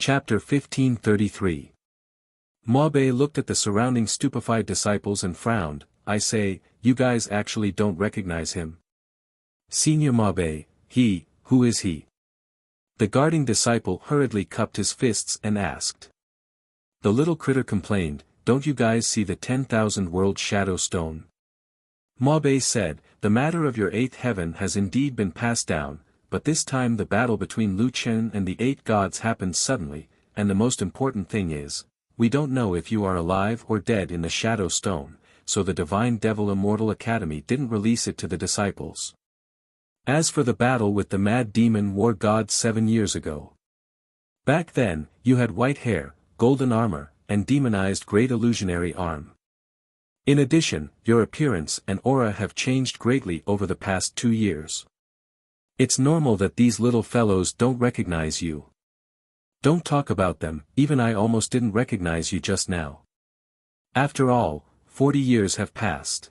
Chapter 1533. Mabe looked at the surrounding stupefied disciples and frowned. I say, you guys actually don't recognize him? Senior Mabe, who is he? The guarding disciple hurriedly cupped his fists and asked. The little critter complained, don't you guys see the 10,000 world shadow stone? Mabe said, the matter of your eighth heaven has indeed been passed down, but this time the battle between Lu Chen and the 8 gods happened suddenly, and the most important thing is, we don't know if you are alive or dead in the shadow stone, so the Divine Devil Immortal Academy didn't release it to the disciples. As for the battle with the mad demon war god 7 years ago. Back then, you had white hair, golden armor, and demonized great illusionary arm. In addition, your appearance and aura have changed greatly over the past 2 years. It's normal that these little fellows don't recognize you. Don't talk about them, even I almost didn't recognize you just now. After all, 40 years have passed.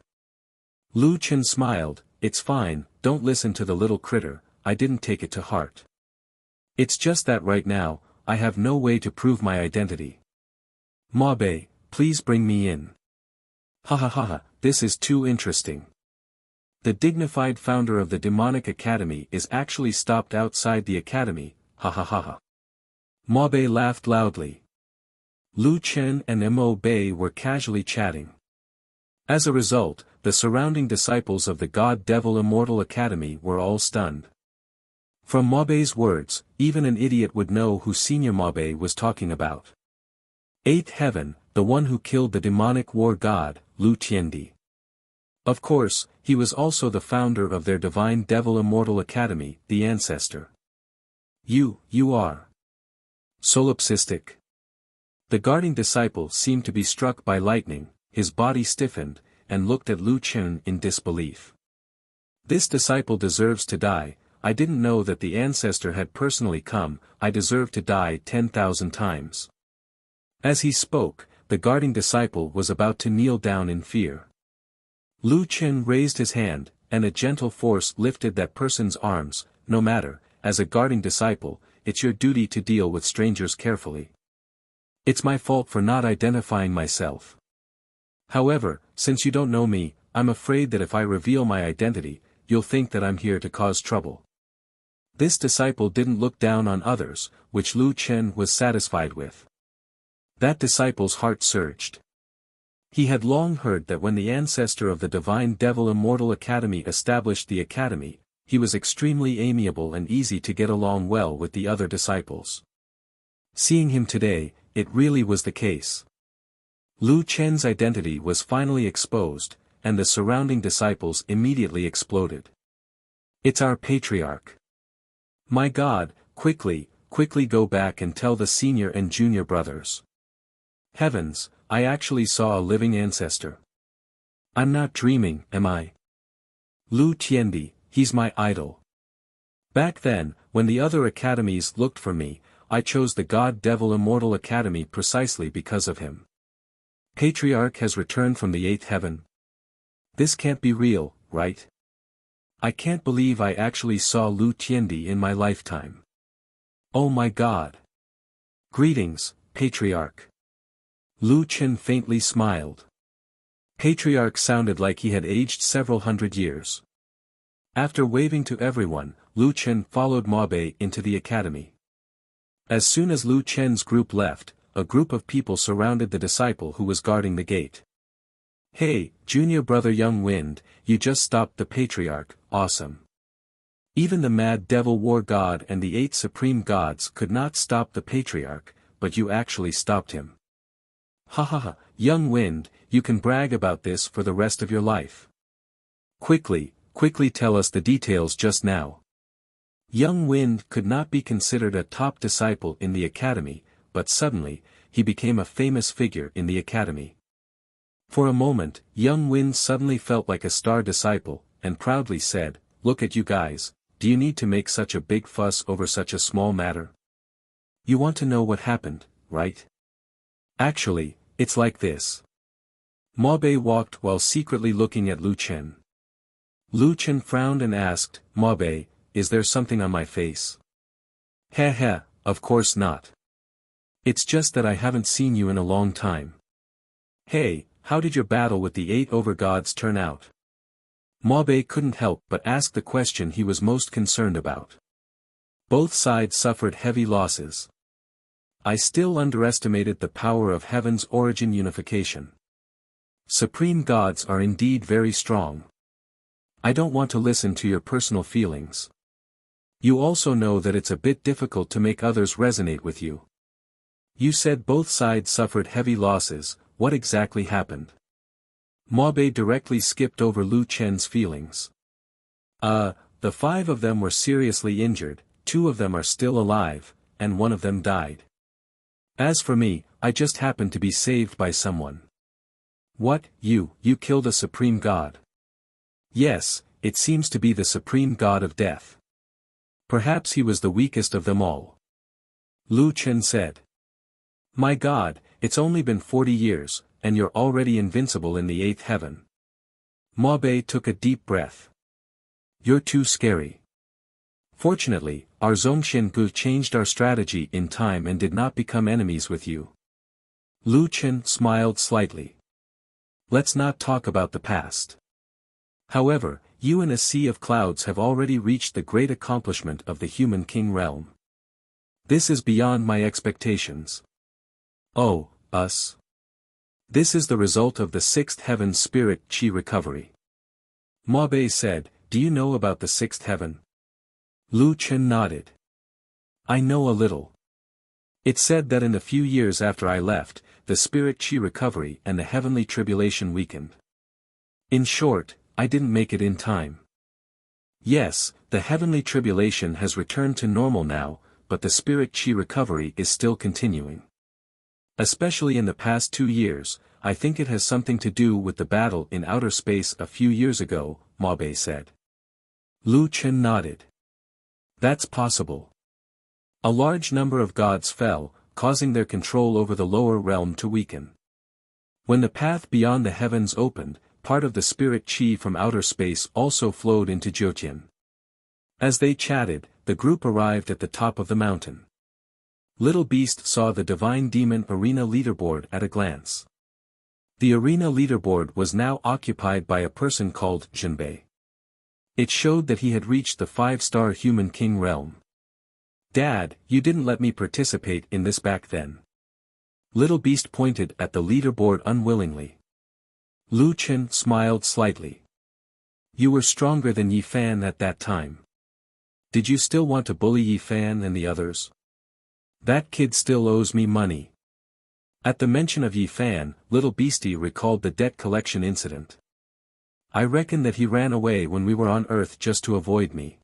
Lu Chen smiled, it's fine, don't listen to the little critter, I didn't take it to heart. It's just that right now, I have no way to prove my identity. Mabe, please bring me in. Ha ha ha ha, this is too interesting. The dignified founder of the demonic academy is actually stopped outside the academy, ha ha ha ha. Mabe laughed loudly. Lu Chen and Mabe were casually chatting. As a result, the surrounding disciples of the God Devil Immortal Academy were all stunned. From Mabe's words, even an idiot would know who Senior Mabe was talking about. Eighth Heaven, the one who killed the demonic war god, Lu Tiandi. Of course, he was also the founder of their Divine Devil Immortal Academy, the Ancestor. You are solipsistic. The guarding disciple seemed to be struck by lightning, his body stiffened, and looked at Lu Chen in disbelief. This disciple deserves to die, I didn't know that the Ancestor had personally come, I deserve to die 10,000 times. As he spoke, the guarding disciple was about to kneel down in fear. Lu Chen raised his hand, and a gentle force lifted that person's arms. No matter, as a guarding disciple, it's your duty to deal with strangers carefully. It's my fault for not identifying myself. However, since you don't know me, I'm afraid that if I reveal my identity, you'll think that I'm here to cause trouble. This disciple didn't look down on others, which Lu Chen was satisfied with. That disciple's heart surged. He had long heard that when the ancestor of the Divine Devil Immortal Academy established the academy, he was extremely amiable and easy to get along well with the other disciples. Seeing him today, it really was the case. Lu Chen's identity was finally exposed, and the surrounding disciples immediately exploded. It's our patriarch. My God, quickly go back and tell the senior and junior brothers. Heavens, I actually saw a living ancestor. I'm not dreaming, am I? Lu Tiandi, he's my idol. Back then, when the other academies looked for me, I chose the God Devil Immortal Academy precisely because of him. Patriarch has returned from the 8th heaven. This can't be real, right? I can't believe I actually saw Lu Tiandi in my lifetime. Oh my God. Greetings, Patriarch. Lu Chen faintly smiled. Patriarch sounded like he had aged several hundred years. After waving to everyone, Lu Chen followed Mabe into the academy. As soon as Lu Chen's group left, a group of people surrounded the disciple who was guarding the gate. Hey, junior brother Young Wind, you just stopped the Patriarch, awesome. Even the mad devil war god and the 8 supreme gods could not stop the Patriarch, but you actually stopped him. Ha ha ha, Young Wind, you can brag about this for the rest of your life. Quickly tell us the details just now. Young Wind could not be considered a top disciple in the academy, but suddenly, he became a famous figure in the academy. For a moment, Young Wind suddenly felt like a star disciple, and proudly said, look at you guys, do you need to make such a big fuss over such a small matter? You want to know what happened, right? Actually, it's like this. Mabe walked while secretly looking at Lu Chen. Lu Chen frowned and asked, Mabe, is there something on my face? Heh heh, of course not. It's just that I haven't seen you in a long time. Hey, how did your battle with the 8 overgods turn out? Mabe couldn't help but ask the question he was most concerned about. Both sides suffered heavy losses. I still underestimated the power of heaven's origin unification. Supreme gods are indeed very strong. I don't want to listen to your personal feelings. You also know that it's a bit difficult to make others resonate with you. You said both sides suffered heavy losses. What exactly happened? Mabe directly skipped over Lu Chen's feelings. The 5 of them were seriously injured, 2 of them are still alive, and 1 of them died. As for me, I just happened to be saved by someone. What, you killed a supreme god? Yes, it seems to be the supreme god of death. Perhaps he was the weakest of them all. Lu Chen said. My god, it's only been 40 years, and you're already invincible in the 8th heaven. Mabe took a deep breath. You're too scary. Fortunately, our Zhongxin changed our strategy in time and did not become enemies with you. Lu Chen smiled slightly. Let's not talk about the past. However, you in a sea of clouds have already reached the great accomplishment of the human king realm. This is beyond my expectations. Oh, us. This is the result of the 6th heaven's spirit chi recovery. Mabe said, do you know about the 6th heaven? Lu Chen nodded. I know a little. It said that in the few years after I left, the spirit chi recovery and the heavenly tribulation weakened. In short, I didn't make it in time. Yes, the heavenly tribulation has returned to normal now, but the spirit chi recovery is still continuing. Especially in the past 2 years, I think it has something to do with the battle in outer space a few years ago, Mabe said. Lu Chen nodded. That's possible. A large number of gods fell, causing their control over the lower realm to weaken. When the path beyond the heavens opened, part of the spirit chi from outer space also flowed into Jiutian. As they chatted, the group arrived at the top of the mountain. Little Beast saw the Divine Demon Arena leaderboard at a glance. The arena leaderboard was now occupied by a person called Jinbei. It showed that he had reached the 5-star human king realm. Dad, you didn't let me participate in this back then. Little Beast pointed at the leaderboard unwillingly. Lu Chen smiled slightly. You were stronger than Yi Fan at that time. Did you still want to bully Yi Fan and the others? That kid still owes me money. At the mention of Yi Fan, Little Beastie recalled the debt collection incident. I reckon that he ran away when we were on Earth just to avoid me.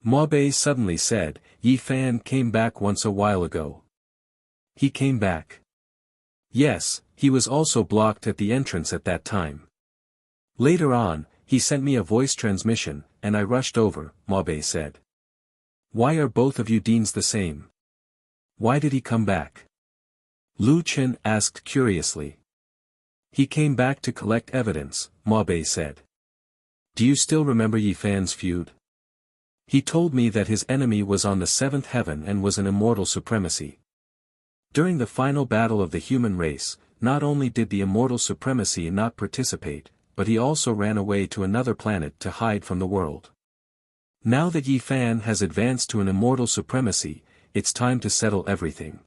Mabe suddenly said, Yi Fan came back once a while ago. He came back. Yes, he was also blocked at the entrance at that time. Later on, he sent me a voice transmission, and I rushed over, Mabe said. Why are both of you deans the same? Why did he come back? Lu Chen asked curiously. He came back to collect evidence, Mabe said. Do you still remember Yi Fan's feud? He told me that his enemy was on the 7th heaven and was an immortal supremacy. During the final battle of the human race, not only did the immortal supremacy not participate, but he also ran away to another planet to hide from the world. Now that Yi Fan has advanced to an immortal supremacy, it's time to settle everything.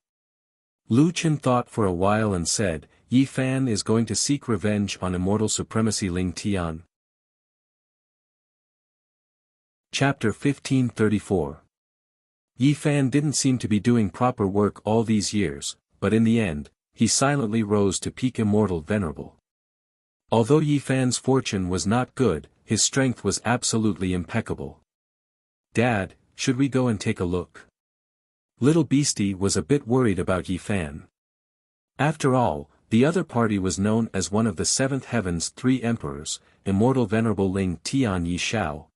Lu Chen thought for a while and said, Yi Fan is going to seek revenge on immortal supremacy Ling Tian. Chapter 1534. Yi Fan didn't seem to be doing proper work all these years, but in the end, he silently rose to peak immortal venerable. Although Yi Fan's fortune was not good, his strength was absolutely impeccable. Dad, should we go and take a look? Little Beastie was a bit worried about Yi Fan. After all, the other party was known as one of the 7th heaven's 3 emperors, immortal venerable Ling Tian Yi Shao.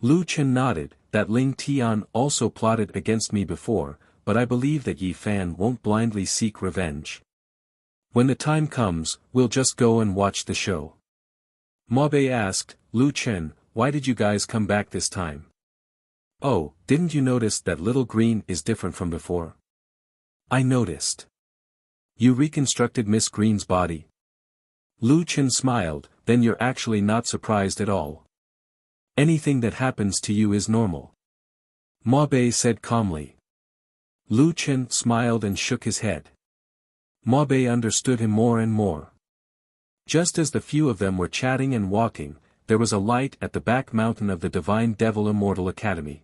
Lu Chen nodded, that Ling Tian also plotted against me before, but I believe that Yi Fan won't blindly seek revenge. When the time comes, we'll just go and watch the show. Mabe asked, Lu Chen, why did you guys come back this time? Oh, didn't you notice that Little Green is different from before? I noticed. You reconstructed Miss Green's body? Lu Chen smiled, then you're actually not surprised at all. Anything that happens to you is normal. Ma Bei said calmly. Lu Chen smiled and shook his head. Ma Bei understood him more and more. Just as the few of them were chatting and walking, there was a light at the back mountain of the Divine Devil Immortal Academy.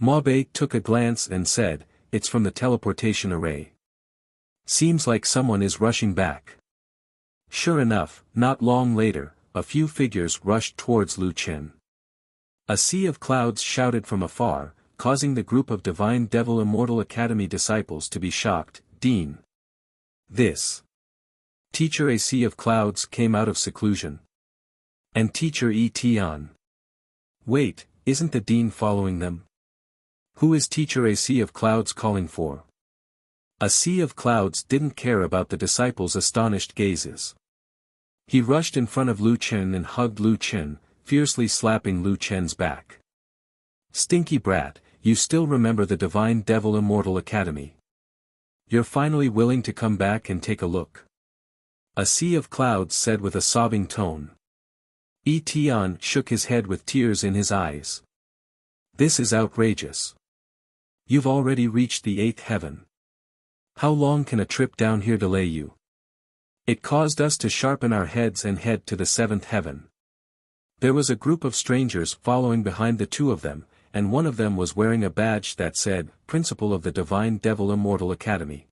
Ma Bei took a glance and said, "It's from the teleportation array. Seems like someone is rushing back." Sure enough, not long later, a few figures rushed towards Lu Chen. A sea of clouds shouted from afar, causing the group of Divine Devil Immortal Academy disciples to be shocked. "Dean. This. Teacher." A sea of clouds came out of seclusion. "And Teacher E. Tian. Wait, isn't the Dean following them? Who is Teacher?" A sea of clouds calling for. A sea of clouds didn't care about the disciples' astonished gazes. He rushed in front of Lu Chen and hugged Lu Chen, fiercely slapping Lu Chen's back. "Stinky brat, you still remember the Divine Devil Immortal Academy? You're finally willing to come back and take a look?" A sea of clouds said with a sobbing tone. E. Tian shook his head with tears in his eyes. "This is outrageous. You've already reached the 8th heaven. How long can a trip down here delay you? It caused us to sharpen our heads and head to the 7th heaven." There was a group of strangers following behind the two of them, and one of them was wearing a badge that said, "Principal of the Divine Devil Immortal Academy.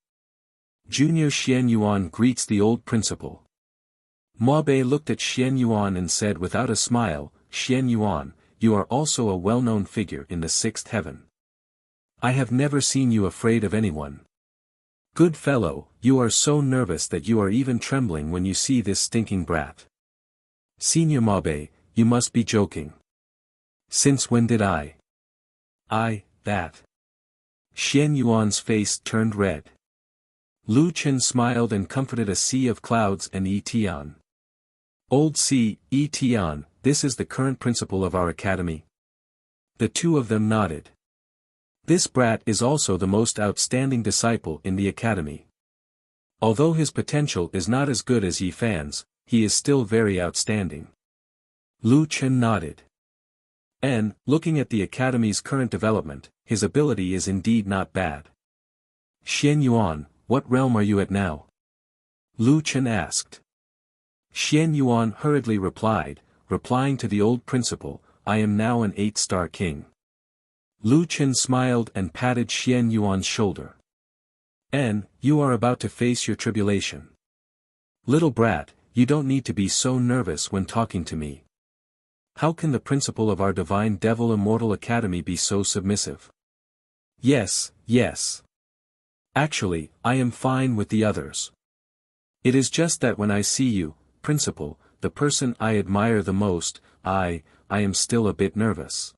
Junior Xian Yuan greets the old principal." Ma Bei looked at Xian Yuan and said without a smile, "Xian Yuan, you are also a well-known figure in the 6th heaven. I have never seen you afraid of anyone. Good fellow, you are so nervous that you are even trembling when you see this stinking brat." "Senior Ma Bei, you must be joking. Since when did that?" Xian Yuan's face turned red. Lu Chen smiled and comforted a sea of clouds and E. Tian. "Old sea, E. Tian, this is the current principal of our academy?" The two of them nodded. "This brat is also the most outstanding disciple in the academy. Although his potential is not as good as Yi Fan's, he is still very outstanding." Lu Chen nodded. "And, looking at the academy's current development, his ability is indeed not bad." "Xian Yuan, what realm are you at now?" Lu Chen asked. Xian Yuan hurriedly replied, replying to the old principal, "I am now an 8-star king." Lu Chen smiled and patted Xian Yuan's shoulder. "And, you are about to face your tribulation. Little brat, you don't need to be so nervous when talking to me. How can the principal of our Divine Devil Immortal Academy be so submissive?" Yes. Actually, I am fine with the others. It is just that when I see you, principal, the person I admire the most, I am still a bit nervous."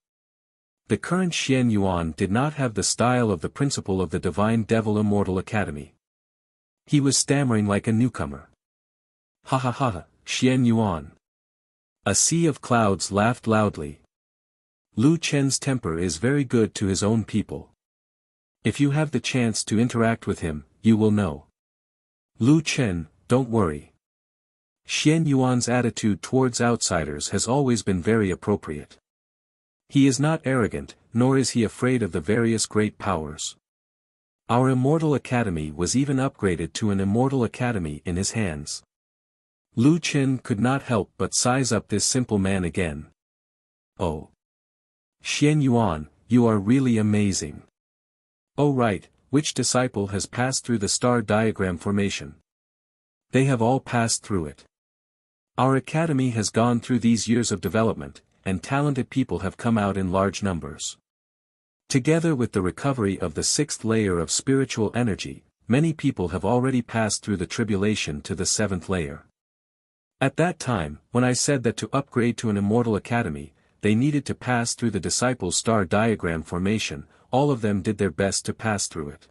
The current Xian Yuan did not have the style of the principal of the Divine Devil Immortal Academy. He was stammering like a newcomer. "Ha ha ha, Xian Yuan." A sea of clouds laughed loudly. "Lu Chen's temper is very good to his own people. If you have the chance to interact with him, you will know." "Lu Chen, don't worry. Xian Yuan's attitude towards outsiders has always been very appropriate. He is not arrogant, nor is he afraid of the various great powers. Our Immortal Academy was even upgraded to an Immortal Academy in his hands." Lu Chen could not help but size up this simple man again. "Oh. Xian Yuan, you are really amazing. Oh right, which disciple has passed through the star diagram formation?" "They have all passed through it. Our academy has gone through these years of development, and talented people have come out in large numbers. Together with the recovery of the 6th layer of spiritual energy, many people have already passed through the tribulation to the 7th layer. At that time, when I said that to upgrade to an Immortal Academy, they needed to pass through the disciples' star diagram formation, all of them did their best to pass through it.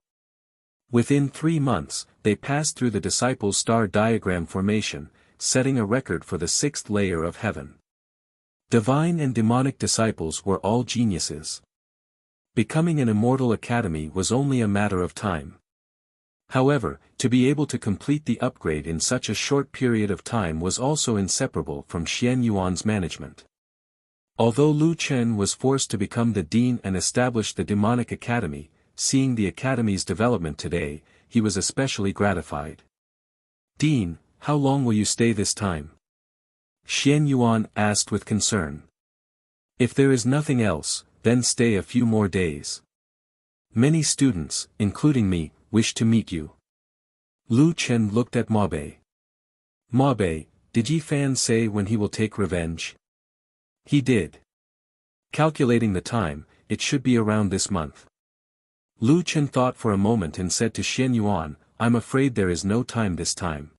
Within 3 months, they passed through the disciples' star diagram formation, setting a record for the 6th layer of heaven. Divine and demonic disciples were all geniuses. Becoming an Immortal Academy was only a matter of time. However, to be able to complete the upgrade in such a short period of time was also inseparable from Xian Yuan's management. Although Lu Chen was forced to become the dean and establish the demonic academy, seeing the academy's development today, he was especially gratified. "Dean, how long will you stay this time?" Xian Yuan asked with concern. "If there is nothing else, then stay a few more days. Many students, including me, wish to meet you." Lu Chen looked at Mabe. "Mabe, did Yi Fan say when he will take revenge?" "He did. Calculating the time, it should be around this month." Lu Chen thought for a moment and said to Xian Yuan, "I'm afraid there is no time this time.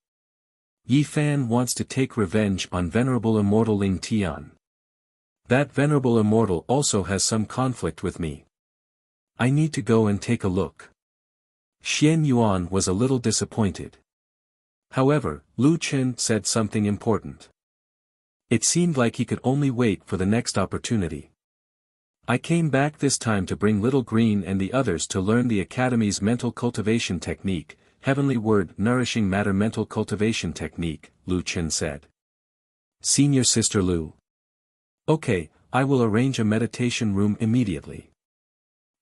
Yi Fan wants to take revenge on venerable immortal Ling Tian. That venerable immortal also has some conflict with me. I need to go and take a look." Xian Yuan was a little disappointed. However, Lu Chen said something important. It seemed like he could only wait for the next opportunity. "I came back this time to bring Little Green and the others to learn the Academy's mental cultivation technique, heavenly word nourishing matter mental cultivation technique," Lu Chen said. "Senior Sister Lu. Okay, I will arrange a meditation room immediately."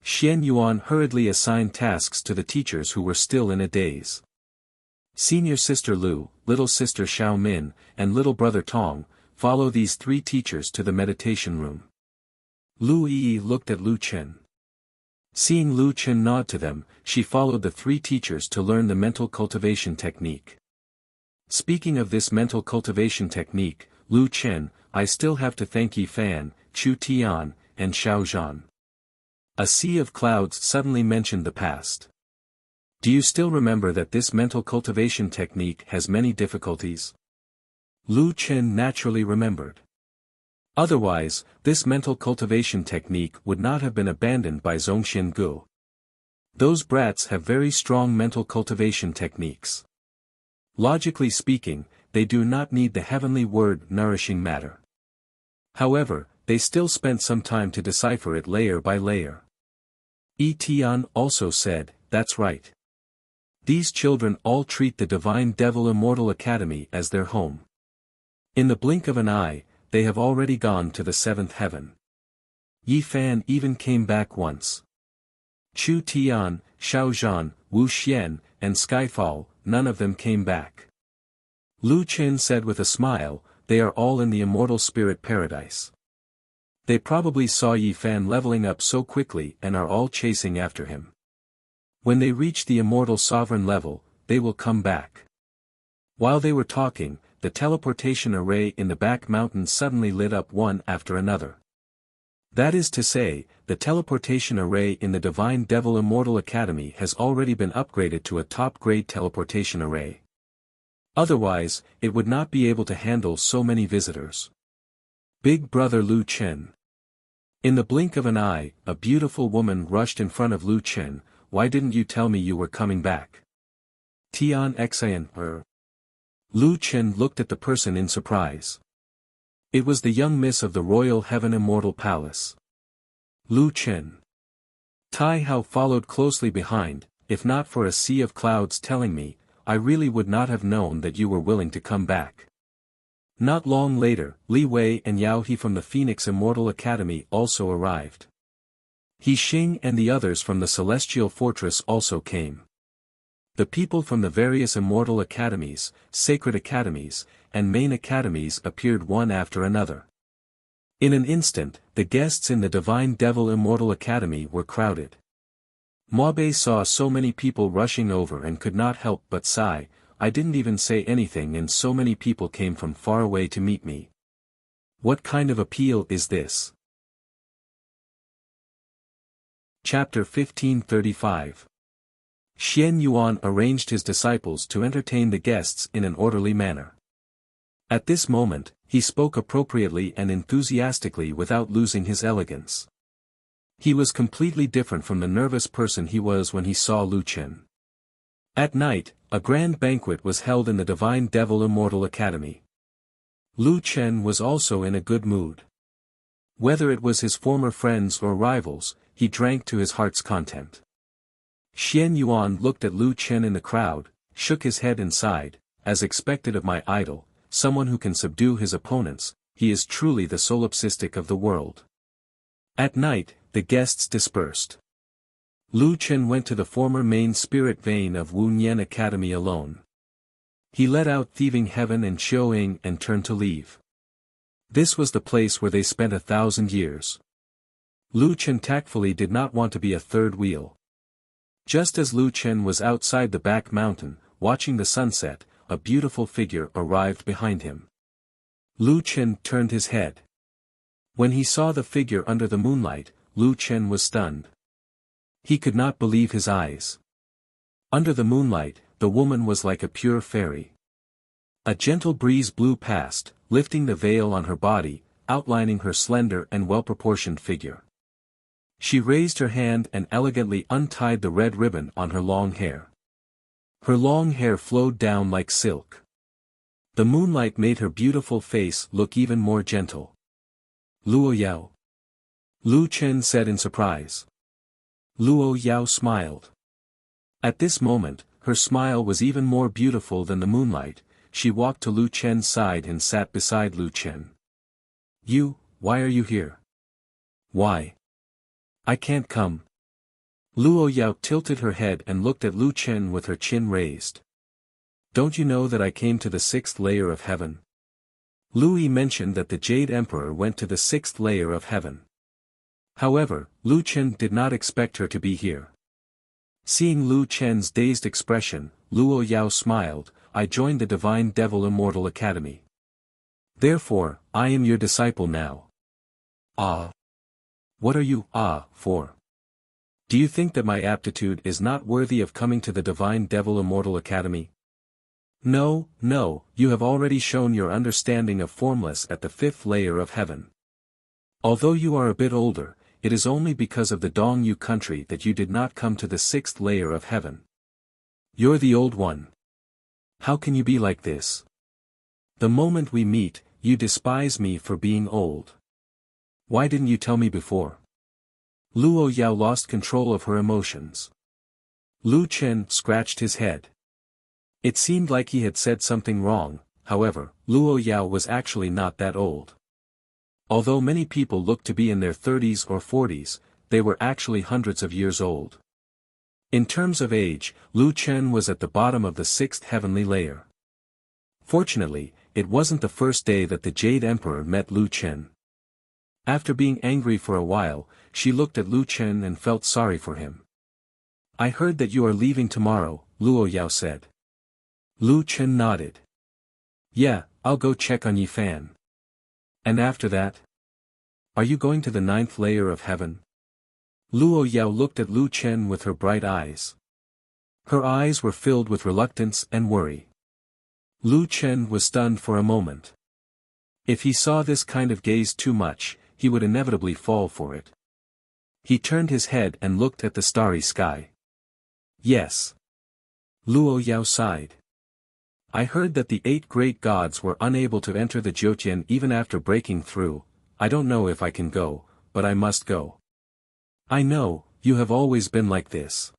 Xian Yuan hurriedly assigned tasks to the teachers who were still in a daze. Senior Sister Lu, Little Sister Xiao Min, and Little Brother Tong, follow these three teachers to the meditation room. Lu Yi looked at Lu Chen. Seeing Lu Chen nod to them, she followed the three teachers to learn the mental cultivation technique. Speaking of this mental cultivation technique, Lu Chen, I still have to thank Yi Fan, Chu Tian, and Xiao Zhan. A sea of clouds suddenly mentioned the past. Do you still remember that this mental cultivation technique has many difficulties? Lu Chen naturally remembered. Otherwise, this mental cultivation technique would not have been abandoned by Zhongxian Gu. Those brats have very strong mental cultivation techniques. Logically speaking, they do not need the heavenly word nourishing matter. However, they still spent some time to decipher it layer by layer. Yi Tian also said, "That's right. These children all treat the Divine Devil Immortal Academy as their home. In the blink of an eye, they have already gone to the seventh heaven. Yi Fan even came back once. Chu Tian, Xiao Zhan, Wu Xian, and Skyfall, none of them came back." Lu Chen said with a smile, "They are all in the immortal spirit paradise. They probably saw Yi Fan leveling up so quickly and are all chasing after him. When they reach the immortal sovereign level, they will come back." While they were talking, the teleportation array in the back mountains suddenly lit up one after another. That is to say, the teleportation array in the Divine Devil Immortal Academy has already been upgraded to a top-grade teleportation array. Otherwise, it would not be able to handle so many visitors. Big Brother Lu Chen. In the blink of an eye, a beautiful woman rushed in front of Lu Chen. "Why didn't you tell me you were coming back?" Tian Xian, Lu Chen looked at the person in surprise. It was the young miss of the Royal Heaven Immortal Palace. Lu Chen. Tai Hao followed closely behind. "If not for a sea of clouds telling me, I really would not have known that you were willing to come back." Not long later, Li Wei and Yao He from the Phoenix Immortal Academy also arrived. He Xing and the others from the Celestial Fortress also came. The people from the various immortal academies, sacred academies, and main academies appeared one after another. In an instant, the guests in the Divine Devil Immortal Academy were crowded. Mabe saw so many people rushing over and could not help but sigh. "I didn't even say anything and so many people came from far away to meet me. What kind of appeal is this?" Chapter 1535. Xian Yuan arranged his disciples to entertain the guests in an orderly manner. At this moment, he spoke appropriately and enthusiastically without losing his elegance. He was completely different from the nervous person he was when he saw Lu Chen. At night, a grand banquet was held in the Divine Devil Immortal Academy. Lu Chen was also in a good mood. Whether it was his former friends or rivals, he drank to his heart's content. Xian Yuan looked at Lu Chen in the crowd, shook his head and sighed, as expected of my idol, someone who can subdue his opponents, he is truly the solipsistic of the world. At night, the guests dispersed. Lu Chen went to the former main spirit vein of Wu Nian Academy alone. He let out Thieving Heaven and Xiaoying and turned to leave. This was the place where they spent 1,000 years. Lu Chen tactfully did not want to be a third wheel. Just as Lu Chen was outside the back mountain, watching the sunset, a beautiful figure arrived behind him. Lu Chen turned his head. When he saw the figure under the moonlight, Lu Chen was stunned. He could not believe his eyes. Under the moonlight, the woman was like a pure fairy. A gentle breeze blew past, lifting the veil on her body, outlining her slender and well-proportioned figure. She raised her hand and elegantly untied the red ribbon on her long hair. Her long hair flowed down like silk. The moonlight made her beautiful face look even more gentle. Luo Yao. Lu Chen said in surprise. Luo Yao smiled. At this moment, her smile was even more beautiful than the moonlight. She walked to Lu Chen's side and sat beside Lu Chen. Why are you here? Why? I can't come. Luo Yao tilted her head and looked at Lu Chen with her chin raised. Don't you know that I came to the 6th layer of heaven? Lu Yi mentioned that the Jade Emperor went to the 6th layer of heaven. However, Lu Chen did not expect her to be here. Seeing Lu Chen's dazed expression, Luo Yao smiled, I joined the Divine Devil Immortal Academy. Therefore, I am your disciple now. Ah. What are you, for? Do you think that my aptitude is not worthy of coming to the Divine Devil Immortal Academy? No, you have already shown your understanding of formless at the 5th layer of heaven. Although you are a bit older, it is only because of the Dongyu country that you did not come to the 6th layer of heaven. You're the old one. How can you be like this? The moment we meet, you despise me for being old. Why didn't you tell me before? Luo Yao lost control of her emotions. Lu Chen scratched his head. It seemed like he had said something wrong, however, Luo Yao was actually not that old. Although many people looked to be in their 30s or 40s, they were actually hundreds of years old. In terms of age, Lu Chen was at the bottom of the 6th heavenly layer. Fortunately, it wasn't the first day that the Jade Emperor met Lu Chen. After being angry for a while, she looked at Lu Chen and felt sorry for him. I heard that you are leaving tomorrow, Luo Yao said. Lu Chen nodded. Yeah, I'll go check on Yi Fan. And after that? Are you going to the 9th layer of heaven? Luo Yao looked at Lu Chen with her bright eyes. Her eyes were filled with reluctance and worry. Lu Chen was stunned for a moment. If he saw this kind of gaze too much, he would inevitably fall for it. He turned his head and looked at the starry sky. Yes. Luo Yao sighed. I heard that the 8 great gods were unable to enter the Jiutian even after breaking through. I don't know if I can go, but I must go. I know, you have always been like this.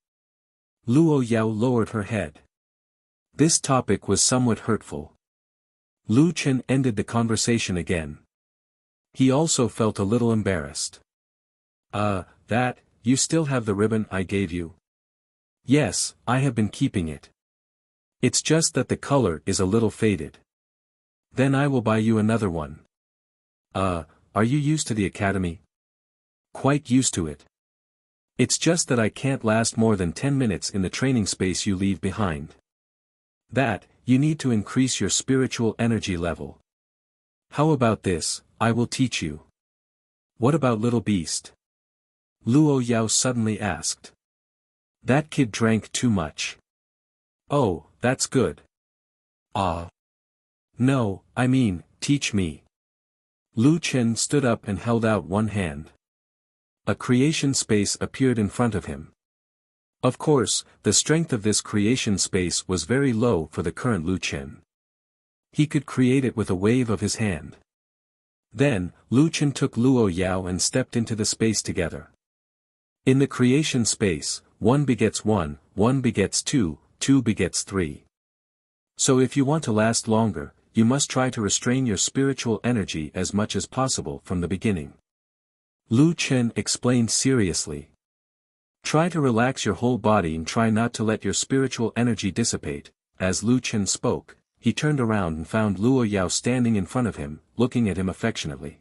Luo Yao lowered her head. This topic was somewhat hurtful. Lu Chen ended the conversation again. He also felt a little embarrassed. You still have the ribbon I gave you? Yes, I have been keeping it. It's just that the color is a little faded. Then I will buy you another one. Are you used to the academy? Quite used to it. It's just that I can't last more than 10 minutes in the training space you leave behind. You need to increase your spiritual energy level. How about this, I will teach you. What about little beast? Luo Yao suddenly asked. That kid drank too much. Oh, that's good. No, I mean, teach me. Lu Chen stood up and held out one hand. A creation space appeared in front of him. Of course, the strength of this creation space was very low for the current Lu Chen. He could create it with a wave of his hand. Then, Lu Chen took Luo Yao and stepped into the space together. In the creation space, 1 begets 1, 1 begets 2, 2 begets 3. So if you want to last longer, you must try to restrain your spiritual energy as much as possible from the beginning. Lu Chen explained seriously. Try to relax your whole body and try not to let your spiritual energy dissipate. As Lu Chen spoke, he turned around and found Luo Yao standing in front of him, looking at him affectionately.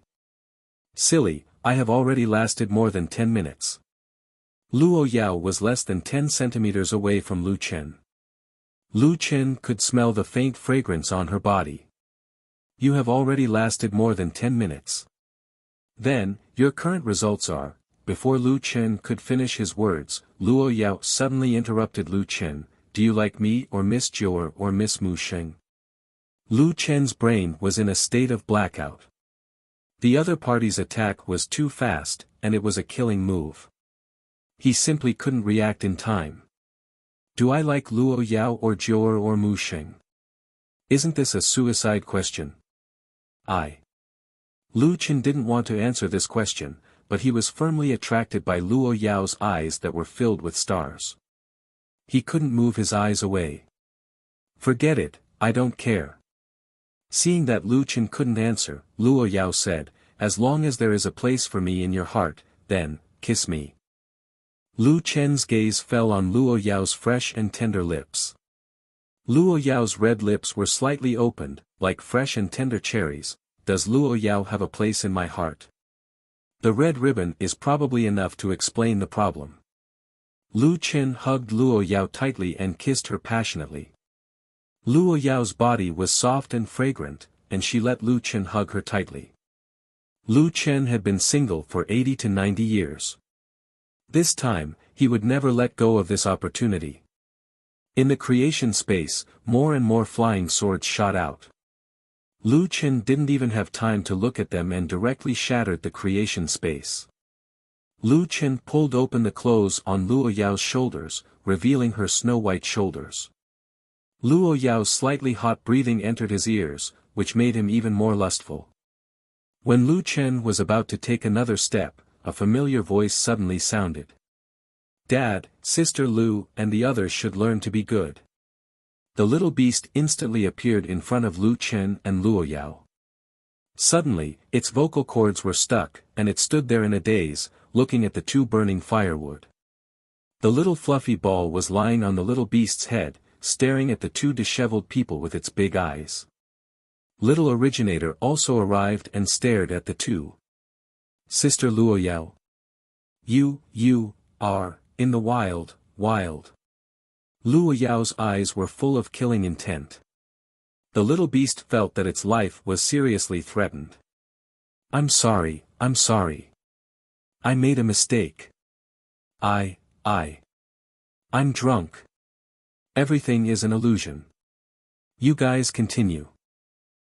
Silly, I have already lasted more than 10 minutes. Luo Yao was less than 10 centimeters away from Lu Chen. Lu Chen could smell the faint fragrance on her body. You have already lasted more than 10 minutes. Then, your current results are. Before Lu Chen could finish his words, Luo Yao suddenly interrupted Lu Chen. Do you like me or Miss Jiao or Miss Mu Sheng? Lu Chen's brain was in a state of blackout. The other party's attack was too fast, and it was a killing move. He simply couldn't react in time. Do I like Luo Yao or Jiao or Mu Sheng? Isn't this a suicide question? Lu Chen didn't want to answer this question, but he was firmly attracted by Luo Yao's eyes that were filled with stars. He couldn't move his eyes away. Forget it, I don't care. Seeing that Lu Chen couldn't answer, Luo Yao said, as long as there is a place for me in your heart, then, kiss me. Lu Chen's gaze fell on Luo Yao's fresh and tender lips. Luo Yao's red lips were slightly opened, like fresh and tender cherries. Does Luo Yao have a place in my heart? The red ribbon is probably enough to explain the problem. Lu Chen hugged Luo Yao tightly and kissed her passionately. Luo Yao's body was soft and fragrant, and she let Lu Chen hug her tightly. Lu Chen had been single for 80 to 90 years. This time, he would never let go of this opportunity. In the creation space, more and more flying swords shot out. Lu Chen didn't even have time to look at them and directly shattered the creation space. Lu Chen pulled open the clothes on Luo Yao's shoulders, revealing her snow-white shoulders. Luo Yao's slightly hot breathing entered his ears, which made him even more lustful. When Lu Chen was about to take another step, a familiar voice suddenly sounded. Dad, Sister Lu and the others should learn to be good. The little beast instantly appeared in front of Lu Chen and Luo Yao. Suddenly, its vocal cords were stuck, and it stood there in a daze, looking at the two burning firewood. The little fluffy ball was lying on the little beast's head, staring at the two disheveled people with its big eyes. Little Originator also arrived and stared at the two. Sister Luo Yao. You are, in the wild. Luo Yao's eyes were full of killing intent. The little beast felt that its life was seriously threatened. I'm sorry. I made a mistake. I'm drunk. Everything is an illusion. You guys continue.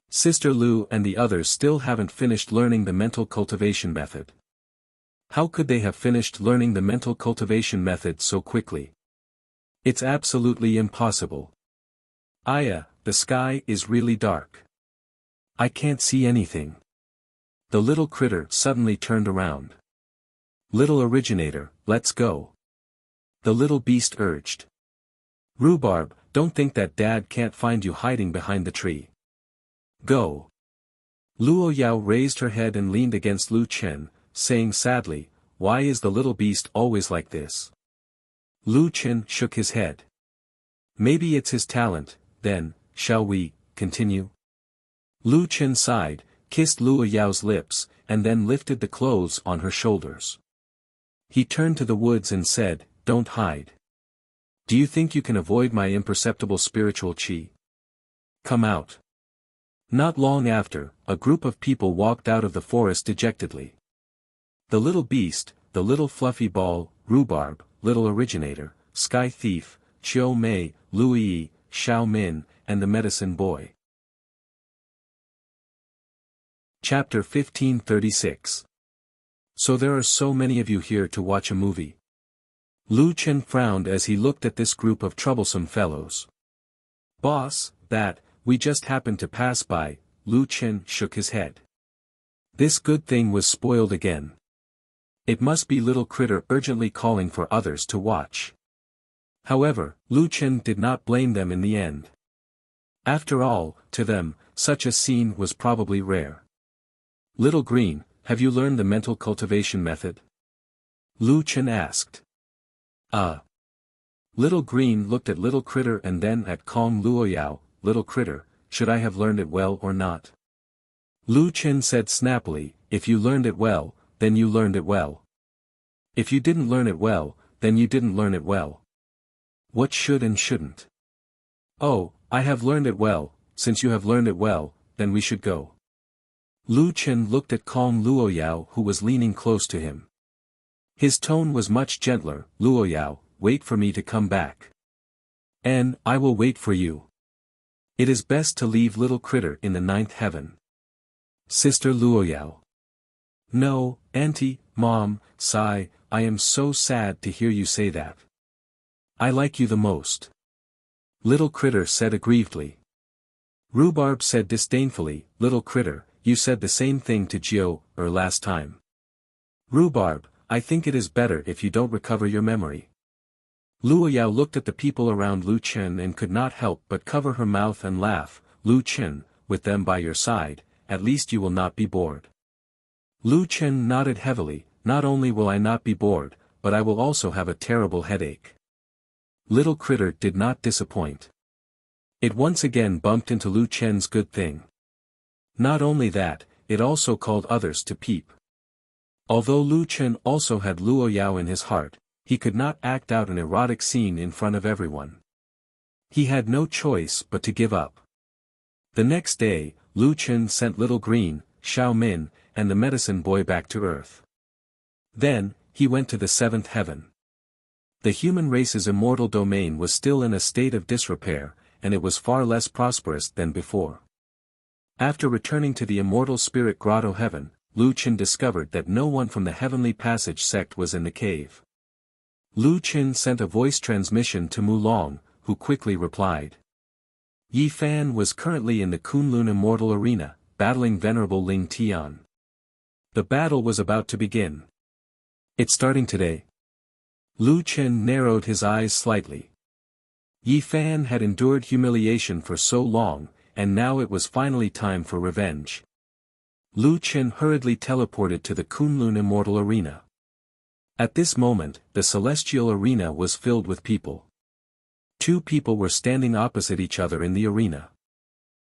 Sister Lu and the others still haven't finished learning the mental cultivation method. How could they have finished learning the mental cultivation method so quickly? It's absolutely impossible. Aya, the sky is really dark. I can't see anything. The little critter suddenly turned around. Little Originator, let's go. The little beast urged. Rhubarb, don't think that Dad can't find you hiding behind the tree. Go. Luo Yao raised her head and leaned against Lu Chen, saying sadly, why is the little beast always like this? Lu Chen shook his head. Maybe it's his talent, then, shall we, continue? Lu Chen sighed, kissed Luo Yao's lips, and then lifted the clothes on her shoulders. He turned to the woods and said, don't hide. Do you think you can avoid my imperceptible spiritual qi? Come out. Not long after, a group of people walked out of the forest dejectedly. The little beast, the little fluffy ball, Rhubarb, Little Originator, Sky Thief, Chiu Mei, Lu Yi, Xiao Min, and the Medicine Boy. Chapter 1536. So there are so many of you here to watch a movie. Lu Chen frowned as he looked at this group of troublesome fellows. Boss, we just happened to pass by. Lu Chen shook his head. This good thing was spoiled again. It must be little critter urgently calling for others to watch. However, Lu Chen did not blame them in the end. After all, to them, such a scene was probably rare. Little Green, have you learned the mental cultivation method? Lu Chen asked. Little Green looked at Little Critter and then at Kong Luoyao. Little Critter, should I have learned it well or not? Lu Chen said snappily, if you learned it well, then you learned it well. If you didn't learn it well, then you didn't learn it well. What should and shouldn't? Oh, I have learned it well. Since you have learned it well, then we should go. Lu Chen looked at Kong Luoyao who was leaning close to him. His tone was much gentler. Luoyao, wait for me to come back. And I will wait for you. It is best to leave Little Critter in the 9th heaven. Sister Luoyao. No, Auntie, Mom, sigh, I am so sad to hear you say that. I like you the most. Little Critter said aggrievedly. Rhubarb said disdainfully, Little Critter, you said the same thing to Jiao, last time. Rhubarb, I think it is better if you don't recover your memory. Luoyao looked at the people around Lu Chen and could not help but cover her mouth and laugh. Lu Chen, with them by your side, at least you will not be bored. Lu Chen nodded heavily, not only will I not be bored, but I will also have a terrible headache. Little Critter did not disappoint. It once again bumped into Lu Chen's good thing. Not only that, it also called others to peep. Although Lu Chen also had Luoyao in his heart, he could not act out an erotic scene in front of everyone. He had no choice but to give up. The next day, Lu Chen sent Little Green, Xiao Min, and the medicine boy back to Earth. Then, he went to the 7th heaven. The human race's immortal domain was still in a state of disrepair, and it was far less prosperous than before. After returning to the immortal spirit grotto heaven, Lu Chen discovered that no one from the Heavenly Passage sect was in the cave. Lu Chen sent a voice transmission to Mulong, who quickly replied. Yi Fan was currently in the Kunlun Immortal Arena, battling Venerable Ling Tian. The battle was about to begin. It's starting today. Lu Chen narrowed his eyes slightly. Yi Fan had endured humiliation for so long, and now it was finally time for revenge. Lu Chen hurriedly teleported to the Kunlun Immortal Arena. At this moment, the celestial arena was filled with people. 2 people were standing opposite each other in the arena.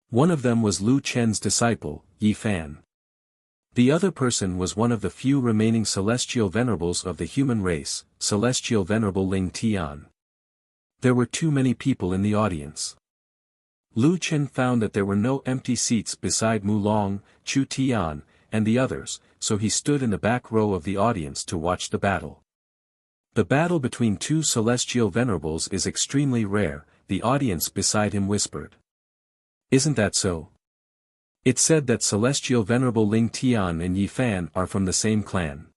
One of them was Lu Chen's disciple, Yi Fan. The other person was one of the few remaining celestial venerables of the human race, Celestial Venerable Ling Tian. There were too many people in the audience. Lu Chen found that there were no empty seats beside Mulong, Chu Tian, and the others, so he stood in the back row of the audience to watch the battle. The battle between 2 celestial venerables is extremely rare, the audience beside him whispered. Isn't that so? It said that Celestial Venerable Ling Tian and Yi Fan are from the same clan.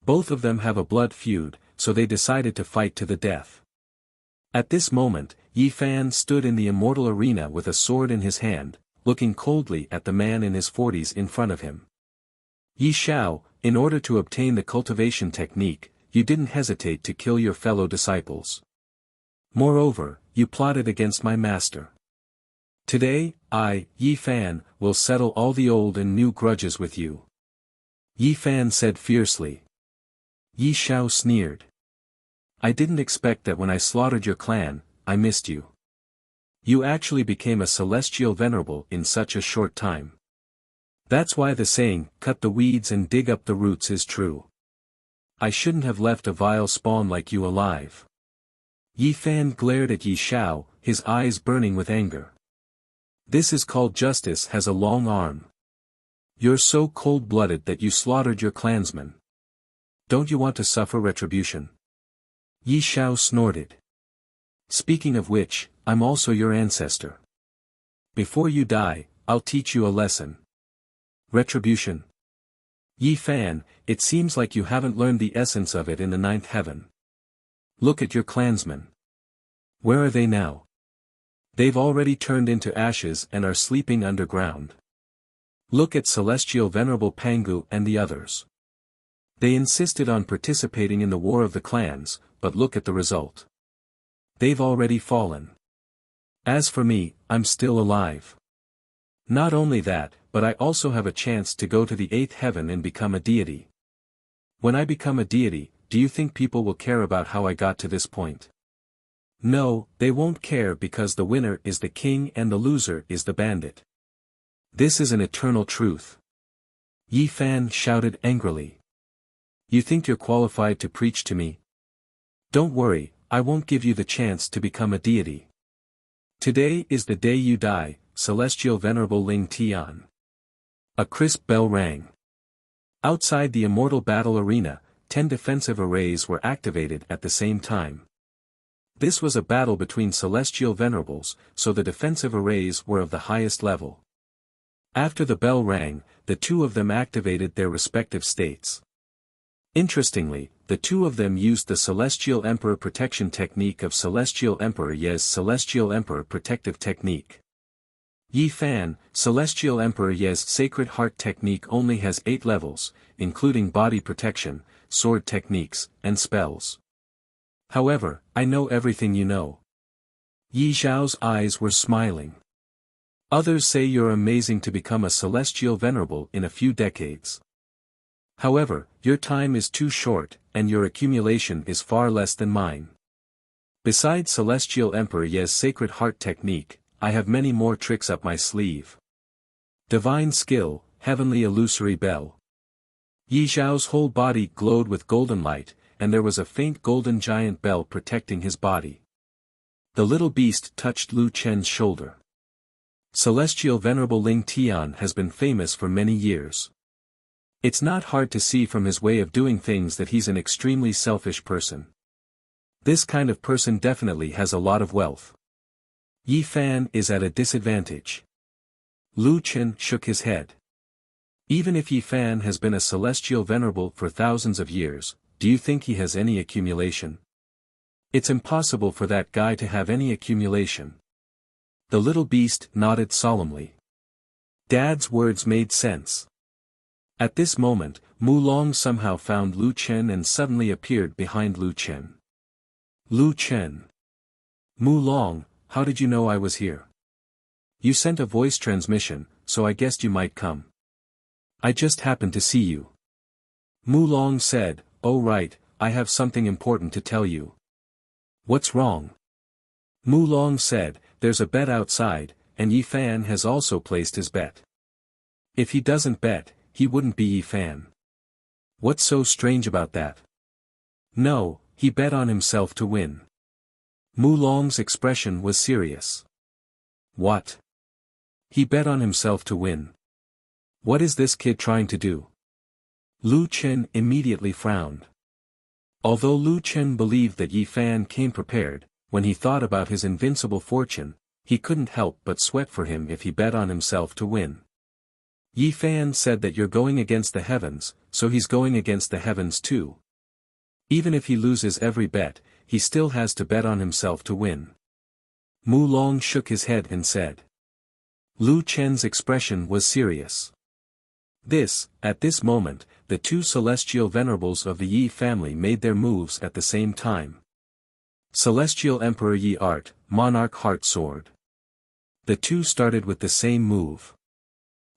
Both of them have a blood feud, so they decided to fight to the death. At this moment, Yi Fan stood in the immortal arena with a sword in his hand, looking coldly at the man in his 40s in front of him. Yi Xiao, in order to obtain the cultivation technique, you didn't hesitate to kill your fellow disciples. Moreover, you plotted against my master. Today, I, Yi Fan, will settle all the old and new grudges with you. Yi Fan said fiercely. Yi Xiao sneered. I didn't expect that when I slaughtered your clan, I missed you. You actually became a celestial venerable in such a short time. That's why the saying, cut the weeds and dig up the roots is true. I shouldn't have left a vile spawn like you alive. Yi Fan glared at Yi Xiao, his eyes burning with anger. This is called justice has a long arm. You're so cold-blooded that you slaughtered your clansmen. Don't you want to suffer retribution? Yi Xiao snorted. Speaking of which, I'm also your ancestor. Before you die, I'll teach you a lesson. Retribution. Yi Fan, it seems like you haven't learned the essence of it in the 9th heaven. Look at your clansmen. Where are they now? They've already turned into ashes and are sleeping underground. Look at Celestial Venerable Pangu and the others. They insisted on participating in the war of the clans, but look at the result. They've already fallen. As for me, I'm still alive. Not only that, but I also have a chance to go to the 8th heaven and become a deity. When I become a deity, do you think people will care about how I got to this point? No, they won't care because the winner is the king and the loser is the bandit. This is an eternal truth. Yi Fan shouted angrily. You think you're qualified to preach to me? Don't worry, I won't give you the chance to become a deity. Today is the day you die, Celestial Venerable Ling Tian. A crisp bell rang. Outside the immortal battle arena, 10 defensive arrays were activated at the same time. This was a battle between celestial venerables, so the defensive arrays were of the highest level. After the bell rang, the two of them activated their respective states. Interestingly, the two of them used the Celestial Emperor Protection Technique of Celestial Emperor Ye's Celestial Emperor Protective Technique. Yi Fan, Celestial Emperor Ye's Sacred Heart Technique only has 8 levels, including body protection, sword techniques, and spells. However, I know everything you know. Yi Zhao's eyes were smiling. Others say you're amazing to become a celestial venerable in a few decades. However, your time is too short, and your accumulation is far less than mine. Besides Celestial Emperor Ye's Sacred Heart Technique, I have many more tricks up my sleeve. Divine Skill, Heavenly Illusory Bell. Yi Zhao's whole body glowed with golden light, and there was a faint golden giant bell protecting his body. The little beast touched Lu Chen's shoulder. Celestial Venerable Ling Tian has been famous for many years. It's not hard to see from his way of doing things that he's an extremely selfish person. This kind of person definitely has a lot of wealth. Yi Fan is at a disadvantage. Lu Chen shook his head. Even if Yi Fan has been a celestial venerable for thousands of years, do you think he has any accumulation? It's impossible for that guy to have any accumulation. The little beast nodded solemnly. Dad's words made sense. At this moment, Mu Long somehow found Lu Chen and suddenly appeared behind Lu Chen. Lu Chen. Mu Long, how did you know I was here? You sent a voice transmission, so I guessed you might come. I just happened to see you. Mu Long said, oh right, I have something important to tell you. What's wrong? Mu Long said, there's a bet outside, and Yi Fan has also placed his bet. If he doesn't bet, he wouldn't be Yi Fan. What's so strange about that? No, he bet on himself to win. Mu Long's expression was serious. What? He bet on himself to win. What is this kid trying to do? Lu Chen immediately frowned. Although Lu Chen believed that Yi Fan came prepared, when he thought about his invincible fortune, he couldn't help but sweat for him if he bet on himself to win. Yi Fan said that you're going against the heavens, so he's going against the heavens too. Even if he loses every bet, he still has to bet on himself to win. Mu Long shook his head and said. Lu Chen's expression was serious. At this moment, the two celestial venerables of the Yi family made their moves at the same time. Celestial Emperor Yi Art, Monarch Heart Sword. The two started with the same move.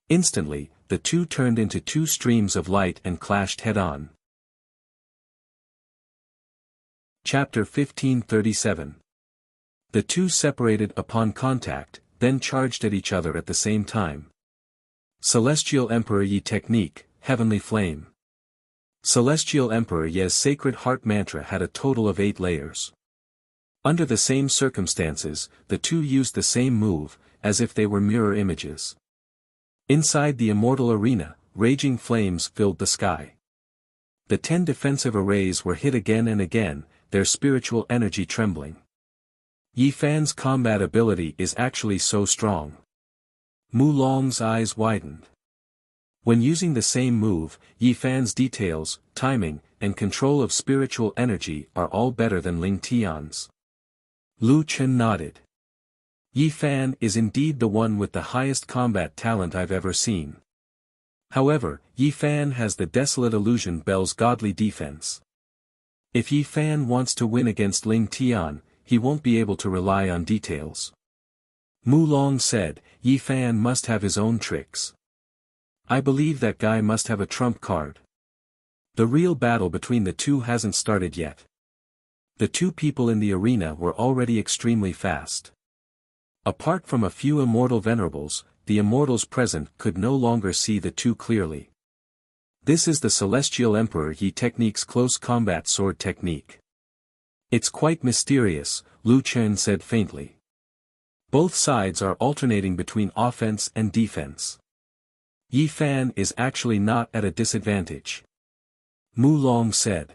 Instantly, the two turned into two streams of light and clashed head-on. Chapter 1537. The two separated upon contact, then charged at each other at the same time. Celestial Emperor Yi Technique, Heavenly Flame. Celestial Emperor Ye's Sacred Heart Mantra had a total of 8 layers. Under the same circumstances, the two used the same move, as if they were mirror images. Inside the immortal arena, raging flames filled the sky. The 10 defensive arrays were hit again and again, their spiritual energy trembling. Yi Fan's combat ability is actually so strong. Mu Long's eyes widened. When using the same move, Yi Fan's details, timing, and control of spiritual energy are all better than Ling Tian's. Lu Chen nodded. Yi Fan is indeed the one with the highest combat talent I've ever seen. However, Yi Fan has the Desolate Illusion Bell's godly defense. If Yi Fan wants to win against Ling Tian, he won't be able to rely on details. Mu Long said, Yi Fan must have his own tricks. I believe that guy must have a trump card. The real battle between the two hasn't started yet. The two people in the arena were already extremely fast. Apart from a few immortal venerables, the immortals present could no longer see the two clearly. This is the Celestial Emperor Yi Technique's close combat sword technique. It's quite mysterious, Lu Chen said faintly. Both sides are alternating between offense and defense. Yi Fan is actually not at a disadvantage. Mu Long said.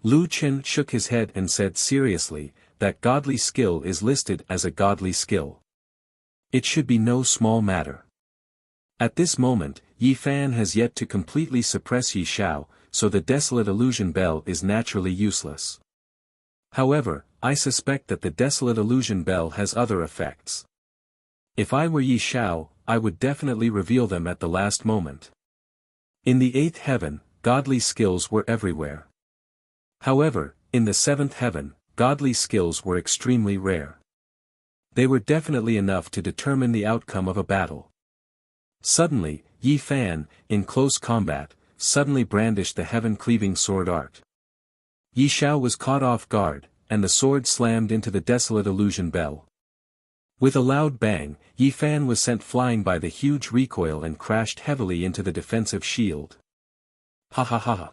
Lu Chen shook his head and said seriously, that godly skill is listed as a godly skill. It should be no small matter. At this moment, Yi Fan has yet to completely suppress Yi Xiao, so the Desolate Illusion Bell is naturally useless. However, I suspect that the Desolate Illusion Bell has other effects. If I were Yi Xiao, I would definitely reveal them at the last moment. In the 8th heaven, godly skills were everywhere. However, in the 7th heaven, godly skills were extremely rare. They were definitely enough to determine the outcome of a battle. Suddenly, Yi Fan, in close combat, suddenly brandished the heaven-cleaving sword art. Yi Xiao was caught off guard, and the sword slammed into the Desolate Illusion Bell. With a loud bang, Yi Fan was sent flying by the huge recoil and crashed heavily into the defensive shield. Ha ha ha.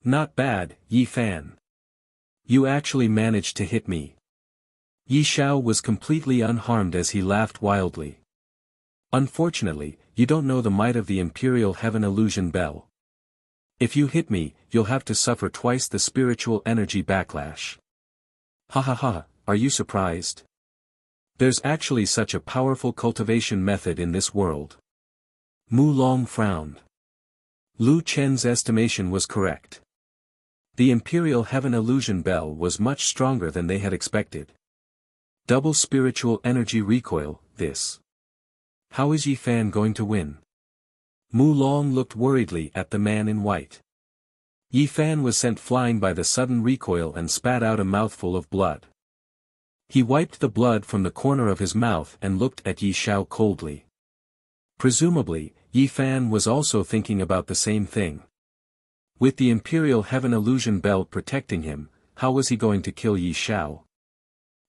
Not bad, Yi Fan. You actually managed to hit me. Yi Xiao was completely unharmed as he laughed wildly. Unfortunately, you don't know the might of the Imperial Heaven Illusion Bell. If you hit me, you'll have to suffer twice the spiritual energy backlash. Ha ha ha, are you surprised? There's actually such a powerful cultivation method in this world. Mu Long frowned. Lu Chen's estimation was correct. The Imperial Heaven Illusion Bell was much stronger than they had expected. Double spiritual energy recoil, this. How is Yi Fan going to win? Mu Long looked worriedly at the man in white. Yi Fan was sent flying by the sudden recoil and spat out a mouthful of blood. He wiped the blood from the corner of his mouth and looked at Yi Xiao coldly. Presumably, Yi Fan was also thinking about the same thing. With the Imperial Heaven Illusion Bell protecting him, how was he going to kill Yi Xiao?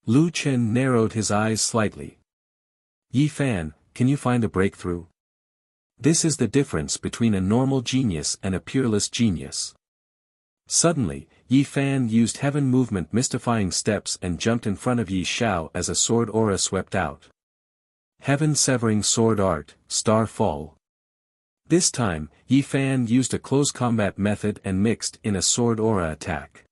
Lu Chen narrowed his eyes slightly. Yi Fan, can you find a breakthrough? This is the difference between a normal genius and a peerless genius. Suddenly, Yi Fan used heaven movement mystifying steps and jumped in front of Yi Xiao as a sword aura swept out. Heaven severing sword art, star fall. This time, Yi Fan used a close combat method and mixed in a sword aura attack.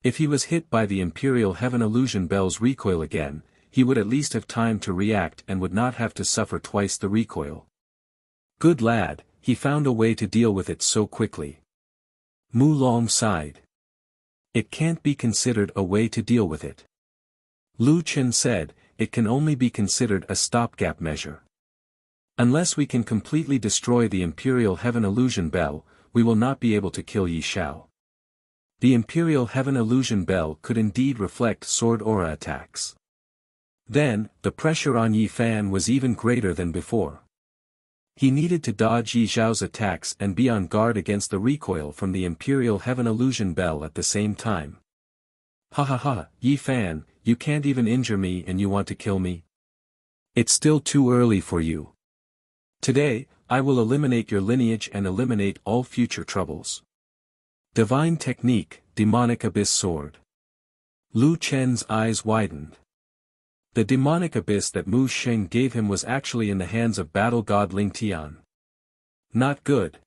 If he was hit by the Imperial Heaven Illusion Bell's recoil again, he would at least have time to react and would not have to suffer twice the recoil. Good lad, he found a way to deal with it so quickly. Mu Long sighed. It can't be considered a way to deal with it. Lu Chen said, it can only be considered a stopgap measure. Unless we can completely destroy the Imperial Heaven Illusion Bell, we will not be able to kill Yi Xiao. The Imperial Heaven Illusion Bell could indeed reflect sword aura attacks. Then, the pressure on Yi Fan was even greater than before. He needed to dodge Yi Xiao's attacks and be on guard against the recoil from the Imperial Heaven Illusion Bell at the same time. Ha ha ha, Yi Fan, you can't even injure me and you want to kill me? It's still too early for you. Today, I will eliminate your lineage and eliminate all future troubles. Divine Technique, Demonic Abyss Sword. Lu Chen's eyes widened. The demonic abyss that Mu Sheng gave him was actually in the hands of battle god Ling Tian. Not good.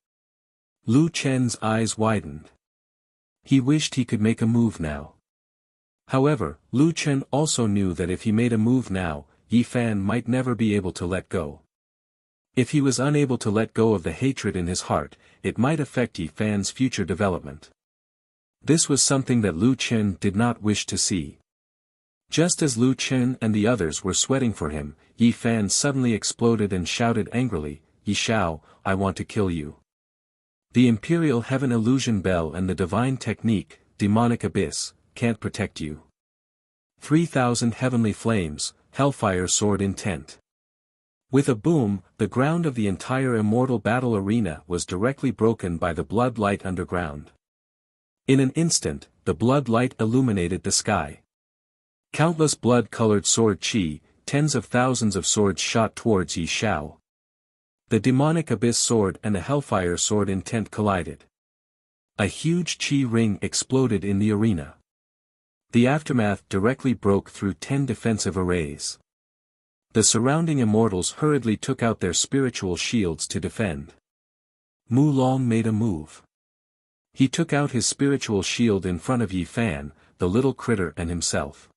Lu Chen's eyes widened. He wished he could make a move now. However, Lu Chen also knew that if he made a move now, Yi Fan might never be able to let go. If he was unable to let go of the hatred in his heart, it might affect Yi Fan's future development. This was something that Lu Chen did not wish to see. Just as Lu Chen and the others were sweating for him, Yi Fan suddenly exploded and shouted angrily, Yi Shao, I want to kill you. The Imperial Heaven Illusion Bell and the Divine Technique, Demonic Abyss, can't protect you. 3,000 Heavenly Flames, Hellfire Sword Intent. With a boom, the ground of the entire immortal battle arena was directly broken by the blood light underground. In an instant, the blood light illuminated the sky. Countless blood-colored sword chi, tens of thousands of swords shot towards Yi Shao. The Demonic Abyss Sword and the Hellfire Sword Intent collided. A huge chi ring exploded in the arena. The aftermath directly broke through 10 defensive arrays. The surrounding immortals hurriedly took out their spiritual shields to defend. Mu Long made a move. He took out his spiritual shield in front of Yi Fan, the little critter and himself.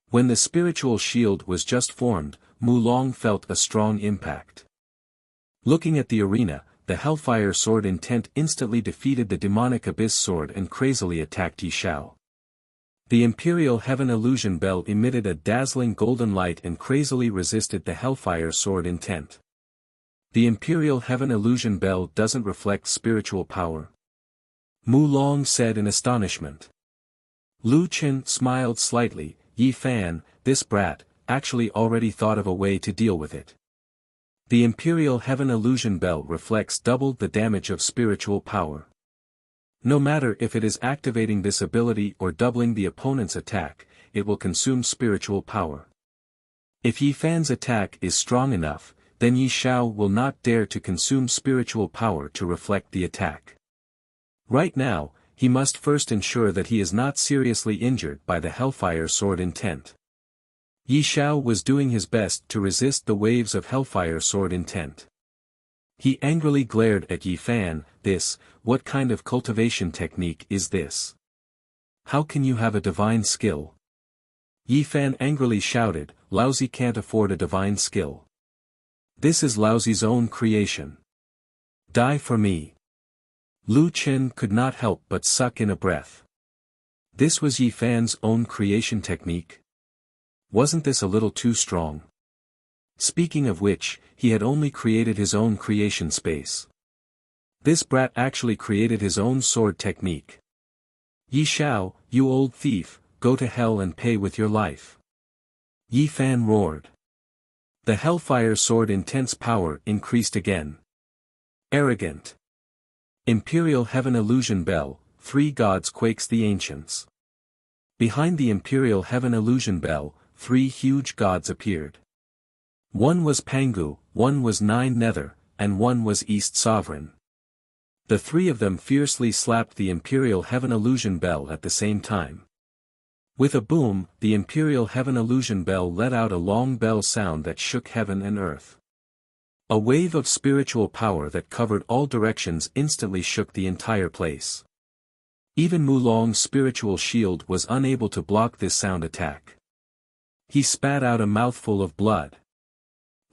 When the spiritual shield was just formed, Mu Long felt a strong impact. Looking at the arena, the Hellfire Sword Intent instantly defeated the Demonic Abyss Sword and crazily attacked Yi Shao. The Imperial Heaven Illusion Bell emitted a dazzling golden light and crazily resisted the Hellfire Sword Intent. The Imperial Heaven Illusion Bell doesn't reflect spiritual power. Mu Long said in astonishment. Lu Qin smiled slightly. Yi Fan, this brat, actually already thought of a way to deal with it. The Imperial Heaven Illusion Bell reflects double the damage of spiritual power. No matter if it is activating this ability or doubling the opponent's attack, it will consume spiritual power. If Yi Fan's attack is strong enough, then Yi Shao will not dare to consume spiritual power to reflect the attack. Right now, he must first ensure that he is not seriously injured by the Hellfire Sword Intent. Yi Shao was doing his best to resist the waves of Hellfire Sword Intent. He angrily glared at Yi Fan. What kind of cultivation technique is this? How can you have a divine skill? Yi Fan angrily shouted, Laozi can't afford a divine skill. This is Laozi's own creation. Die for me. Lu Qin could not help but suck in a breath. This was Yi Fan's own creation technique? Wasn't this a little too strong? Speaking of which, he had only created his own creation space. This brat actually created his own sword technique. Yi Shao, you old thief, go to hell and pay with your life. Yi Fan roared. The Hellfire Sword Intense power increased again. Arrogant. Imperial Heaven Illusion Bell, 3 gods quakes the ancients. Behind the Imperial Heaven Illusion Bell, 3 huge gods appeared. One was Pangu, one was Nine Nether, and one was East Sovereign. The 3 of them fiercely slapped the Imperial Heaven Illusion Bell at the same time. With a boom, the Imperial Heaven Illusion Bell let out a long bell sound that shook heaven and earth. A wave of spiritual power that covered all directions instantly shook the entire place. Even Mu Long's spiritual shield was unable to block this sound attack. He spat out a mouthful of blood.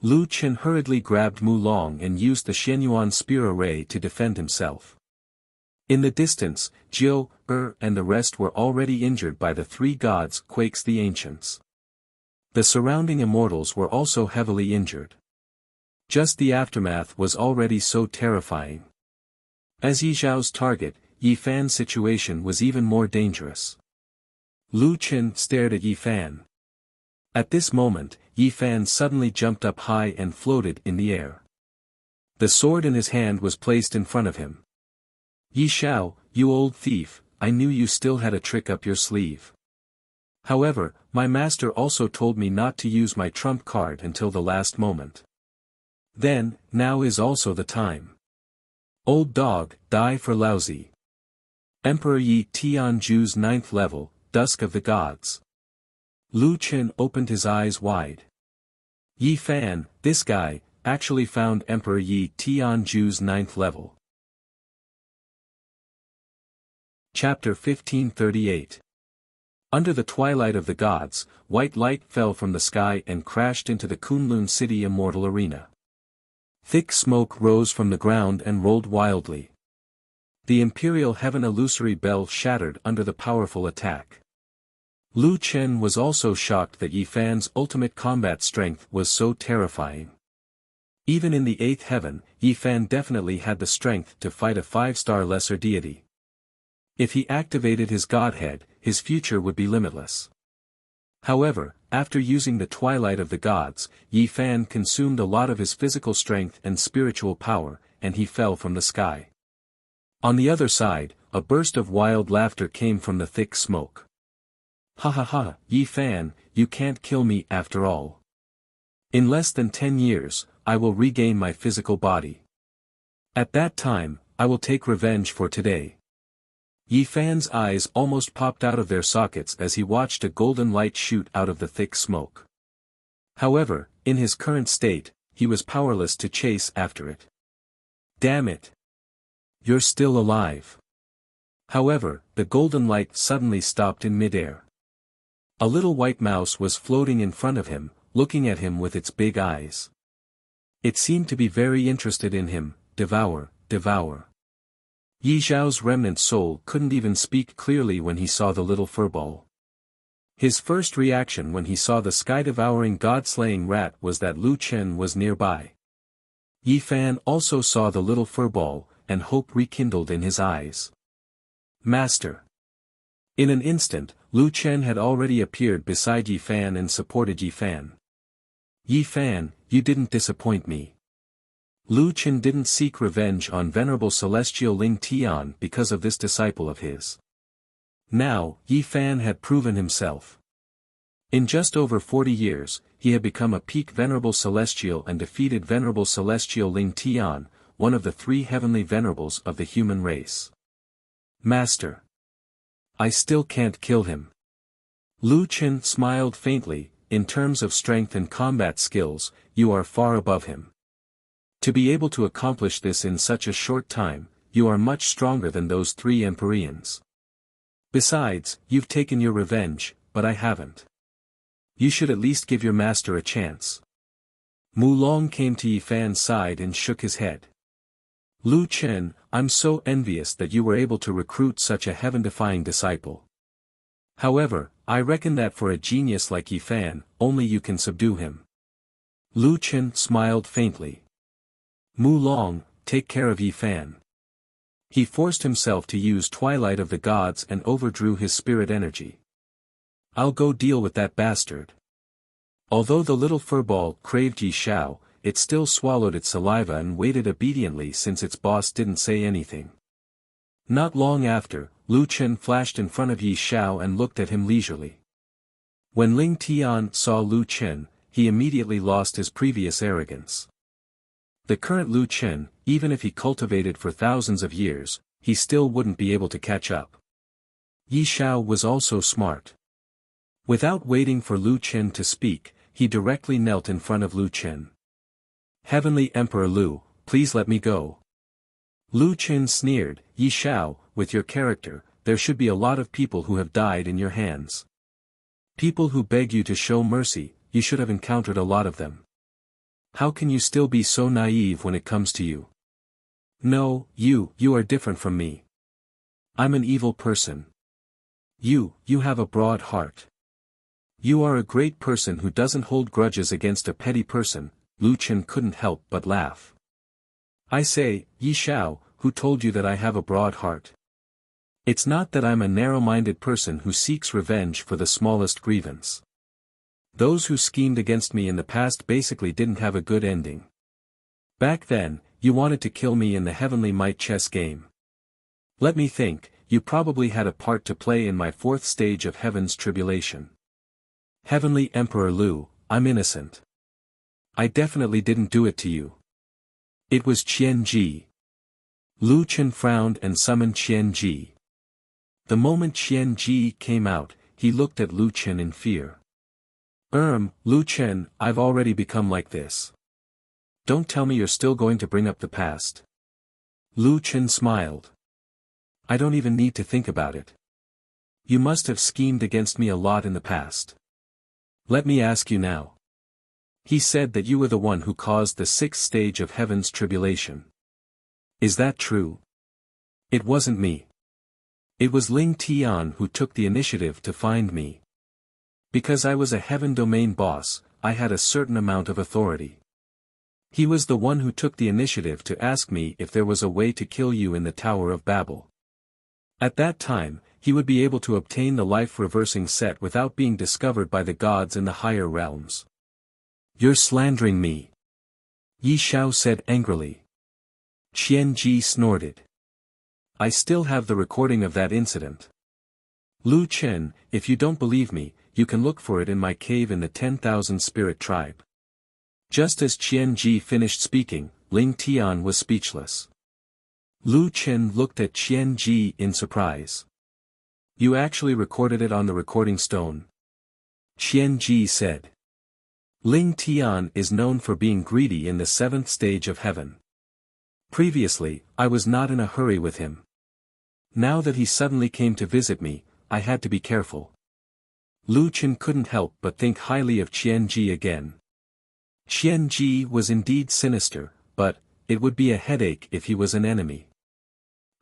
Lu Qin hurriedly grabbed Mu Long and used the Shenyuan spear array to defend himself. In the distance, Jiu, and the rest were already injured by the 3 gods quakes the ancients. The surrounding immortals were also heavily injured. Just the aftermath was already so terrifying. As Yi Zhao's target, Yi Fan's situation was even more dangerous. Lu Qin stared at Yi Fan. At this moment, Yi Fan suddenly jumped up high and floated in the air. The sword in his hand was placed in front of him. Yi Shao, you old thief, I knew you still had a trick up your sleeve. However, my master also told me not to use my trump card until the last moment. Then, now is also the time. Old dog, die for Laozi. Emperor Yi Tianju's 9th level, Dusk of the Gods. Lu Qin opened his eyes wide. Yi Fan, this guy, actually found Emperor Yi Tianju's 9th level. Chapter 1538. Under the twilight of the gods, white light fell from the sky and crashed into the Kunlun City Immortal Arena. Thick smoke rose from the ground and rolled wildly. The Imperial Heaven Illusory Bell shattered under the powerful attack. Lu Qin was also shocked that Yi Fan's ultimate combat strength was so terrifying. Even in the eighth heaven, Yi Fan definitely had the strength to fight a 5-star lesser deity. If he activated his godhead, his future would be limitless. However, after using the twilight of the gods, Yi Fan consumed a lot of his physical strength and spiritual power, and he fell from the sky. On the other side, a burst of wild laughter came from the thick smoke. Ha ha ha, Yi Fan, you can't kill me after all. In less than 10 years, I will regain my physical body. At that time, I will take revenge for today. Yi Fan's eyes almost popped out of their sockets as he watched a golden light shoot out of the thick smoke. However, in his current state, he was powerless to chase after it. Damn it! You're still alive. However, the golden light suddenly stopped in midair. A little white mouse was floating in front of him, looking at him with its big eyes. It seemed to be very interested in him. Devour, devour. Yi Zhao's remnant soul couldn't even speak clearly when he saw the little furball. His first reaction when he saw the sky-devouring god-slaying rat was that Lu Chen was nearby. Yi Fan also saw the little furball, and hope rekindled in his eyes. Master! In an instant, Lu Chen had already appeared beside Yi Fan and supported Yi Fan. Yi Fan, you didn't disappoint me. Lu Chen didn't seek revenge on venerable celestial Ling Tian because of this disciple of his. Now, Yi Fan had proven himself. In just over 40 years, he had become a peak venerable celestial and defeated venerable celestial Ling Tian, one of the 3 heavenly venerables of the human race. Master! I still can't kill him. Lu Chen smiled faintly. In terms of strength and combat skills, you are far above him. To be able to accomplish this in such a short time, you are much stronger than those 3 Empyreans. Besides, you've taken your revenge, but I haven't. You should at least give your master a chance. Mu Long came to Yi Fan's side and shook his head. Lu Chen, I'm so envious that you were able to recruit such a heaven-defying disciple. However, I reckon that for a genius like Yi Fan, only you can subdue him. Lu Chen smiled faintly. Mu Long, take care of Yi Fan. He forced himself to use Twilight of the Gods and overdrew his spirit energy. I'll go deal with that bastard. Although the little furball craved Yi Xiao, it still swallowed its saliva and waited obediently since its boss didn't say anything. Not long after, Lu Chen flashed in front of Yi Xiao and looked at him leisurely. When Ling Tian saw Lu Chen, he immediately lost his previous arrogance. The current Lu Chen, even if he cultivated for thousands of years, he still wouldn't be able to catch up. Yi Xiao was also smart. Without waiting for Lu Chen to speak, he directly knelt in front of Lu Chen. Heavenly Emperor Lu, please let me go. Lu Chen sneered, Yi Xiao, with your character, there should be a lot of people who have died in your hands. People who beg you to show mercy, you should have encountered a lot of them. How can you still be so naive when it comes to you? No, you are different from me. I'm an evil person. You have a broad heart. You are a great person who doesn't hold grudges against a petty person. Lu Chen couldn't help but laugh. I say, Yi Xiao, who told you that I have a broad heart? It's not that I'm a narrow-minded person who seeks revenge for the smallest grievance. Those who schemed against me in the past basically didn't have a good ending. Back then, you wanted to kill me in the Heavenly Might chess game. Let me think, you probably had a part to play in my 4th stage of Heaven's tribulation. Heavenly Emperor Lu, I'm innocent. I definitely didn't do it to you. It was Qian Ji. Lu Chen frowned and summoned Qian Ji. The moment Qian Ji came out, he looked at Lu Chen in fear. Lu Chen, I've already become like this. Don't tell me you're still going to bring up the past. Lu Chen smiled. I don't even need to think about it. You must have schemed against me a lot in the past. Let me ask you now. He said that you were the one who caused the 6th stage of Heaven's tribulation. Is that true? It wasn't me. It was Ling Tian who took the initiative to find me. Because I was a Heaven domain boss, I had a certain amount of authority. He was the one who took the initiative to ask me if there was a way to kill you in the Tower of Babel. At that time, he would be able to obtain the life-reversing set without being discovered by the gods in the higher realms. You're slandering me. Yi Xiao said angrily. Qian Ji snorted. I still have the recording of that incident. Lu Chen, if you don't believe me, you can look for it in my cave in the 10,000 Spirit Tribe. Just as Qian Ji finished speaking, Ling Tian was speechless. Lu Chen looked at Qian Ji in surprise. You actually recorded it on the recording stone? Qian Ji said. Ling Tian is known for being greedy in the 7th stage of heaven. Previously, I was not in a hurry with him. Now that he suddenly came to visit me, I had to be careful. Lu Chen couldn't help but think highly of Qian Ji again. Qian Ji was indeed sinister, but it would be a headache if he was an enemy.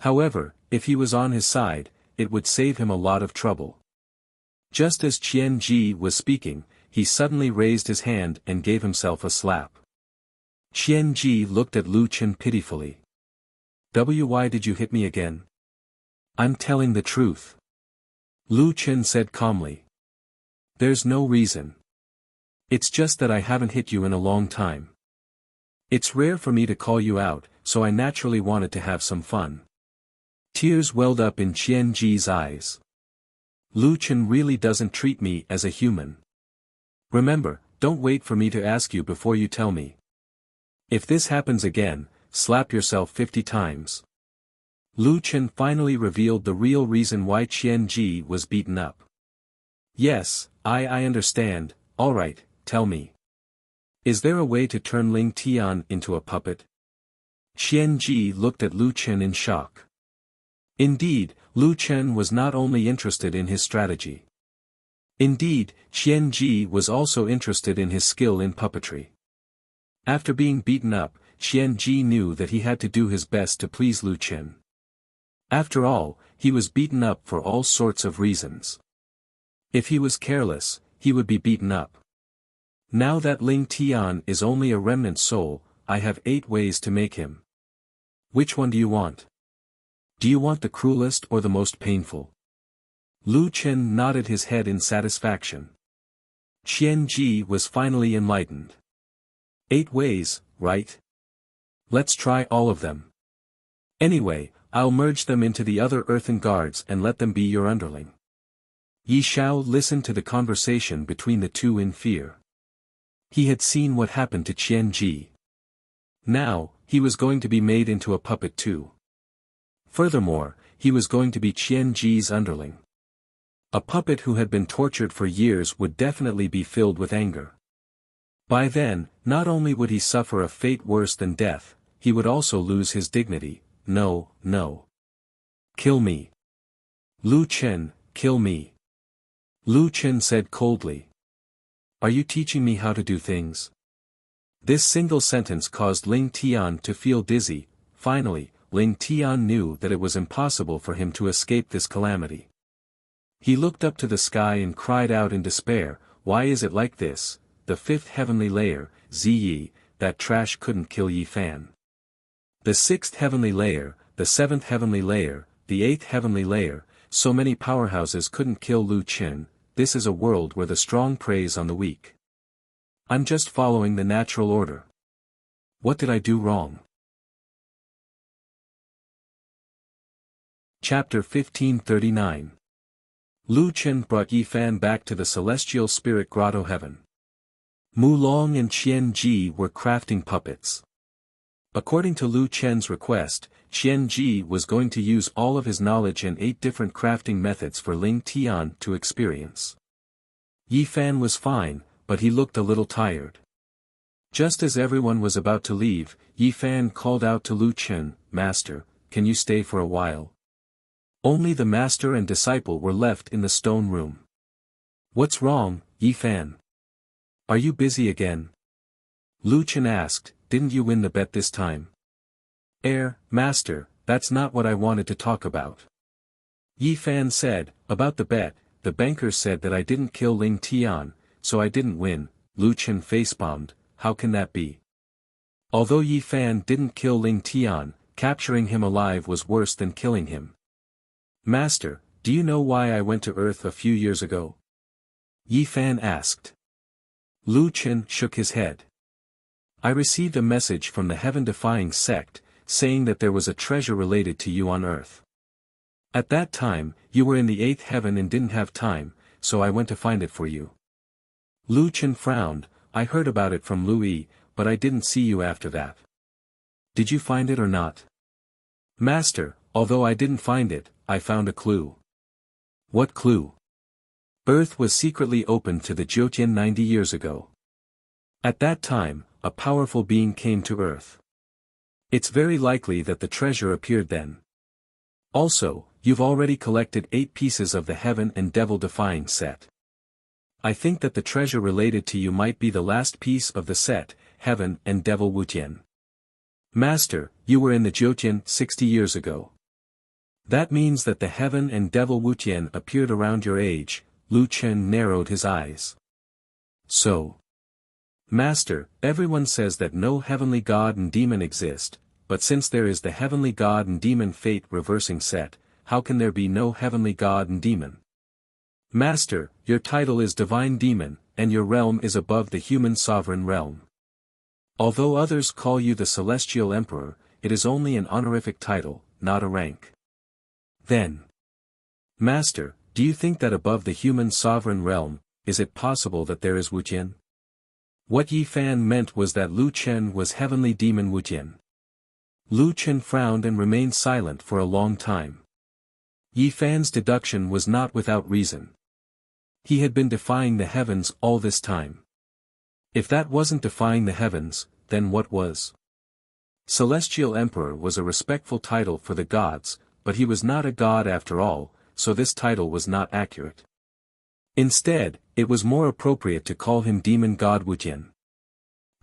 However, if he was on his side, it would save him a lot of trouble. Just as Qian Ji was speaking, he suddenly raised his hand and gave himself a slap. Qian Ji looked at Lu Chen pitifully. Why did you hit me again? I'm telling the truth. Lu Chen said calmly. There's no reason. It's just that I haven't hit you in a long time. It's rare for me to call you out, so I naturally wanted to have some fun. Tears welled up in Qian Ji's eyes. Lu Chen really doesn't treat me as a human. Remember, don't wait for me to ask you before you tell me. If this happens again, slap yourself 50 times. Lu Chen finally revealed the real reason why Qian Ji was beaten up. Yes, I understand, alright, tell me. Is there a way to turn Ling Tian into a puppet? Qian Ji looked at Lu Chen in shock. Indeed, Lu Chen was not only interested in his strategy. Indeed, Qian Ji was also interested in his skill in puppetry. After being beaten up, Qian Ji knew that he had to do his best to please Lu Chen. After all, he was beaten up for all sorts of reasons. If he was careless, he would be beaten up. Now that Ling Tian is only a remnant soul, I have 8 ways to make him. Which one do you want? Do you want the cruelest or the most painful? Lu Chen nodded his head in satisfaction. Qian Ji was finally enlightened. 8 ways, right? Let's try all of them. Anyway, I'll merge them into the other earthen guards and let them be your underling. Yi Xiao listened to the conversation between the two in fear. He had seen what happened to Qian Ji. Now, he was going to be made into a puppet too. Furthermore, he was going to be Qian Ji's underling. A puppet who had been tortured for years would definitely be filled with anger. By then, not only would he suffer a fate worse than death, he would also lose his dignity. No. Kill me. Lu Chen, kill me. Lu Chen said coldly. Are you teaching me how to do things? This single sentence caused Ling Tian to feel dizzy. Finally, Ling Tian knew that it was impossible for him to escape this calamity. He looked up to the sky and cried out in despair, why is it like this? The 5th heavenly layer, Ziyi, that trash couldn't kill Yi Fan. The 6th heavenly layer, the 7th heavenly layer, the 8th heavenly layer, so many powerhouses couldn't kill Lu Chen. This is a world where the strong preys on the weak. I'm just following the natural order. What did I do wrong? Chapter 1539. Lu Chen brought Yi Fan back to the celestial spirit grotto heaven. Mu Long and Qian Ji were crafting puppets. According to Lu Chen's request, Qian Ji was going to use all of his knowledge and 8 different crafting methods for Ling Tian to experience. Yi Fan was fine, but he looked a little tired. Just as everyone was about to leave, Yi Fan called out to Lu Chen, Master, can you stay for a while? Only the master and disciple were left in the stone room. What's wrong, Yi Fan? Are you busy again? Lu Chen asked, didn't you win the bet this time? Master, that's not what I wanted to talk about. Yi Fan said, about the bet, the bankers said that I didn't kill Ling Tian, so I didn't win. Lu Chen facepalmed, how can that be? Although Yi Fan didn't kill Ling Tian, capturing him alive was worse than killing him. Master, do you know why I went to Earth a few years ago? Yi Fan asked. Lu Chen shook his head. I received a message from the heaven-defying sect, saying that there was a treasure related to you on Earth. At that time, you were in the 8th heaven and didn't have time, so I went to find it for you. Lu Chen frowned. I heard about it from Lu Yi, but I didn't see you after that. Did you find it or not? Master, although I didn't find it, I found a clue. What clue? Earth was secretly opened to the Jiutian 90 years ago. At that time, a powerful being came to Earth. It's very likely that the treasure appeared then. Also, you've already collected 8 pieces of the heaven and devil-defying set. I think that the treasure related to you might be the last piece of the set, heaven and devil Wuxian. Master, you were in the Jiutian 60 years ago. That means that the heaven and devil Wuxian appeared around your age. Lu Chen narrowed his eyes. So. Master, everyone says that no heavenly god and demon exist, but since there is the heavenly god and demon fate reversing set, how can there be no heavenly god and demon? Master, your title is divine demon, and your realm is above the human sovereign realm. Although others call you the celestial emperor, it is only an honorific title, not a rank. Then. Master, do you think that above the human sovereign realm, is it possible that there is Wuxian? What Yi Fan meant was that Lu Chen was heavenly demon Wuxian. Lu Chen frowned and remained silent for a long time. Yi Fan's deduction was not without reason. He had been defying the heavens all this time. If that wasn't defying the heavens, then what was? Celestial Emperor was a respectful title for the gods, but he was not a god after all, so this title was not accurate. Instead, it was more appropriate to call him Demon God Wuxian.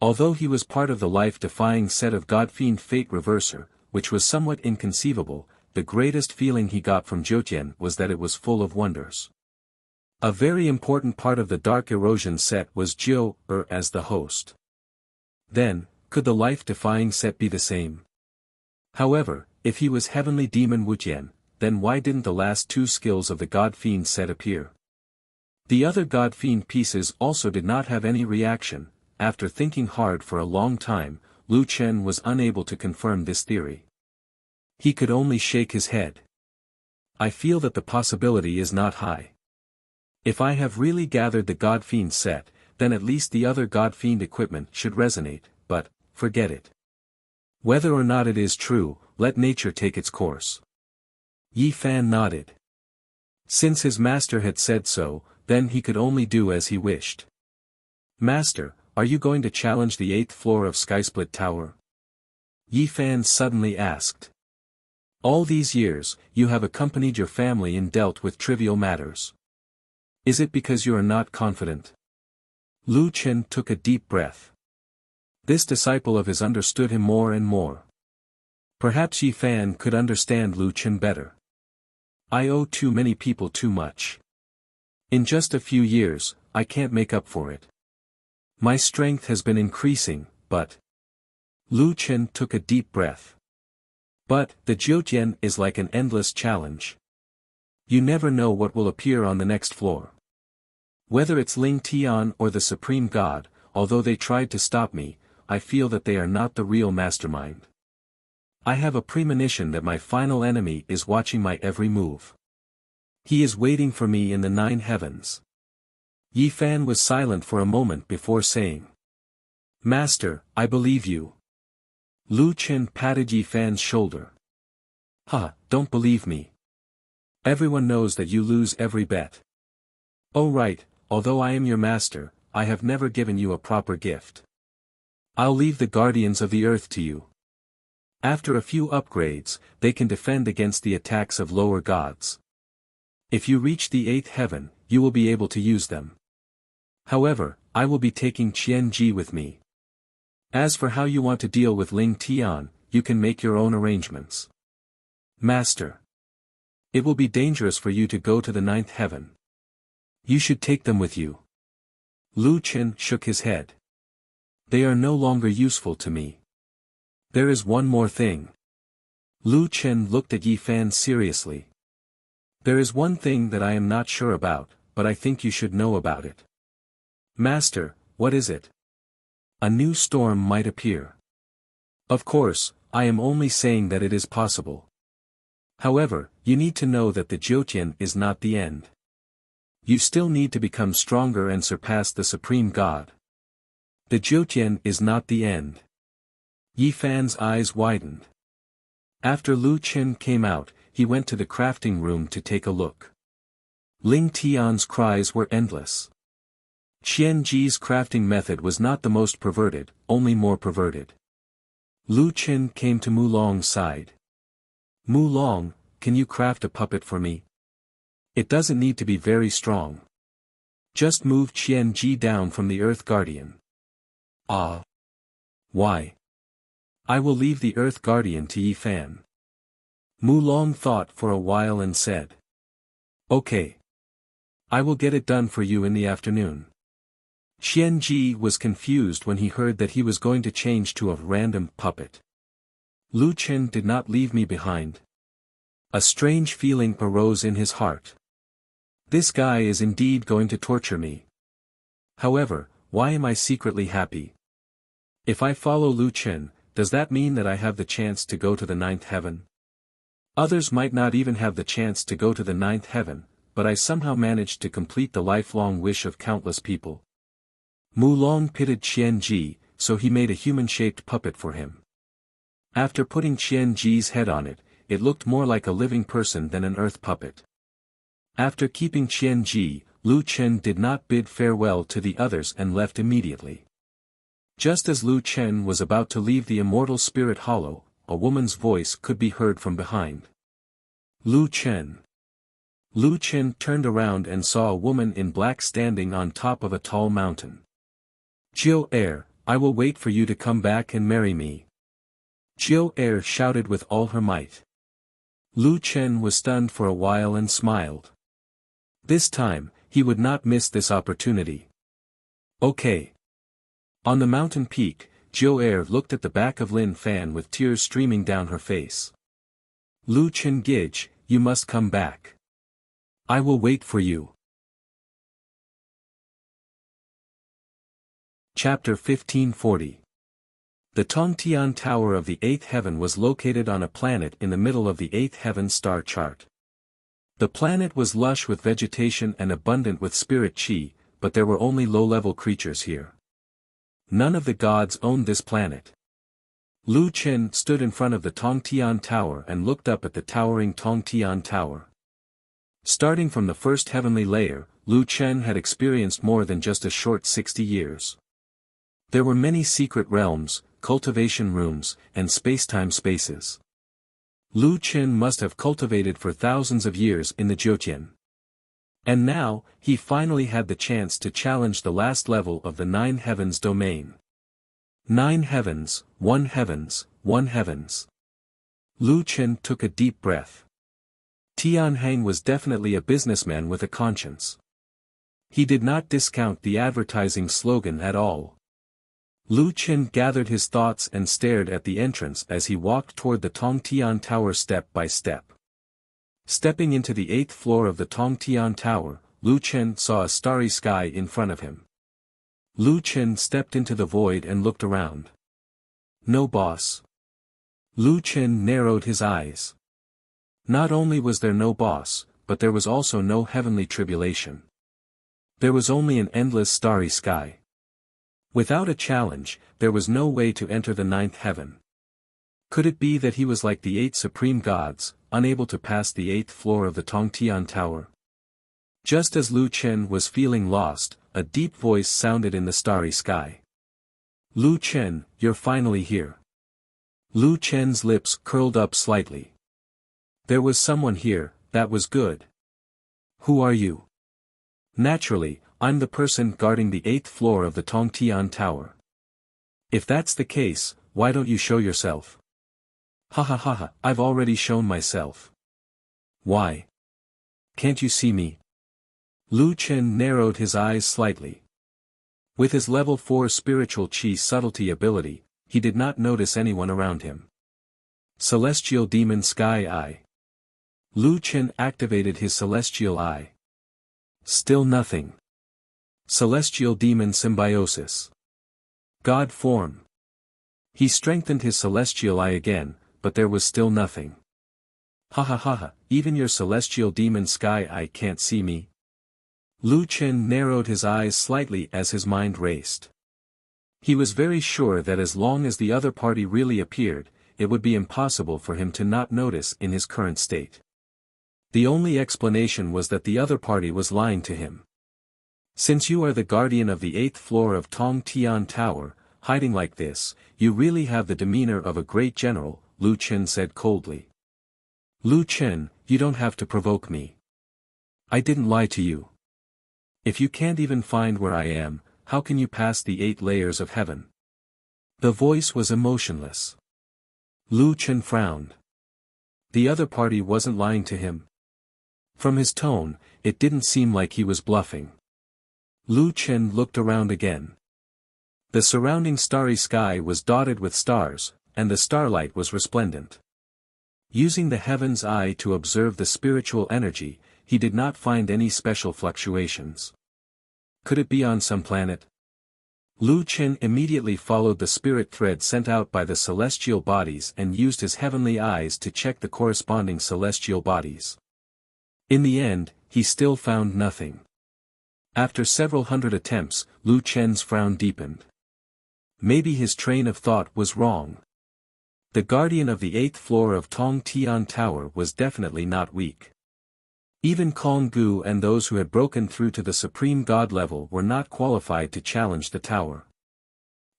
Although he was part of the life-defying set of God-fiend Fate Reverser, which was somewhat inconceivable, the greatest feeling he got from Jiutian was that it was full of wonders. A very important part of the Dark Erosion set was Jiu-Er as the host. Then, could the life-defying set be the same? However, if he was Heavenly Demon Wuxian, then why didn't the last 2 skills of the God-Fiend set appear? The other God-Fiend pieces also did not have any reaction. After thinking hard for a long time, Lu Chen was unable to confirm this theory. He could only shake his head. I feel that the possibility is not high. If I have really gathered the God-Fiend set, then at least the other God-Fiend equipment should resonate, but, forget it. Whether or not it is true, let nature take its course. Yi Fan nodded. Since his master had said so, then he could only do as he wished. Master, are you going to challenge the 8th floor of Skysplit Tower? Yi Fan suddenly asked. All these years, you have accompanied your family and dealt with trivial matters. Is it because you are not confident? Lu Chen took a deep breath. This disciple of his understood him more and more. Perhaps Yi Fan could understand Lu Chen better. I owe too many people too much. In just a few years, I can't make up for it. My strength has been increasing, but... Lu Chen took a deep breath. But, the Jiutian is like an endless challenge. You never know what will appear on the next floor. Whether it's Ling Tian or the Supreme God, although they tried to stop me, I feel that they are not the real mastermind. I have a premonition that my final enemy is watching my every move. He is waiting for me in the 9 heavens. Yi Fan was silent for a moment before saying. Master, I believe you. Lu Chen patted Yi Fan's shoulder. Don't believe me. Everyone knows that you lose every bet. Oh right, although I am your master, I have never given you a proper gift. I'll leave the guardians of the earth to you. After a few upgrades, they can defend against the attacks of lower gods. If you reach the 8th heaven, you will be able to use them. However, I will be taking Qian Ji with me. As for how you want to deal with Ling Tian, you can make your own arrangements. Master. It will be dangerous for you to go to the 9th heaven. You should take them with you. Lu Chen shook his head. They are no longer useful to me. There is one more thing. Lu Chen looked at Yi Fan seriously. There is one thing that I am not sure about, but I think you should know about it. Master, what is it? A new storm might appear. Of course, I am only saying that it is possible. However, you need to know that the Jiutian is not the end. You still need to become stronger and surpass the Supreme God. The Jiutian is not the end. Yi Fan's eyes widened. After Lu Chen came out, he went to the crafting room to take a look. Ling Tian's cries were endless. Qian Ji's crafting method was not the most perverted, only more perverted. Lu Chen came to Mu Long's side. Mu Long, can you craft a puppet for me? It doesn't need to be very strong. Just move Qian Ji down from the Earth Guardian. Ah. Why? I will leave the Earth Guardian to Yi Fan. Mu Long thought for a while and said. Okay. I will get it done for you in the afternoon. Qian Ji was confused when he heard that he was going to change to a random puppet. Lu Chen did not leave me behind. A strange feeling arose in his heart. This guy is indeed going to torture me. However, why am I secretly happy? If I follow Lu Chen, does that mean that I have the chance to go to the ninth heaven? Others might not even have the chance to go to the ninth heaven, but I somehow managed to complete the lifelong wish of countless people. Mu Long pitied Qian Ji, so he made a human-shaped puppet for him. After putting Qian Ji's head on it, it looked more like a living person than an earth puppet. After keeping Qian Ji, Lu Chen did not bid farewell to the others and left immediately. Just as Lu Chen was about to leave the immortal spirit hollow, a woman's voice could be heard from behind. Lu Chen. Lu Chen turned around and saw a woman in black standing on top of a tall mountain. Jiu Er, I will wait for you to come back and marry me. Jiu Er shouted with all her might. Lu Chen was stunned for a while and smiled. This time, he would not miss this opportunity. Okay. On the mountain peak, Jiu Er looked at the back of Lin Fan with tears streaming down her face. Lu Chen Gij, you must come back. I will wait for you. Chapter 1540. The Tongtian Tower of the Eighth Heaven was located on a planet in the middle of the Eighth Heaven star chart. The planet was lush with vegetation and abundant with spirit qi, but there were only low-level creatures here. None of the gods owned this planet. Lu Chen stood in front of the Tongtian Tower and looked up at the towering Tongtian Tower. Starting from the first heavenly layer, Lu Chen had experienced more than just a short 60 years. There were many secret realms, cultivation rooms, and space-time spaces. Lu Chen must have cultivated for thousands of years in the Jiutian. And now, he finally had the chance to challenge the last level of the Nine Heavens domain. 9 heavens, 1 heavens, 1 heavens. Lu Chen took a deep breath. Tian Hang was definitely a businessman with a conscience. He did not discount the advertising slogan at all. Lu Chen gathered his thoughts and stared at the entrance as he walked toward the Tongtian Tower step by step. Stepping into the 8th floor of the Tongtian Tower, Lu Chen saw a starry sky in front of him. Lu Chen stepped into the void and looked around. No boss. Lu Chen narrowed his eyes. Not only was there no boss, but there was also no heavenly tribulation. There was only an endless starry sky. Without a challenge, there was no way to enter the 9th heaven. Could it be that he was like the 8 supreme gods, unable to pass the 8th floor of the Tongtian Tower? Just as Lu Chen was feeling lost, a deep voice sounded in the starry sky. Lu Chen, you're finally here. Lu Chen's lips curled up slightly. There was someone here, that was good. Who are you? Naturally, I'm the person guarding the 8th floor of the Tongtian Tower. If that's the case, why don't you show yourself? Ha ha ha ha, I've already shown myself. Why? Can't you see me? Lu Chen narrowed his eyes slightly. With his level 4 spiritual qi subtlety ability, he did not notice anyone around him. Celestial Demon Sky Eye. Lu Chen activated his Celestial Eye. Still nothing. Celestial Demon Symbiosis. God Form. He strengthened his Celestial Eye again, but there was still nothing. Ha ha ha ha, even your Celestial Demon Sky Eye can't see me. Lu Chen narrowed his eyes slightly as his mind raced. He was very sure that as long as the other party really appeared, it would be impossible for him to not notice in his current state. The only explanation was that the other party was lying to him. Since you are the guardian of the 8th floor of Tong Tian Tower, hiding like this, you really have the demeanor of a great general, Lu Chen said coldly. Lu Chen, you don't have to provoke me. I didn't lie to you. If you can't even find where I am, how can you pass the 8 layers of heaven? The voice was emotionless. Lu Chen frowned. The other party wasn't lying to him. From his tone, it didn't seem like he was bluffing. Lu Chen looked around again. The surrounding starry sky was dotted with stars, and the starlight was resplendent. Using the heaven's eye to observe the spiritual energy, he did not find any special fluctuations. Could it be on some planet? Lu Chen immediately followed the spirit thread sent out by the celestial bodies and used his heavenly eyes to check the corresponding celestial bodies. In the end, he still found nothing. After several hundred attempts, Lu Chen's frown deepened. Maybe his train of thought was wrong. The guardian of the 8th floor of Tong Tian Tower was definitely not weak. Even Kong Gu and those who had broken through to the supreme god level were not qualified to challenge the tower.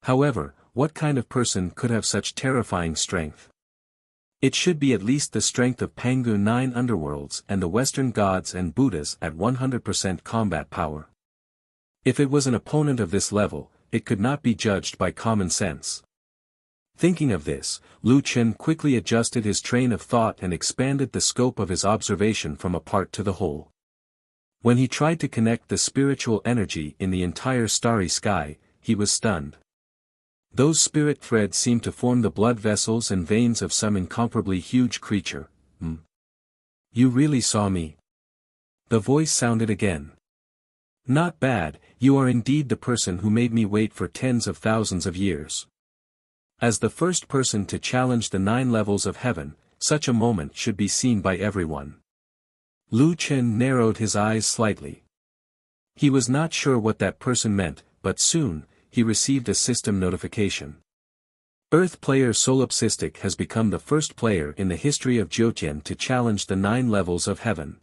However, what kind of person could have such terrifying strength? It should be at least the strength of Pangu 9 underworlds and the Western gods and Buddhas at 100% combat power. If it was an opponent of this level, it could not be judged by common sense. Thinking of this, Lu Chen quickly adjusted his train of thought and expanded the scope of his observation from a part to the whole. When he tried to connect the spiritual energy in the entire starry sky, he was stunned. Those spirit threads seemed to form the blood vessels and veins of some incomparably huge creature. You really saw me? The voice sounded again. Not bad, you are indeed the person who made me wait for tens of thousands of years. As the first person to challenge the 9 levels of heaven, such a moment should be seen by everyone. Lu Chen narrowed his eyes slightly. He was not sure what that person meant, but soon, he received a system notification. Earth player Solipsistic has become the first player in the history of Jiutian to challenge the 9 levels of heaven.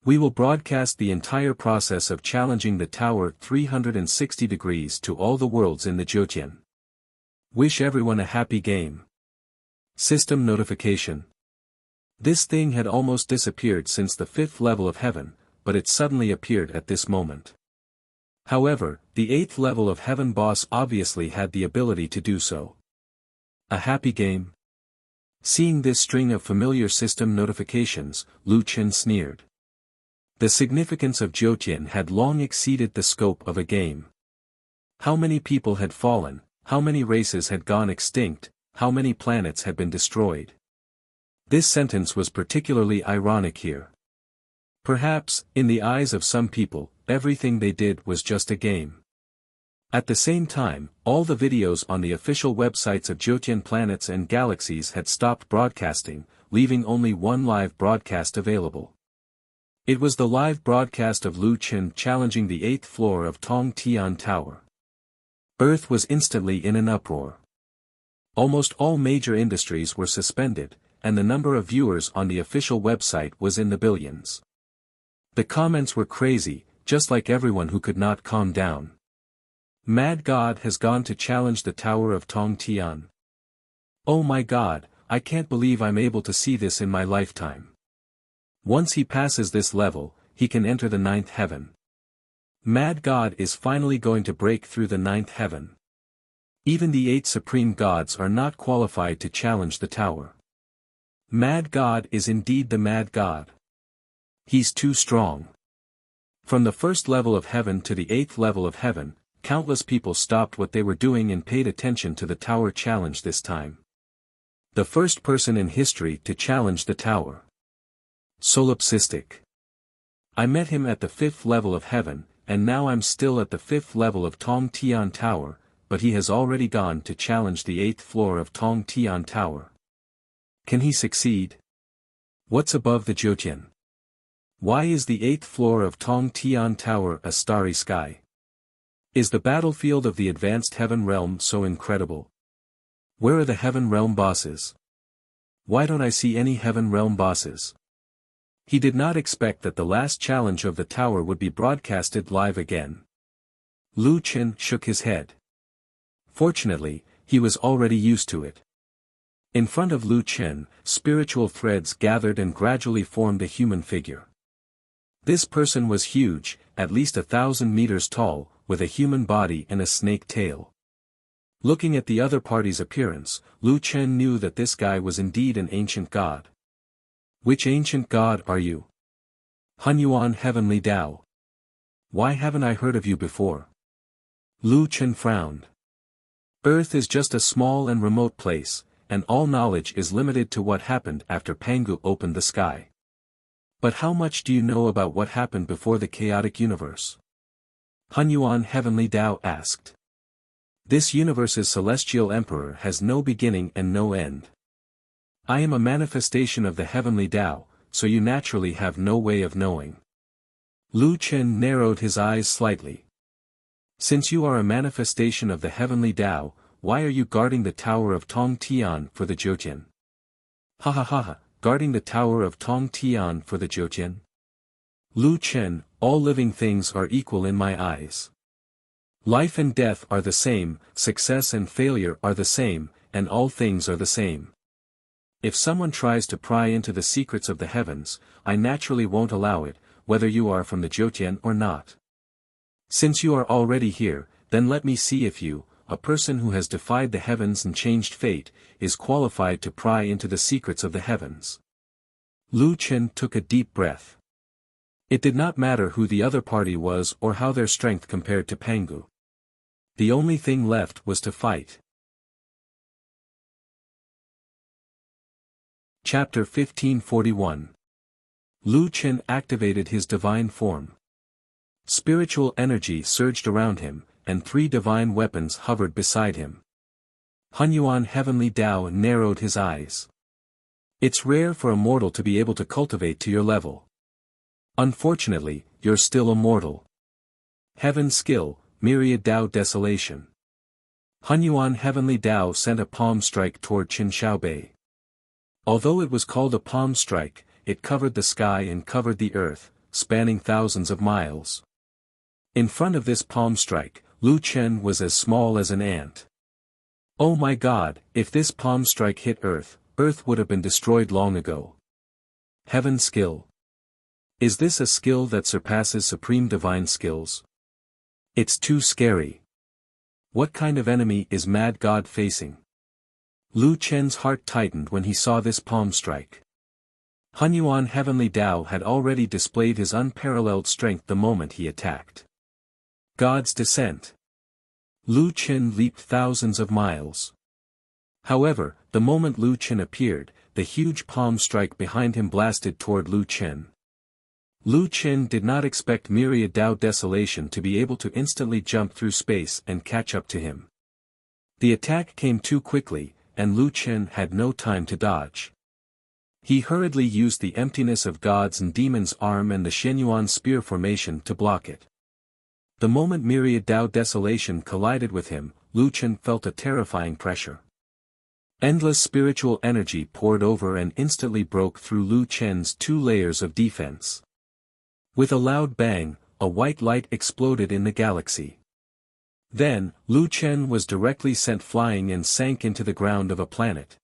We will broadcast the entire process of challenging the tower 360 degrees to all the worlds in the Jiutian. Wish everyone a happy game. System notification. This thing had almost disappeared since the 5th level of heaven, but it suddenly appeared at this moment. However, the 8th level of heaven boss obviously had the ability to do so. A happy game? Seeing this string of familiar system notifications, Lu Chen sneered. The significance of Jiutian had long exceeded the scope of a game. How many people had fallen? How many races had gone extinct, how many planets had been destroyed? This sentence was particularly ironic here. Perhaps, in the eyes of some people, everything they did was just a game. At the same time, all the videos on the official websites of Jiutian planets and galaxies had stopped broadcasting, leaving only one live broadcast available. It was the live broadcast of Lu Chen challenging the 8th floor of Tong Tian Tower. Earth was instantly in an uproar. Almost all major industries were suspended, and the number of viewers on the official website was in the billions. The comments were crazy, just like everyone who could not calm down. Mad God has gone to challenge the Tower of Tong Tian. Oh my God, I can't believe I'm able to see this in my lifetime. Once he passes this level, he can enter the 9th heaven. Mad God is finally going to break through the 9th heaven. Even the 8 supreme gods are not qualified to challenge the tower. Mad God is indeed the Mad God. He's too strong. From the 1st level of heaven to the 8th level of heaven, countless people stopped what they were doing and paid attention to the tower challenge this time. The first person in history to challenge the tower. Solipsistic. I met him at the 5th level of heaven, and now I'm still at the 5th level of Tong Tian Tower, but he has already gone to challenge the 8th floor of Tong Tian Tower. Can he succeed? What's above the Jiutian? Why is the 8th floor of Tong Tian Tower a starry sky? Is the battlefield of the advanced heaven realm so incredible? Where are the heaven realm bosses? Why don't I see any heaven realm bosses? He did not expect that the last challenge of the tower would be broadcasted live again. Lu Chen shook his head. Fortunately, he was already used to it. In front of Lu Chen, spiritual threads gathered and gradually formed a human figure. This person was huge, at least 1,000 meters tall, with a human body and a snake tail. Looking at the other party's appearance, Lu Chen knew that this guy was indeed an ancient god. Which ancient god are you? Hunyuan Heavenly Tao. Why haven't I heard of you before? Lu Chen frowned. Earth is just a small and remote place, and all knowledge is limited to what happened after Pangu opened the sky. But how much do you know about what happened before the chaotic universe? Hunyuan Heavenly Tao asked. This universe's celestial emperor has no beginning and no end. I am a manifestation of the Heavenly Tao, so you naturally have no way of knowing. Lu Chen narrowed his eyes slightly. Since you are a manifestation of the Heavenly Tao, why are you guarding the Tower of Tong Tian for the Jiutian? Ha ha ha ha, guarding the Tower of Tong Tian for the Jiutian? Lu Chen, all living things are equal in my eyes. Life and death are the same, success and failure are the same, and all things are the same. If someone tries to pry into the secrets of the heavens, I naturally won't allow it, whether you are from the Jiutian or not. Since you are already here, then let me see if you, a person who has defied the heavens and changed fate, is qualified to pry into the secrets of the heavens. Lu Chen took a deep breath. It did not matter who the other party was or how their strength compared to Pangu. The only thing left was to fight. Chapter 1541. Lu Chen activated his divine form. Spiritual energy surged around him, and 3 divine weapons hovered beside him. Hunyuan Heavenly Tao narrowed his eyes. It's rare for a mortal to be able to cultivate to your level. Unfortunately, you're still a mortal. Heaven Skill, Myriad Tao Desolation. Hunyuan Heavenly Tao sent a palm strike toward Qin Xiaobei. Although it was called a palm strike, it covered the sky and covered the earth, spanning thousands of miles. In front of this palm strike, Lu Chen was as small as an ant. Oh my God, if this palm strike hit Earth, Earth would have been destroyed long ago. Heaven Skill. Is this a skill that surpasses supreme divine skills? It's too scary. What kind of enemy is Mad God facing? Lu Chen's heart tightened when he saw this palm strike. Hunyuan Heavenly Tao had already displayed his unparalleled strength the moment he attacked. God's Descent. Lu Chen leaped thousands of miles. However, the moment Lu Chen appeared, the huge palm strike behind him blasted toward Lu Chen. Lu Chen did not expect Myriad Tao Desolation to be able to instantly jump through space and catch up to him. The attack came too quickly, and Lu Chen had no time to dodge. He hurriedly used the emptiness of God's and Demon's arm and the Shenyuan spear formation to block it. The moment Myriad Tao Desolation collided with him, Lu Chen felt a terrifying pressure. Endless spiritual energy poured over and instantly broke through Lu Chen's 2 layers of defense. With a loud bang, a white light exploded in the galaxy. Then, Lu Chen was directly sent flying and sank into the ground of a planet.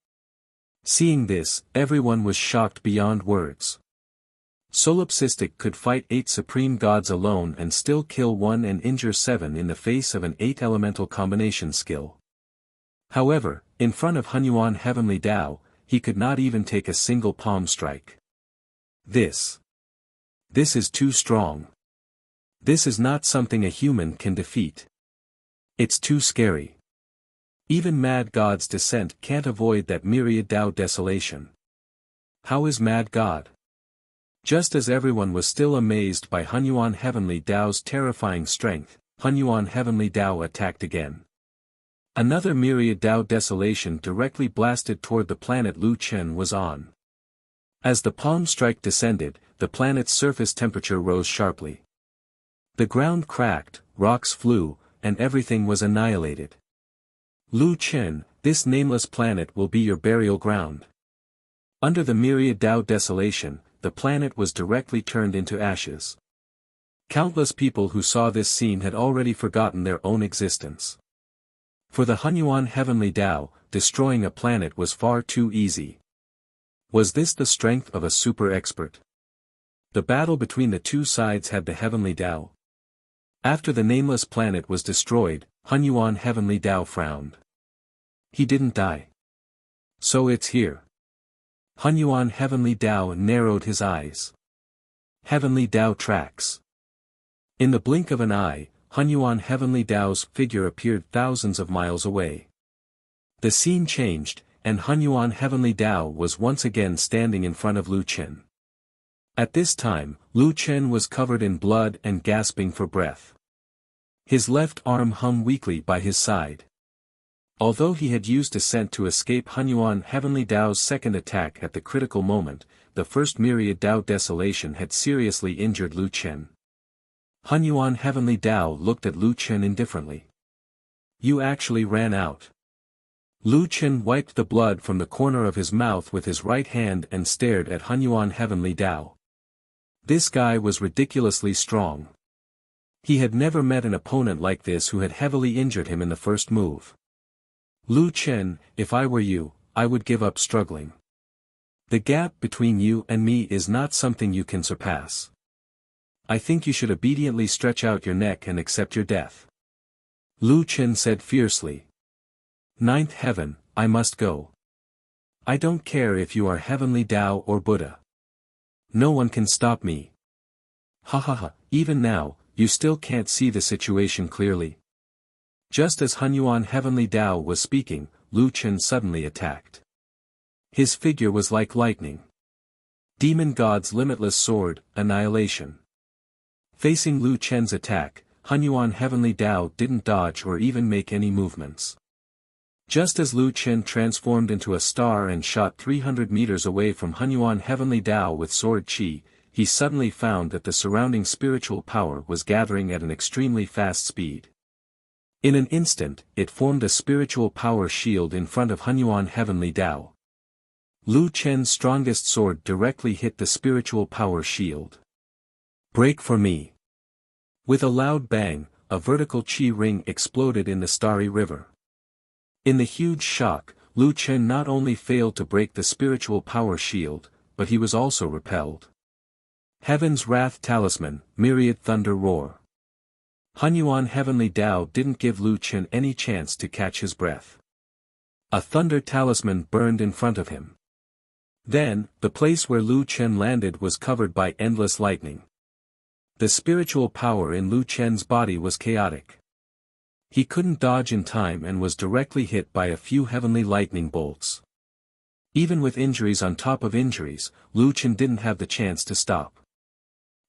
Seeing this, everyone was shocked beyond words. Solipsistic could fight 8 supreme gods alone and still kill 1 and injure 7 in the face of an 8-elemental combination skill. However, in front of Hunyuan Heavenly Tao, he could not even take a single palm strike. This is too strong. This is not something a human can defeat. It's too scary. Even mad God's descent can't avoid that myriad Tao desolation. How is mad God? Just as everyone was still amazed by Hunyuan Heavenly Tao's terrifying strength, Hunyuan Heavenly Tao attacked again. Another myriad Tao desolation directly blasted toward the planet Lu Chen was on. As the palm strike descended, the planet's surface temperature rose sharply. The ground cracked, rocks flew, and everything was annihilated. Lu Chen, this nameless planet will be your burial ground. Under the myriad Tao desolation, the planet was directly turned into ashes. Countless people who saw this scene had already forgotten their own existence. For the Hunyuan Heavenly Tao, destroying a planet was far too easy. Was this the strength of a super expert? The battle between the two sides had the Heavenly Tao. After the nameless planet was destroyed, Hunyuan Heavenly Tao frowned. He didn't die. So it's here. Hunyuan Heavenly Tao narrowed his eyes. Heavenly Tao tracks. In the blink of an eye, Hunyuan Heavenly Tao's figure appeared thousands of miles away. The scene changed, and Hunyuan Heavenly Tao was once again standing in front of Lu Chen. At this time, Lu Chen was covered in blood and gasping for breath. His left arm hung weakly by his side. Although he had used Ascent to escape Hunyuan Heavenly Tao's second attack at the critical moment, the first myriad Tao desolation had seriously injured Lu Chen. Hunyuan Heavenly Tao looked at Lu Chen indifferently. You actually ran out. Lu Chen wiped the blood from the corner of his mouth with his right hand and stared at Hunyuan Heavenly Tao. This guy was ridiculously strong. He had never met an opponent like this who had heavily injured him in the first move. Lu Chen, if I were you, I would give up struggling. The gap between you and me is not something you can surpass. I think you should obediently stretch out your neck and accept your death. Lu Chen said fiercely. Ninth heaven, I must go. I don't care if you are Heavenly Tao or Buddha. No one can stop me. Ha ha ha, even now, you still can't see the situation clearly. Just as Hunyuan Heavenly Tao was speaking, Lu Chen suddenly attacked. His figure was like lightning. Demon God's limitless sword, annihilation. Facing Lu Chen's attack, Hunyuan Heavenly Tao didn't dodge or even make any movements. Just as Lu Chen transformed into a star and shot 300 meters away from Hunyuan Heavenly Tao with sword chi, he suddenly found that the surrounding spiritual power was gathering at an extremely fast speed. In an instant, it formed a spiritual power shield in front of Hunyuan Heavenly Tao. Lu Chen's strongest sword directly hit the spiritual power shield. Break for me. With a loud bang, a vertical chi ring exploded in the starry river. In the huge shock, Lu Chen not only failed to break the spiritual power shield, but he was also repelled. Heaven's Wrath Talisman, Myriad Thunder Roar. Hunyuan Heavenly Tao didn't give Lu Chen any chance to catch his breath. A thunder talisman burned in front of him. Then, the place where Lu Chen landed was covered by endless lightning. The spiritual power in Lu Chen's body was chaotic. He couldn't dodge in time and was directly hit by a few heavenly lightning bolts. Even with injuries on top of injuries, Lu Chen didn't have the chance to stop.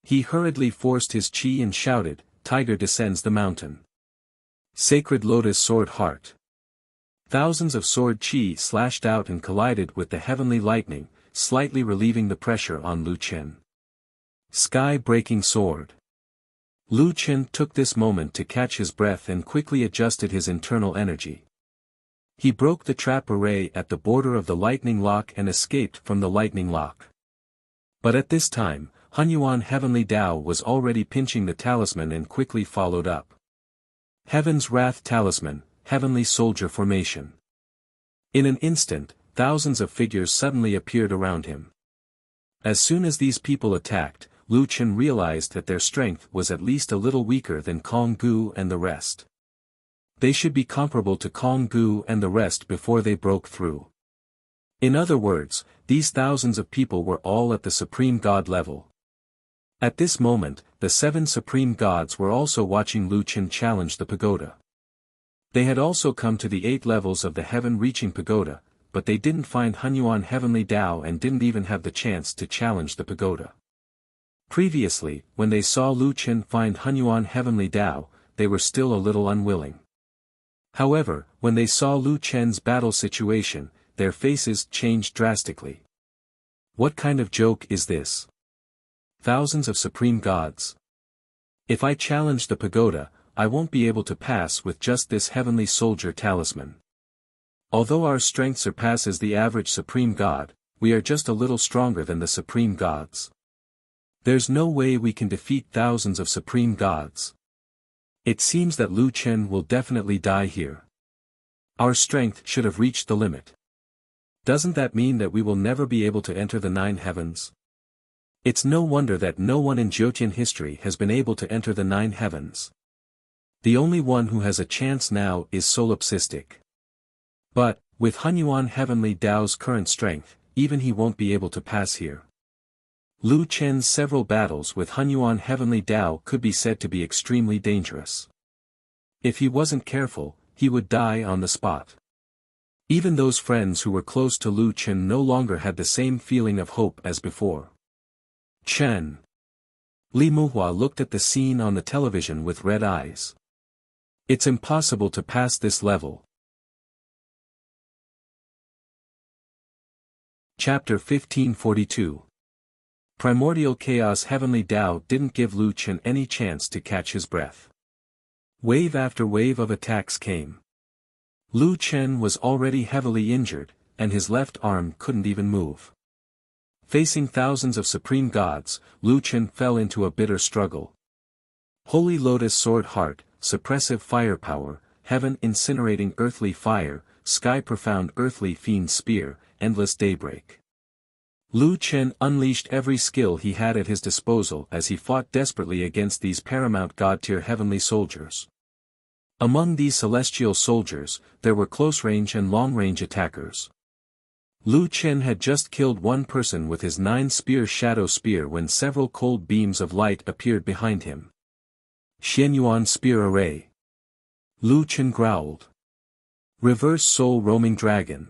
He hurriedly forced his chi and shouted, Tiger descends the mountain. Sacred Lotus Sword Heart. Thousands of sword chi slashed out and collided with the heavenly lightning, slightly relieving the pressure on Lu Chen. Sky-breaking sword. Lu Chen took this moment to catch his breath and quickly adjusted his internal energy. He broke the trap array at the border of the lightning lock and escaped from the lightning lock. But at this time, Hunyuan Heavenly Tao was already pinching the talisman and quickly followed up. Heaven's Wrath Talisman, Heavenly Soldier Formation. In an instant, thousands of figures suddenly appeared around him. As soon as these people attacked, Lu Chen realized that their strength was at least a little weaker than Kong Gu and the rest. They should be comparable to Kong Gu and the rest before they broke through. In other words, these thousands of people were all at the Supreme God level. At this moment, the 7 Supreme Gods were also watching Lu Chen challenge the pagoda. They had also come to the 8 levels of the heaven-reaching pagoda, but they didn't find Hunyuan Heavenly Tao and didn't even have the chance to challenge the pagoda. Previously, when they saw Lu Chen find Hunyuan Heavenly Tao, they were still a little unwilling. However, when they saw Lu Chen's battle situation, their faces changed drastically. What kind of joke is this? Thousands of supreme gods. If I challenge the pagoda, I won't be able to pass with just this heavenly soldier talisman. Although our strength surpasses the average supreme god, we are just a little stronger than the supreme gods. There's no way we can defeat thousands of supreme gods. It seems that Lu Chen will definitely die here. Our strength should have reached the limit. Doesn't that mean that we will never be able to enter the 9 heavens? It's no wonder that no one in Jyotian history has been able to enter the 9 heavens. The only one who has a chance now is solipsistic. But, with Hunyuan Heavenly Tao's current strength, even he won't be able to pass here. Lu Chen's several battles with Hunyuan Heavenly Tao could be said to be extremely dangerous. If he wasn't careful, he would die on the spot. Even those friends who were close to Lu Chen no longer had the same feeling of hope as before. Chen. Li Muhua looked at the scene on the television with red eyes. It's impossible to pass this level. Chapter 1542. Primordial Chaos. Heavenly Tao didn't give Lu Chen any chance to catch his breath. Wave after wave of attacks came. Lu Chen was already heavily injured, and his left arm couldn't even move. Facing thousands of supreme gods, Lu Chen fell into a bitter struggle. Holy Lotus Sword Heart, suppressive firepower, heaven incinerating earthly fire, sky profound earthly fiend spear, endless daybreak. Lu Chen unleashed every skill he had at his disposal as he fought desperately against these paramount god-tier heavenly soldiers. Among these celestial soldiers, there were close-range and long-range attackers. Lu Chen had just killed one person with his 9-spear shadow spear when several cold beams of light appeared behind him. Xianyuan spear array. Lu Chen growled. Reverse soul roaming dragon.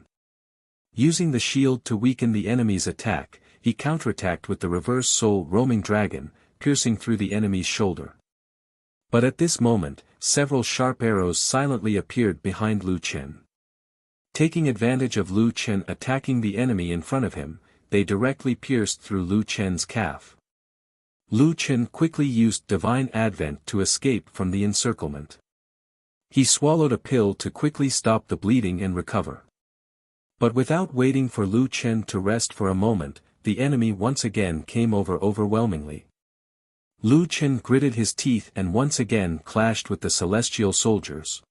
Using the shield to weaken the enemy's attack, he counterattacked with the reverse soul roaming dragon, piercing through the enemy's shoulder. But at this moment, several sharp arrows silently appeared behind Lu Chen. Taking advantage of Lu Chen attacking the enemy in front of him, they directly pierced through Lu Chen's calf. Lu Chen quickly used Divine Advent to escape from the encirclement. He swallowed a pill to quickly stop the bleeding and recover. But without waiting for Lu Chen to rest for a moment, the enemy once again came over overwhelmingly. Lu Chen gritted his teeth and once again clashed with the celestial soldiers.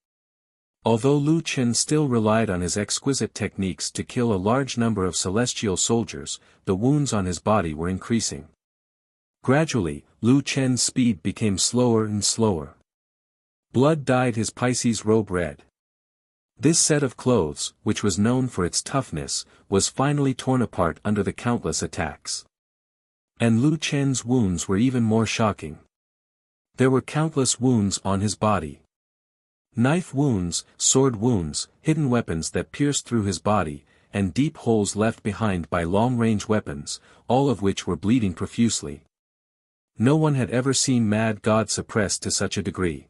Although Lu Chen still relied on his exquisite techniques to kill a large number of celestial soldiers, the wounds on his body were increasing. Gradually, Lu Chen's speed became slower and slower. Blood dyed his Pisces robe red. This set of clothes, which was known for its toughness, was finally torn apart under the countless attacks. And Lu Chen's wounds were even more shocking. There were countless wounds on his body. Knife wounds, sword wounds, hidden weapons that pierced through his body, and deep holes left behind by long-range weapons, all of which were bleeding profusely. No one had ever seen Mad God suppressed to such a degree.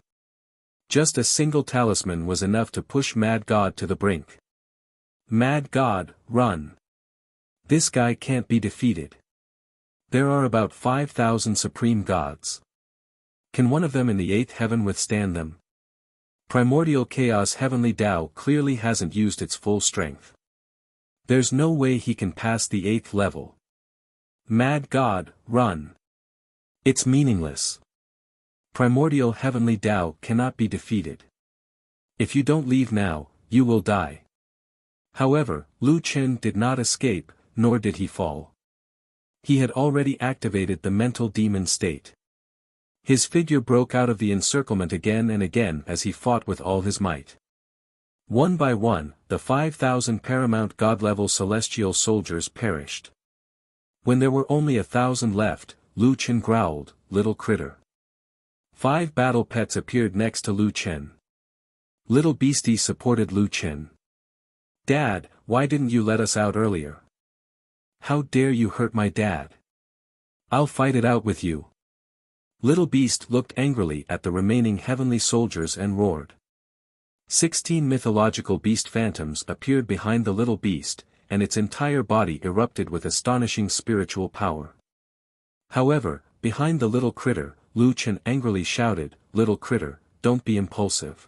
Just a single talisman was enough to push Mad God to the brink. Mad God, run! This guy can't be defeated. There are about 5,000 supreme gods. Can one of them in the 8th heaven withstand them? Primordial Chaos. Heavenly Tao clearly hasn't used its full strength. There's no way he can pass the 8th level. Mad God, run! It's meaningless. Primordial Heavenly Tao cannot be defeated. If you don't leave now, you will die. However, Lu Chen did not escape, nor did he fall. He had already activated the mental demon state. His figure broke out of the encirclement again and again as he fought with all his might. One by one, the 5,000 paramount god-level celestial soldiers perished. When there were only 1,000 left, Lu Chen growled, "Little critter." 5 battle pets appeared next to Lu Chen. Little Beastie supported Lu Qin. "Dad, why didn't you let us out earlier? How dare you hurt my dad? I'll fight it out with you." Little Beast looked angrily at the remaining heavenly soldiers and roared. 16 mythological beast phantoms appeared behind the little beast, and its entire body erupted with astonishing spiritual power. However, behind the little critter, Lu Qin angrily shouted, "Little critter, don't be impulsive.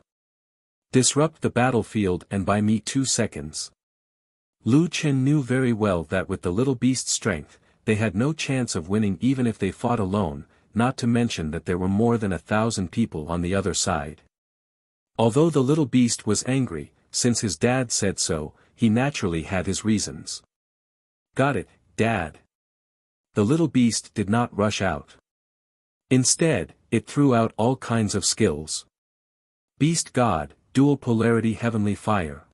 Disrupt the battlefield and buy me 2 seconds." Lu Qin knew very well that with the little beast's strength, they had no chance of winning even if they fought alone, not to mention that there were more than 1,000 people on the other side. Although the little beast was angry, since his dad said so, he naturally had his reasons. "Got it, Dad." The little beast did not rush out. Instead, it threw out all kinds of skills. Beast God, dual polarity heavenly fire.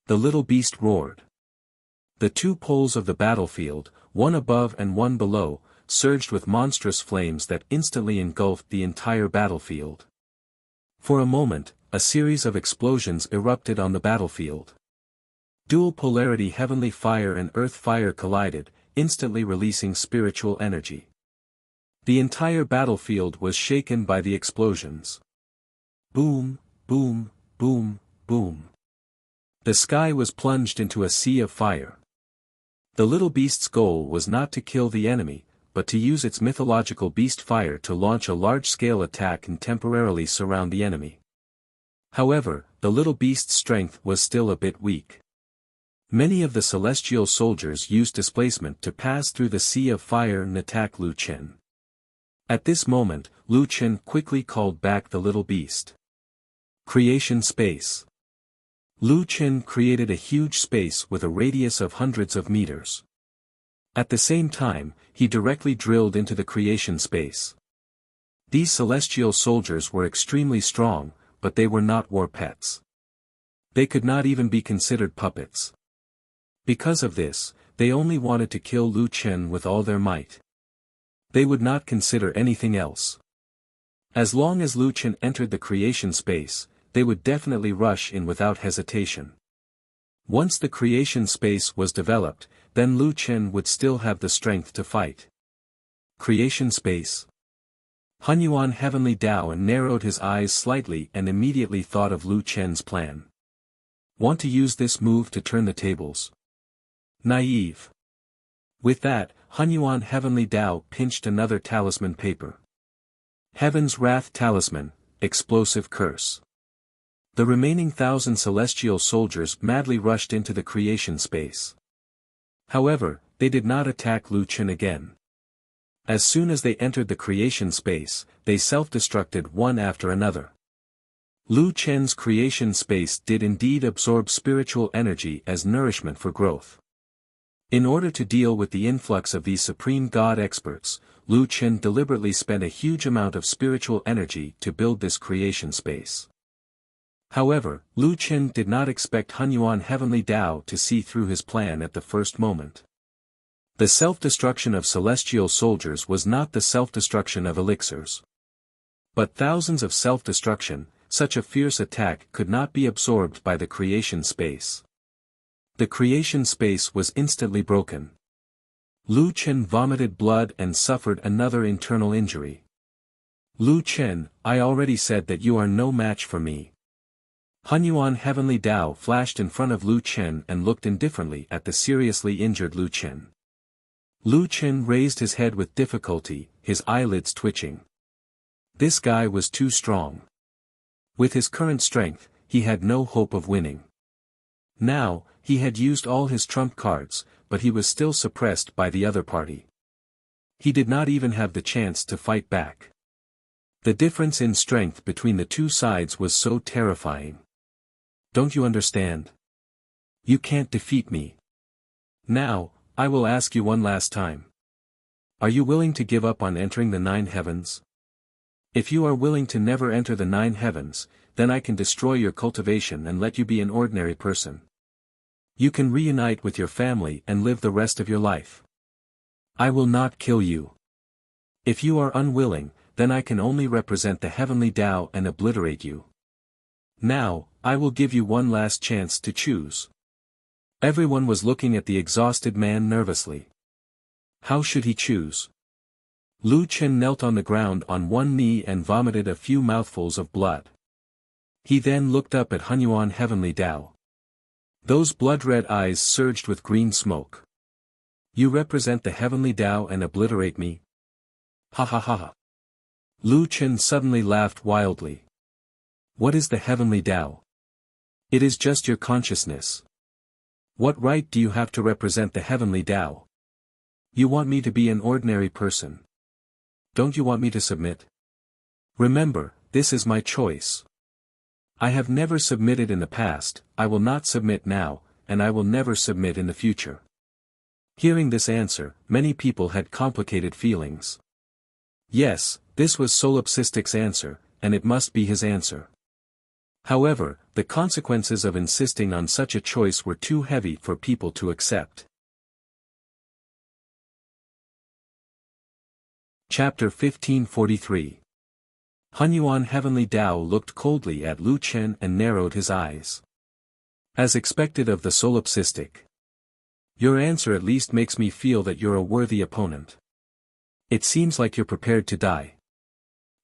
The little beast roared. The 2 poles of the battlefield, one above and one below, surged with monstrous flames that instantly engulfed the entire battlefield. For a moment, a series of explosions erupted on the battlefield. Dual polarity heavenly fire and earth fire collided, instantly releasing spiritual energy. The entire battlefield was shaken by the explosions. Boom, boom, boom, boom. The sky was plunged into a sea of fire. The little beast's goal was not to kill the enemy, but to use its mythological beast fire to launch a large-scale attack and temporarily surround the enemy. However, the little beast's strength was still a bit weak. Many of the celestial soldiers used displacement to pass through the sea of fire and attack Lu Qin. At this moment, Lu Qin quickly called back the little beast. Creation space. Lu Qin created a huge space with a radius of hundreds of meters. At the same time, he directly drilled into the creation space. These celestial soldiers were extremely strong, but they were not war pets. They could not even be considered puppets. Because of this, they only wanted to kill Lu Qin with all their might. They would not consider anything else. As long as Lu Qin entered the creation space, they would definitely rush in without hesitation. Once the creation space was developed, then Lu Qin would still have the strength to fight. Creation space. Hunyuan Heavenly Dao narrowed his eyes slightly and immediately thought of Lu Qin's plan. Want to use this move to turn the tables? Naive. With that, Hunyuan Heavenly Dao pinched another talisman paper. Heaven's Wrath Talisman, Explosive Curse. The remaining 1,000 celestial soldiers madly rushed into the creation space. However, they did not attack Lu Qin again. As soon as they entered the creation space, they self-destructed one after another. Lu Qin's creation space did indeed absorb spiritual energy as nourishment for growth. In order to deal with the influx of these supreme god experts, Lu Qin deliberately spent a huge amount of spiritual energy to build this creation space. However, Lu Qin did not expect Hunyuan Heavenly Dao to see through his plan at the first moment. The self-destruction of celestial soldiers was not the self-destruction of elixirs. But thousands of self-destruction, such a fierce attack could not be absorbed by the creation space. The creation space was instantly broken. Lu Qin vomited blood and suffered another internal injury. Lu Qin, I already said that you are no match for me. Hunyuan Heavenly Dao flashed in front of Lu Qin and looked indifferently at the seriously injured Lu Qin. Lu Qin raised his head with difficulty, his eyelids twitching. This guy was too strong. With his current strength, he had no hope of winning. Now, he had used all his trump cards, but he was still suppressed by the other party. He did not even have the chance to fight back. The difference in strength between the two sides was so terrifying. Don't you understand? You can't defeat me. Now, I will ask you one last time. Are you willing to give up on entering the 9 heavens? If you are willing to never enter the 9 heavens, then I can destroy your cultivation and let you be an ordinary person. You can reunite with your family and live the rest of your life. I will not kill you. If you are unwilling, then I can only represent the heavenly Tao and obliterate you. Now, I will give you one last chance to choose. Everyone was looking at the exhausted man nervously. How should he choose? Lu Chen knelt on the ground on one knee and vomited a few mouthfuls of blood. He then looked up at Hunyuan Heavenly Tao. Those blood-red eyes surged with green smoke. You represent the Heavenly Tao and obliterate me? Ha ha ha ha. Lu Chen suddenly laughed wildly. What is the Heavenly Tao? It is just your consciousness. What right do you have to represent the Heavenly Tao? You want me to be an ordinary person. Don't you want me to submit? Remember, this is my choice. I have never submitted in the past, I will not submit now, and I will never submit in the future. Hearing this answer, many people had complicated feelings. Yes, this was Solipsistic's answer, and it must be his answer. However, the consequences of insisting on such a choice were too heavy for people to accept. Chapter 1543. Hunyuan Heavenly Tao looked coldly at Lu Chen and narrowed his eyes. As expected of the Solipsistic. Your answer at least makes me feel that you're a worthy opponent. It seems like you're prepared to die.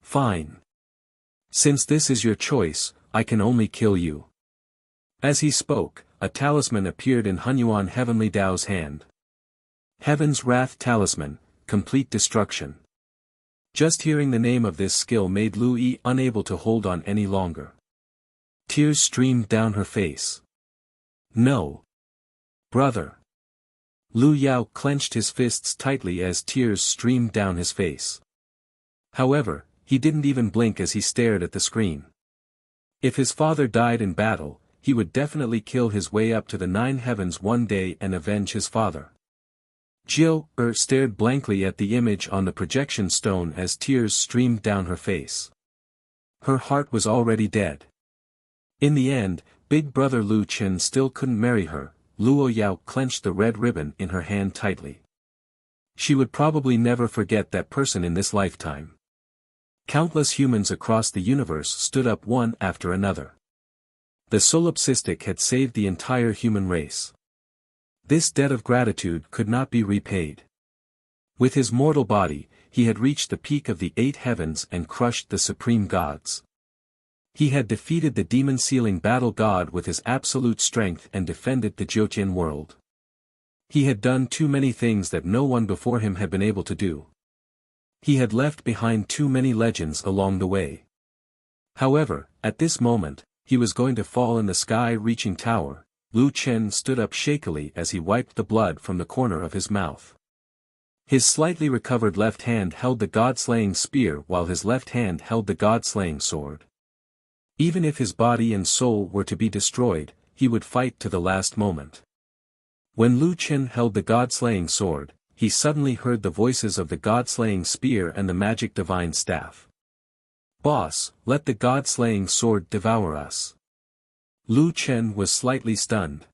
Fine. Since this is your choice, I can only kill you. As he spoke, a talisman appeared in Hunyuan Heavenly Tao's hand. Heaven's Wrath Talisman, Complete Destruction. Just hearing the name of this skill made Lu Yi unable to hold on any longer. Tears streamed down her face. No. Brother. Lu Yao clenched his fists tightly as tears streamed down his face. However, he didn't even blink as he stared at the screen. If his father died in battle, he would definitely kill his way up to the 9 heavens one day and avenge his father. Jiu stared blankly at the image on the projection stone as tears streamed down her face. Her heart was already dead. In the end, big brother Lu Chen still couldn't marry her. Luo Yao clenched the red ribbon in her hand tightly. She would probably never forget that person in this lifetime. Countless humans across the universe stood up one after another. The Solipsistic had saved the entire human race. This debt of gratitude could not be repaid. With his mortal body, he had reached the peak of the 8 heavens and crushed the supreme gods. He had defeated the demon-sealing battle god with his absolute strength and defended the Jiutian world. He had done too many things that no one before him had been able to do. He had left behind too many legends along the way. However, at this moment, he was going to fall in the sky-reaching tower. Lu Chen stood up shakily as he wiped the blood from the corner of his mouth. His slightly recovered left hand held the god-slaying spear while his left hand held the god-slaying sword. Even if his body and soul were to be destroyed, he would fight to the last moment. When Lu Chen held the god-slaying sword, he suddenly heard the voices of the god-slaying spear and the magic divine staff. Boss, let the god-slaying sword devour us. Lu Chen was slightly stunned.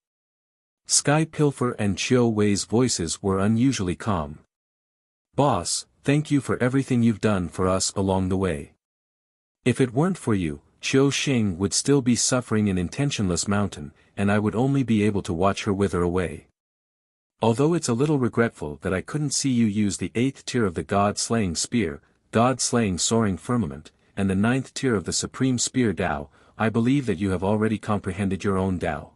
Sky Pilfer and Chiu Wei's voices were unusually calm. Boss, thank you for everything you've done for us along the way. If it weren't for you, Qiu Xing would still be suffering in Intentionless Mountain, and I would only be able to watch her wither away. Although it's a little regretful that I couldn't see you use the 8th tier of the God-slaying spear, God-slaying soaring firmament, and the 9th tier of the supreme spear Dao, I believe that you have already comprehended your own Dao.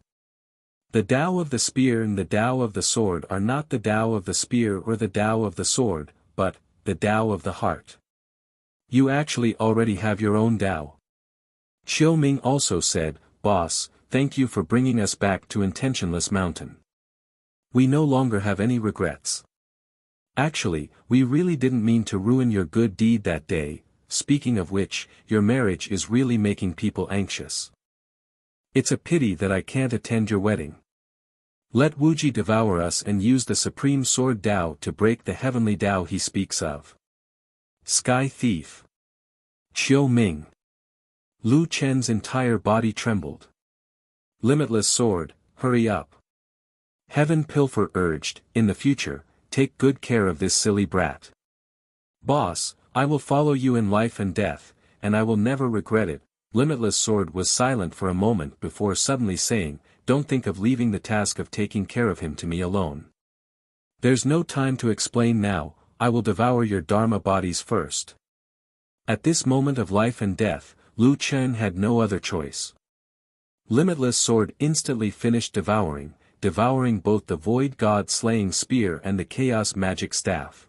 The Dao of the spear and the Dao of the sword are not the Dao of the spear or the Dao of the sword, but the Dao of the heart. You actually already have your own Dao. Xiu Ming also said, Boss, thank you for bringing us back to Intentionless Mountain. We no longer have any regrets. Actually, we really didn't mean to ruin your good deed that day. Speaking of which, your marriage is really making people anxious. It's a pity that I can't attend your wedding. Let Wuji devour us and use the supreme sword Dao to break the heavenly Dao he speaks of. Sky Thief. Xiu Ming. Lu Chen's entire body trembled. Limitless sword, hurry up. Heaven Pilfer urged, in the future, take good care of this silly brat. Boss, I will follow you in life and death, and I will never regret it. Limitless Sword was silent for a moment before suddenly saying, "Don't think of leaving the task of taking care of him to me alone. There's no time to explain now, I will devour your Dharma bodies first." At this moment of life and death, Lu Chen had no other choice. Limitless Sword instantly finished devouring both the Void God slaying spear and the Chaos magic staff.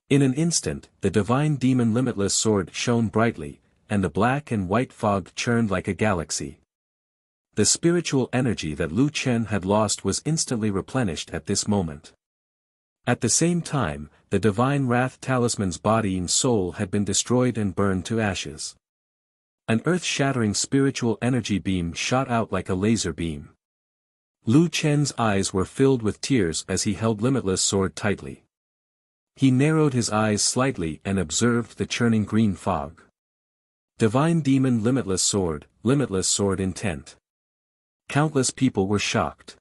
In an instant, the divine demon Limitless Sword shone brightly, and the black and white fog churned like a galaxy. The spiritual energy that Lu Chen had lost was instantly replenished at this moment. At the same time, the divine wrath talisman's body and soul had been destroyed and burned to ashes. An earth-shattering spiritual energy beam shot out like a laser beam. Lu Chen's eyes were filled with tears as he held Limitless Sword tightly. He narrowed his eyes slightly and observed the churning green fog. Divine Demon Limitless Sword intent. Countless people were shocked.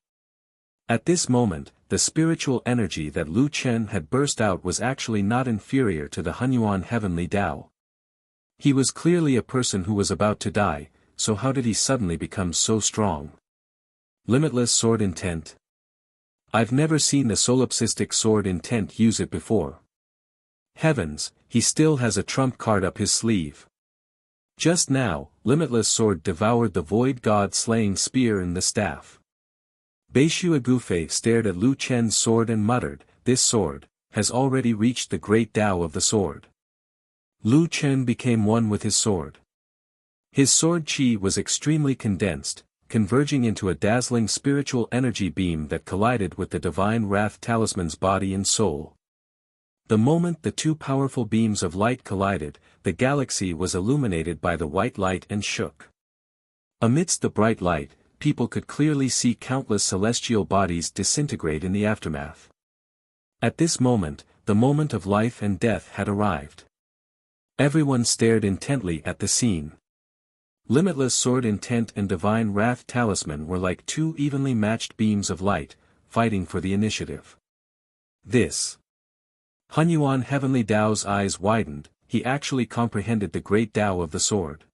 At this moment, the spiritual energy that Lu Chen had burst out was actually not inferior to the Hunyuan Heavenly Tao. He was clearly a person who was about to die, so how did he suddenly become so strong? Limitless Sword intent. I've never seen the solipsistic sword intent use it before. Heavens, he still has a trump card up his sleeve. Just now, Limitless Sword devoured the Void God slaying spear and the staff. Beishu Agufei stared at Lu Chen's sword and muttered, "This sword has already reached the great Tao of the sword." Lu Chen became one with his sword. His sword chi was extremely condensed, converging into a dazzling spiritual energy beam that collided with the divine wrath talisman's body and soul. The moment the two powerful beams of light collided, the galaxy was illuminated by the white light and shook. Amidst the bright light, people could clearly see countless celestial bodies disintegrate in the aftermath. At this moment, the moment of life and death had arrived. Everyone stared intently at the scene. Limitless Sword intent and divine wrath talisman were like two evenly matched beams of light, fighting for the initiative. This. Hunyuan Heavenly Tao's eyes widened, he actually comprehended the great Tao of the sword.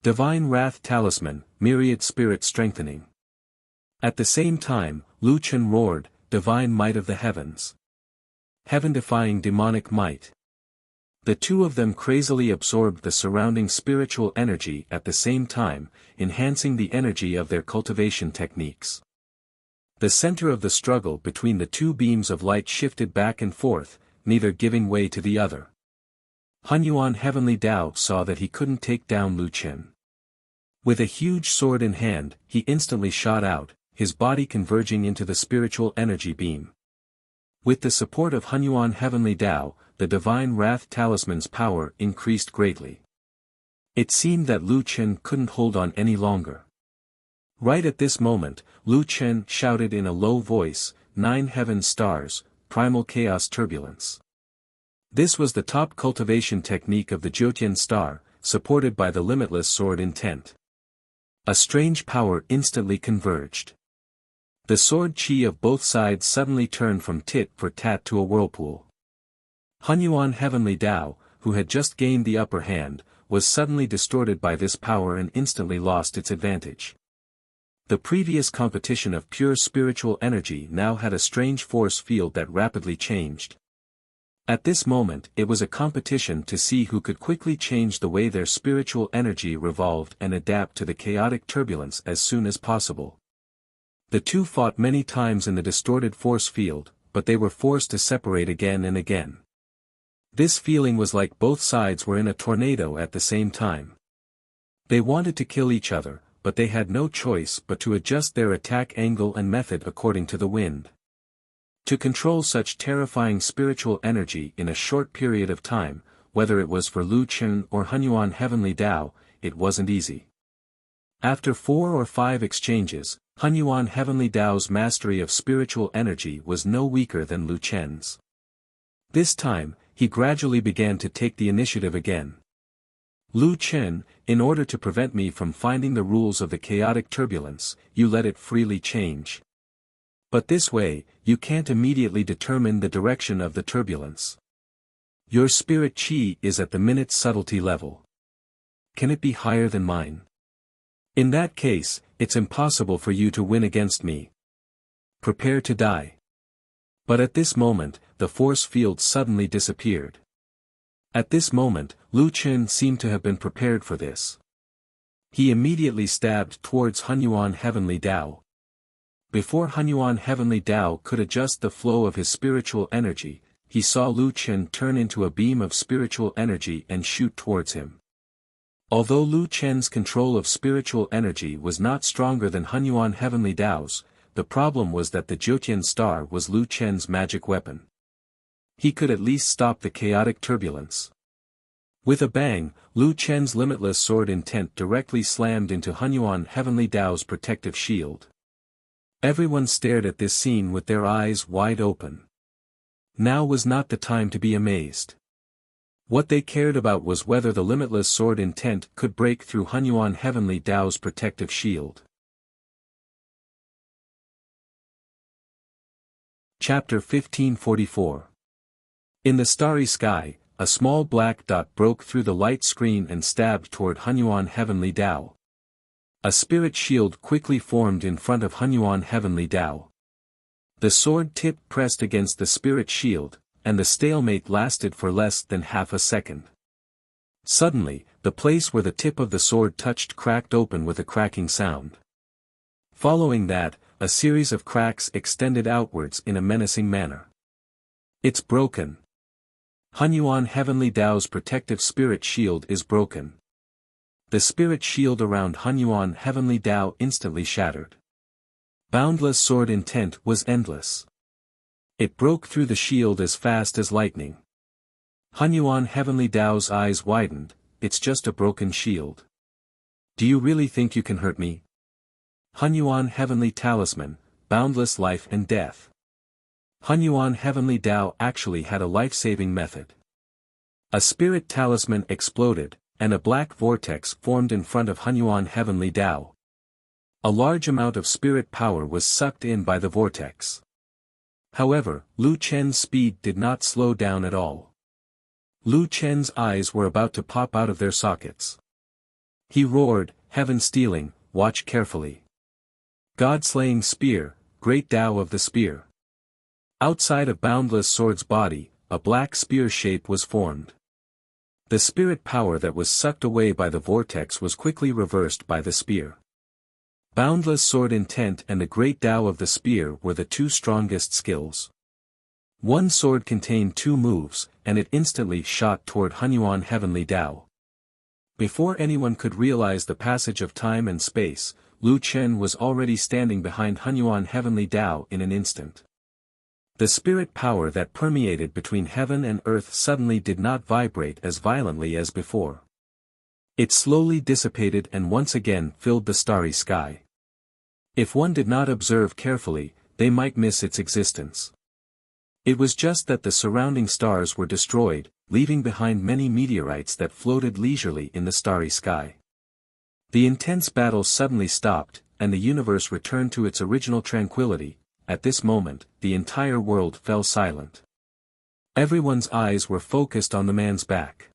Divine Wrath Talisman, Myriad Spirit Strengthening. At the same time, Lu Chen roared, Divine Might of the Heavens. Heaven-defying demonic might. The two of them crazily absorbed the surrounding spiritual energy at the same time, enhancing the energy of their cultivation techniques. The center of the struggle between the two beams of light shifted back and forth, neither giving way to the other. Hunyuan Heavenly Tao saw that he couldn't take down Lu Chen. With a huge sword in hand, he instantly shot out, his body converging into the spiritual energy beam. With the support of Hunyuan Heavenly Tao, the divine wrath talisman's power increased greatly. It seemed that Lu Chen couldn't hold on any longer. Right at this moment, Lu Chen shouted in a low voice, 9 heaven stars, primal chaos turbulence. This was the top cultivation technique of the Jyotian star, supported by the limitless sword intent. A strange power instantly converged. The sword chi of both sides suddenly turned from tit for tat to a whirlpool. Hunyuan Heavenly Tao, who had just gained the upper hand, was suddenly distorted by this power and instantly lost its advantage. The previous competition of pure spiritual energy now had a strange force field that rapidly changed. At this moment it was a competition to see who could quickly change the way their spiritual energy revolved and adapt to the chaotic turbulence as soon as possible. The two fought many times in the distorted force field, but they were forced to separate again and again. This feeling was like both sides were in a tornado at the same time. They wanted to kill each other, but they had no choice but to adjust their attack angle and method according to the wind. To control such terrifying spiritual energy in a short period of time, whether it was for Lu Chen or Hunyuan Heavenly Tao, it wasn't easy. After 4 or 5 exchanges, Hunyuan Heavenly Tao's mastery of spiritual energy was no weaker than Lu Chen's. This time, he gradually began to take the initiative again. Lu Chen, in order to prevent me from finding the rules of the chaotic turbulence, you let it freely change. But this way, you can't immediately determine the direction of the turbulence. Your spirit chi is at the minute subtlety level. Can it be higher than mine? In that case, it's impossible for you to win against me. Prepare to die. But at this moment, the force field suddenly disappeared. At this moment, Lu Chen seemed to have been prepared for this. He immediately stabbed towards Hunyuan Heavenly Tao. Before Hunyuan Heavenly Tao could adjust the flow of his spiritual energy, he saw Lu Chen turn into a beam of spiritual energy and shoot towards him. Although Lu Chen's control of spiritual energy was not stronger than Hunyuan Heavenly Tao's, the problem was that the Jiutian star was Lu Chen's magic weapon. He could at least stop the chaotic turbulence. With a bang, Lu Chen's limitless sword intent directly slammed into Hunyuan Heavenly Tao's protective shield. Everyone stared at this scene with their eyes wide open. Now was not the time to be amazed. What they cared about was whether the limitless sword intent could break through Hunyuan Heavenly Tao's protective shield. Chapter 1544. In the starry sky, a small black dot broke through the light screen and stabbed toward Hunyuan Heavenly Tao. A spirit shield quickly formed in front of Hunyuan Heavenly Tao. The sword tip pressed against the spirit shield, and the stalemate lasted for less than half a second. Suddenly, the place where the tip of the sword touched cracked open with a cracking sound. Following that, a series of cracks extended outwards in a menacing manner. It's broken. Hunyuan Heavenly Tao's protective spirit shield is broken. The spirit shield around Hunyuan Heavenly Tao instantly shattered. Boundless sword intent was endless. It broke through the shield as fast as lightning. Hunyuan Heavenly Tao's eyes widened. It's just a broken shield. Do you really think you can hurt me? Hunyuan Heavenly Talisman, boundless life and death. Hunyuan Heavenly Tao actually had a life-saving method. A spirit talisman exploded, and a black vortex formed in front of Hunyuan Heavenly Tao. A large amount of spirit power was sucked in by the vortex. However, Lu Chen's speed did not slow down at all. Lu Chen's eyes were about to pop out of their sockets. He roared, "Heaven stealing, watch carefully. God-slaying spear, great Tao of the spear." Outside of Boundless Sword's body, a black spear shape was formed. The spirit power that was sucked away by the vortex was quickly reversed by the spear. Boundless Sword intent and the great Tao of the spear were the two strongest skills. One sword contained two moves, and it instantly shot toward Hunyuan Heavenly Tao. Before anyone could realize the passage of time and space, Lu Chen was already standing behind Hunyuan Heavenly Tao in an instant. The spirit power that permeated between heaven and earth suddenly did not vibrate as violently as before. It slowly dissipated and once again filled the starry sky. If one did not observe carefully, they might miss its existence. It was just that the surrounding stars were destroyed, leaving behind many meteorites that floated leisurely in the starry sky. The intense battle suddenly stopped, and the universe returned to its original tranquility. At this moment, the entire world fell silent. Everyone's eyes were focused on the man's back.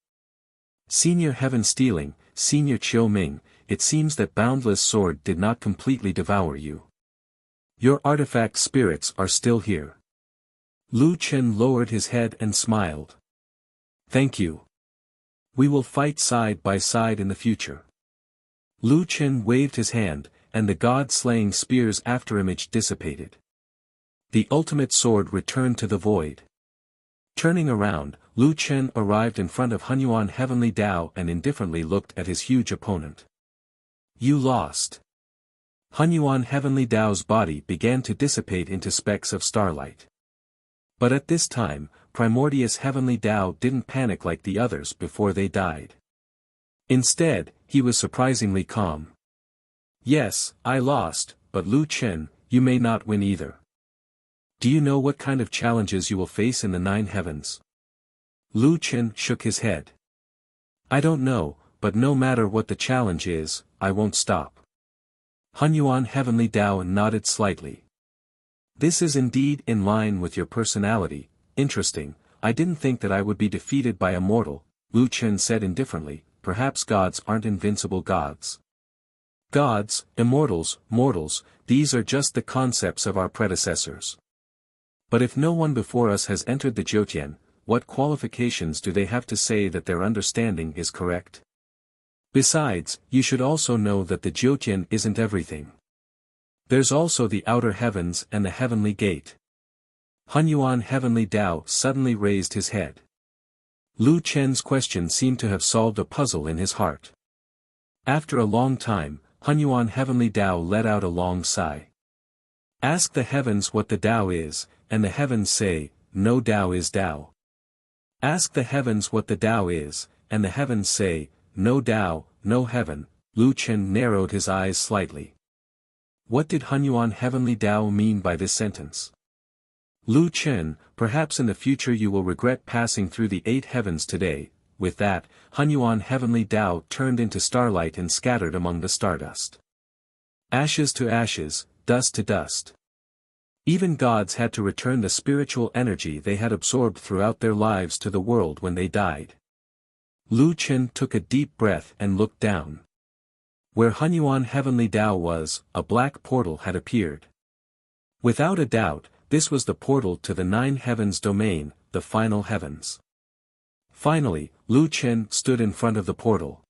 Senior Heaven Stealing, Senior Chiu Ming, it seems that Boundless Sword did not completely devour you. Your artifact spirits are still here. Lu Chen lowered his head and smiled. Thank you. We will fight side by side in the future. Lu Chen waved his hand, and the god-slaying spear's afterimage dissipated. The ultimate sword returned to the void. Turning around, Lu Chen arrived in front of Hunyuan Heavenly Tao and indifferently looked at his huge opponent. You lost. Hunyuan Heavenly Tao's body began to dissipate into specks of starlight. But at this time, Primordius Heavenly Tao didn't panic like the others before they died. Instead, he was surprisingly calm. Yes, I lost, but Lu Chen, you may not win either. Do you know what kind of challenges you will face in the 9 heavens? Lu Chen shook his head. I don't know, but no matter what the challenge is, I won't stop. Hunyuan Heavenly Tao nodded slightly. This is indeed in line with your personality. Interesting. I didn't think that I would be defeated by a mortal, Lu Chen said indifferently, perhaps gods aren't invincible gods. Gods, immortals, mortals, these are just the concepts of our predecessors. But if no one before us has entered the Jiutian, what qualifications do they have to say that their understanding is correct? Besides, you should also know that the Jiutian isn't everything. There's also the outer heavens and the heavenly gate. Hunyuan Heavenly Tao suddenly raised his head. Lu Chen's question seemed to have solved a puzzle in his heart. After a long time, Hunyuan Heavenly Tao let out a long sigh. Ask the heavens what the Tao is, and the heavens say, no Tao is Tao. Ask the heavens what the Tao is, and the heavens say, no Tao, no heaven. Lu Chen narrowed his eyes slightly. What did Hunyuan Heavenly Tao mean by this sentence? Lu Chen, perhaps in the future you will regret passing through the 8 heavens today. With that, Hunyuan Heavenly Tao turned into starlight and scattered among the stardust. Ashes to ashes, dust to dust. Even gods had to return the spiritual energy they had absorbed throughout their lives to the world when they died. Lu Chen took a deep breath and looked down. Where Hunyuan Heavenly Tao was, a black portal had appeared. Without a doubt, this was the portal to the 9 heavens domain, the final heavens. Finally, Lu Chen stood in front of the portal.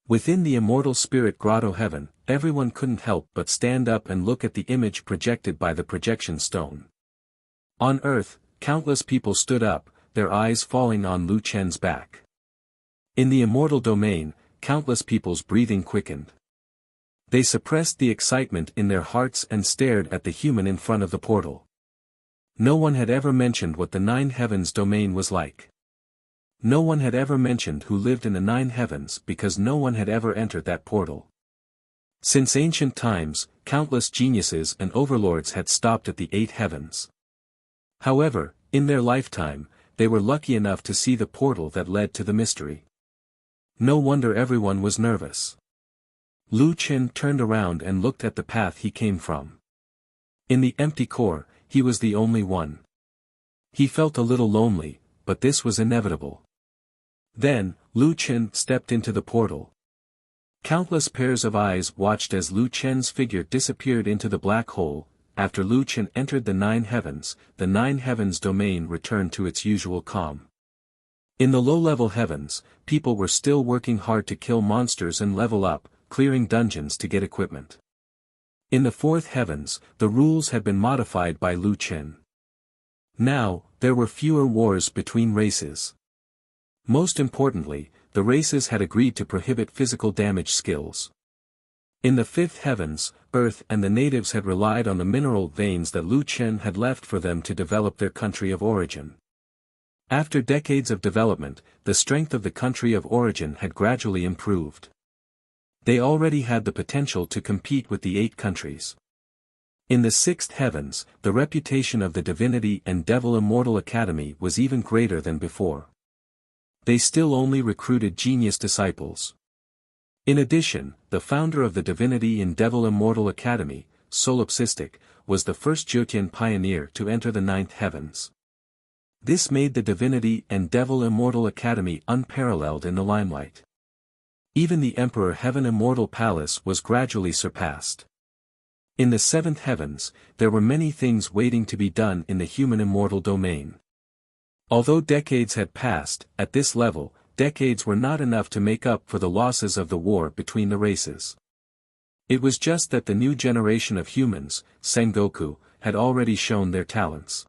Within the immortal spirit grotto heaven, everyone couldn't help but stand up and look at the image projected by the projection stone. On earth, countless people stood up, their eyes falling on Lu Chen's back. In the immortal domain, countless people's breathing quickened. They suppressed the excitement in their hearts and stared at the human in front of the portal. No one had ever mentioned what the 9 heavens domain was like. No one had ever mentioned who lived in the 9 heavens because no one had ever entered that portal. Since ancient times, countless geniuses and overlords had stopped at the 8 heavens. However, in their lifetime, they were lucky enough to see the portal that led to the mystery. No wonder everyone was nervous. Lu Chen turned around and looked at the path he came from. In the empty core, he was the only one. He felt a little lonely, but this was inevitable. Then, Lu Chen stepped into the portal. Countless pairs of eyes watched as Lu Chen's figure disappeared into the black hole. After Lu Chen entered the 9 heavens, the 9 heavens domain returned to its usual calm. In the low-level heavens, people were still working hard to kill monsters and level up, clearing dungeons to get equipment. In the 4th heavens, the rules had been modified by Lu Chen. Now, there were fewer wars between races. Most importantly, the races had agreed to prohibit physical damage skills. In the 5th heavens, Earth and the natives had relied on the mineral veins that Lu Chen had left for them to develop their country of origin. After decades of development, the strength of the country of origin had gradually improved. They already had the potential to compete with the 8 countries. In the 6th heavens, the reputation of the Divinity and Devil Immortal Academy was even greater than before. They still only recruited genius disciples. In addition, the founder of the Divinity and Devil Immortal Academy, Solipsistic, was the first Jiutian pioneer to enter the 9th heavens. This made the Divinity and Devil Immortal Academy unparalleled in the limelight. Even the Emperor Heaven Immortal Palace was gradually surpassed. In the 7th heavens, there were many things waiting to be done in the human immortal domain. Although decades had passed, at this level, decades were not enough to make up for the losses of the war between the races. It was just that the new generation of humans, Sengoku, had already shown their talents.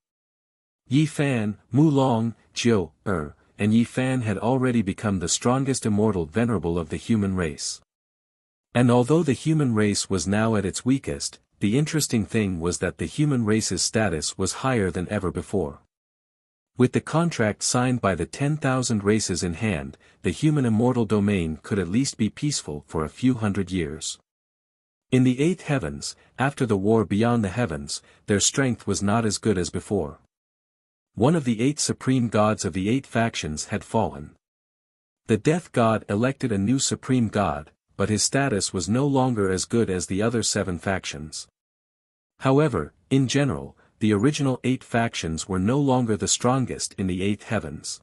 Yi Fan, Mu Long, Jiu, and Yi Fan had already become the strongest immortal venerable of the human race. And although the human race was now at its weakest, the interesting thing was that the human race's status was higher than ever before. With the contract signed by the 10,000 races in hand, the human immortal domain could at least be peaceful for a few hundred years. In the 8th heavens, after the war beyond the heavens, their strength was not as good as before. One of the 8 supreme gods of the 8 factions had fallen. The death god elected a new supreme god, but his status was no longer as good as the other 7 factions. However, in general, the original 8 factions were no longer the strongest in the 8th heavens.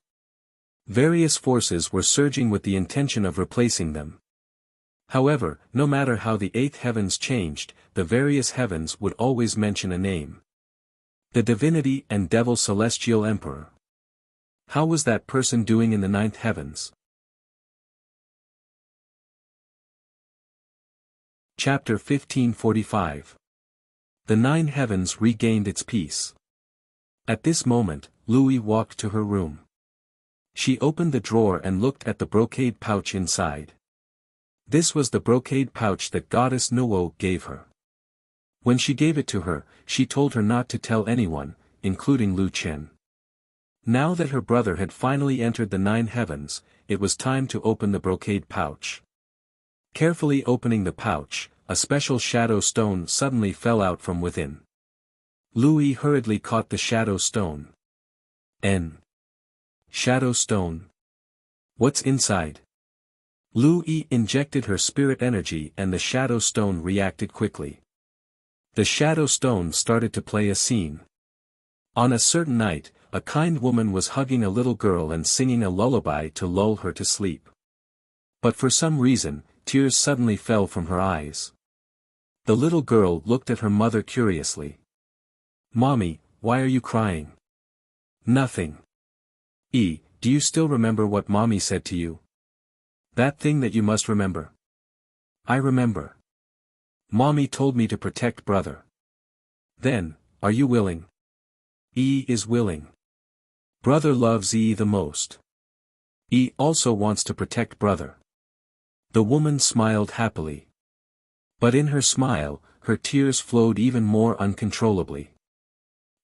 Various forces were surging with the intention of replacing them. However, no matter how the eighth heavens changed, the various heavens would always mention a name. The divinity and devil celestial emperor. How was that person doing in the ninth heavens? Chapter 1545. The nine heavens regained its peace. At this moment, Louis walked to her room. She opened the drawer and looked at the brocade pouch inside. This was the brocade pouch that Goddess Nuo gave her. When she gave it to her, she told her not to tell anyone, including Lu Chen. Now that her brother had finally entered the nine heavens, it was time to open the brocade pouch. Carefully opening the pouch, a special shadow stone suddenly fell out from within. Louis hurriedly caught the shadow stone. Shadow stone. What's inside? Louis injected her spirit energy and the shadow stone reacted quickly. The shadow stone started to play a scene. On a certain night, a kind woman was hugging a little girl and singing a lullaby to lull her to sleep. But for some reason, tears suddenly fell from her eyes. The little girl looked at her mother curiously. "Mommy, why are you crying?" "Nothing." Do you still remember what Mommy said to you?" "That thing that you must remember." "I remember. Mommy told me to protect brother." "Then, are you willing?" Is willing. Brother loves the most. Also wants to protect brother." The woman smiled happily. But in her smile, her tears flowed even more uncontrollably.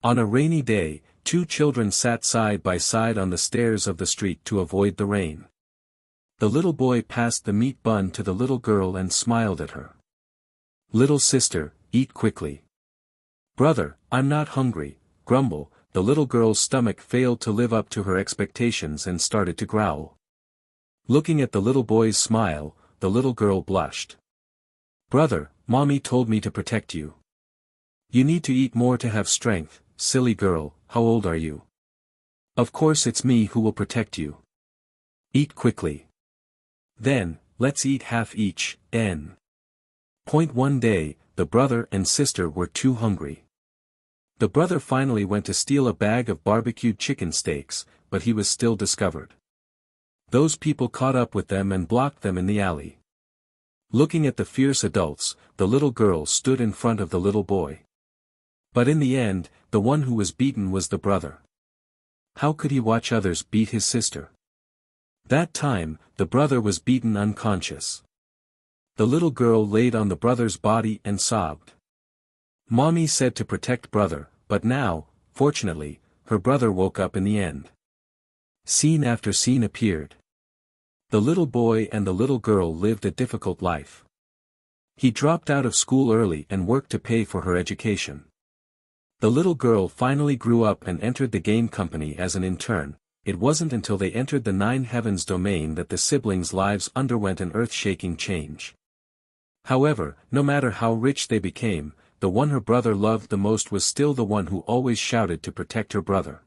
On a rainy day, two children sat side by side on the stairs of the street to avoid the rain. The little boy passed the meat bun to the little girl and smiled at her. "Little sister, eat quickly." "Brother, I'm not hungry," grumble. The little girl's stomach failed to live up to her expectations and started to growl. Looking at the little boy's smile, the little girl blushed. "Brother, Mommy told me to protect you. You need to eat more to have strength, silly girl. How old are you?" "Of course it's me who will protect you. Eat quickly." "Then, let's eat half each, One day, the brother and sister were too hungry. The brother finally went to steal a bag of barbecued chicken steaks, but he was still discovered. Those people caught up with them and blocked them in the alley. Looking at the fierce adults, the little girl stood in front of the little boy. But in the end, the one who was beaten was the brother. How could he watch others beat his sister? That time, the brother was beaten unconscious. The little girl laid on the brother's body and sobbed. Mommy said to protect brother, but now, fortunately, her brother woke up in the end. Scene after scene appeared. The little boy and the little girl lived a difficult life. He dropped out of school early and worked to pay for her education. The little girl finally grew up and entered the game company as an intern. It wasn't until they entered the nine heavens domain that the siblings' lives underwent an earth-shaking change. However, no matter how rich they became, the one her brother loved the most was still the one who always shouted to protect her brother.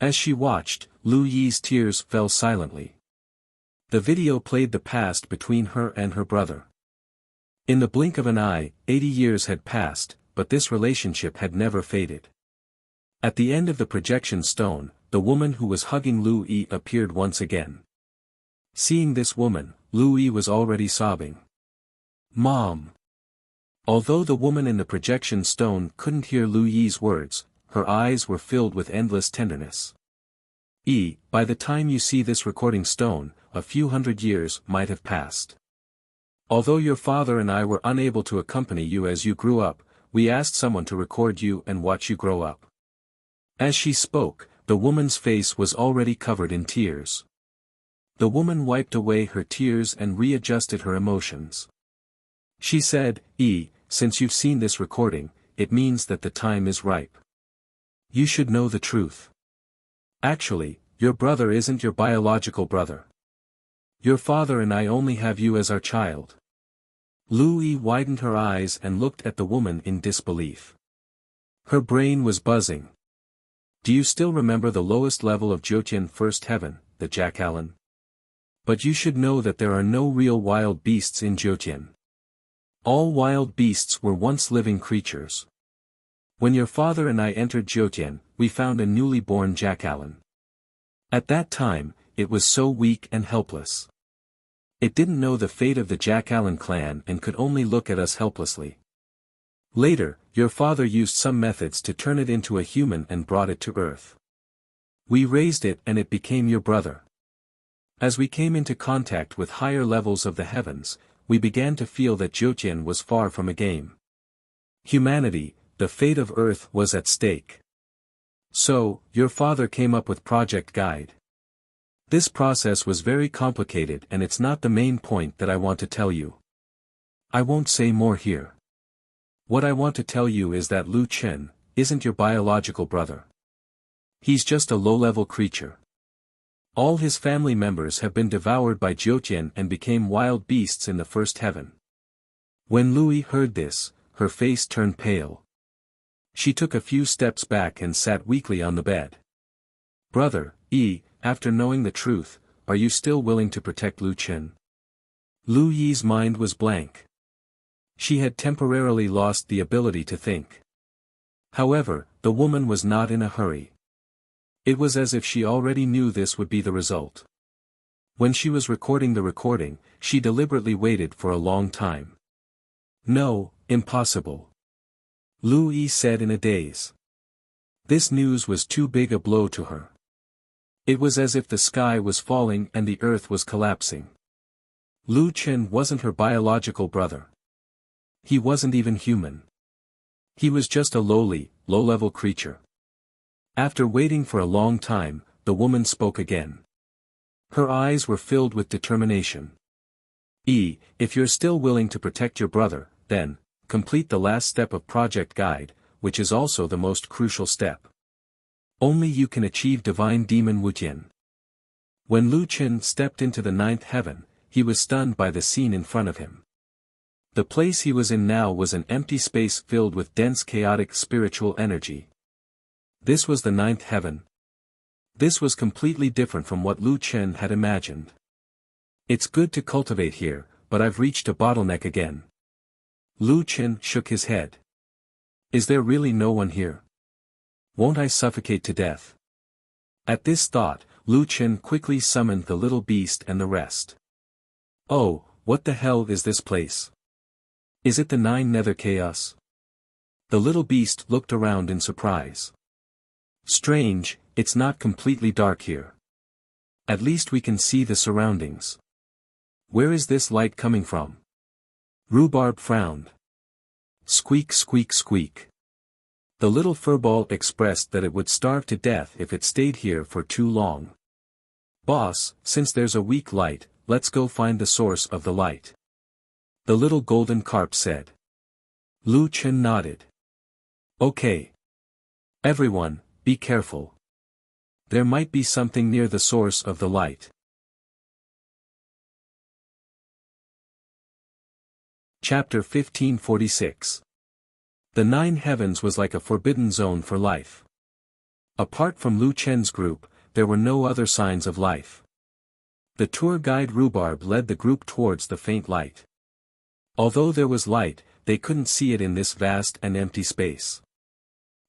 As she watched, Lu Yi's tears fell silently. The video played the past between her and her brother. In the blink of an eye, 80 years had passed, but this relationship had never faded. At the end of the projection stone, the woman who was hugging Lu Yi appeared once again. Seeing this woman, Lu Yi was already sobbing. "Mom." Although the woman in the projection stone couldn't hear Lu Yi's words, her eyes were filled with endless tenderness. By the time you see this recording stone, a few hundred years might have passed. Although your father and I were unable to accompany you as you grew up, we asked someone to record you and watch you grow up. As she spoke, the woman's face was already covered in tears. The woman wiped away her tears and readjusted her emotions. She said, Since you've seen this recording, it means that the time is ripe. You should know the truth. Actually, your brother isn't your biological brother. Your father and I only have you as our child." Lu Yi widened her eyes and looked at the woman in disbelief. Her brain was buzzing. "Do you still remember the lowest level of Jiutian first heaven, the Jackalan. But you should know that there are no real wild beasts in Jyotian. All wild beasts were once living creatures. When your father and I entered Jyotian, we found a newly born Jackalan. At that time, it was so weak and helpless. It didn't know the fate of the Jackalan clan and could only look at us helplessly. Later, your father used some methods to turn it into a human and brought it to Earth. We raised it and it became your brother. As we came into contact with higher levels of the heavens, we began to feel that Jyotian was far from a game. Humanity, the fate of Earth was at stake. So, your father came up with Project Guide. This process was very complicated and it's not the main point that I want to tell you. I won't say more here. What I want to tell you is that Lu Chen isn't your biological brother. He's just a low-level creature. All his family members have been devoured by Jyotian and became wild beasts in the first heaven. When Lui heard this, her face turned pale. She took a few steps back and sat weakly on the bed. Brother, after knowing the truth, are you still willing to protect Lu Chen? Lu Yi's mind was blank. She had temporarily lost the ability to think. However, the woman was not in a hurry. It was as if she already knew this would be the result. When she was recording the recording, she deliberately waited for a long time. No, impossible. Lu Yi said in a daze. This news was too big a blow to her. It was as if the sky was falling and the earth was collapsing. Lu Chen wasn't her biological brother. He wasn't even human. He was just a low-level creature. After waiting for a long time, the woman spoke again. Her eyes were filled with determination. If you're still willing to protect your brother, then, complete the last step of Project Guide, which is also the most crucial step. Only you can achieve Divine Demon Wujian. When Lu Chen stepped into the 9th heaven, he was stunned by the scene in front of him. The place he was in now was an empty space filled with dense chaotic spiritual energy. This was the 9th heaven. This was completely different from what Lu Chen had imagined. It's good to cultivate here, but I've reached a bottleneck again. Lu Chen shook his head. Is there really no one here? Won't I suffocate to death? At this thought, Lu Chen quickly summoned the little beast and the rest. Oh, what the hell is this place? Is it the 9 Nether Chaos? The little beast looked around in surprise. Strange, it's not completely dark here. At least we can see the surroundings. Where is this light coming from? Rhubarb frowned. Squeak squeak squeak. The little furball expressed that it would starve to death if it stayed here for too long. Boss, since there's a weak light, let's go find the source of the light. The little golden carp said. Lu Chen nodded. Okay. Everyone, be careful. There might be something near the source of the light. Chapter 1546. The 9 heavens was like a forbidden zone for life. Apart from Lu Chen's group, there were no other signs of life. The tour guide Rhubarb led the group towards the faint light. Although there was light, they couldn't see it in this vast and empty space.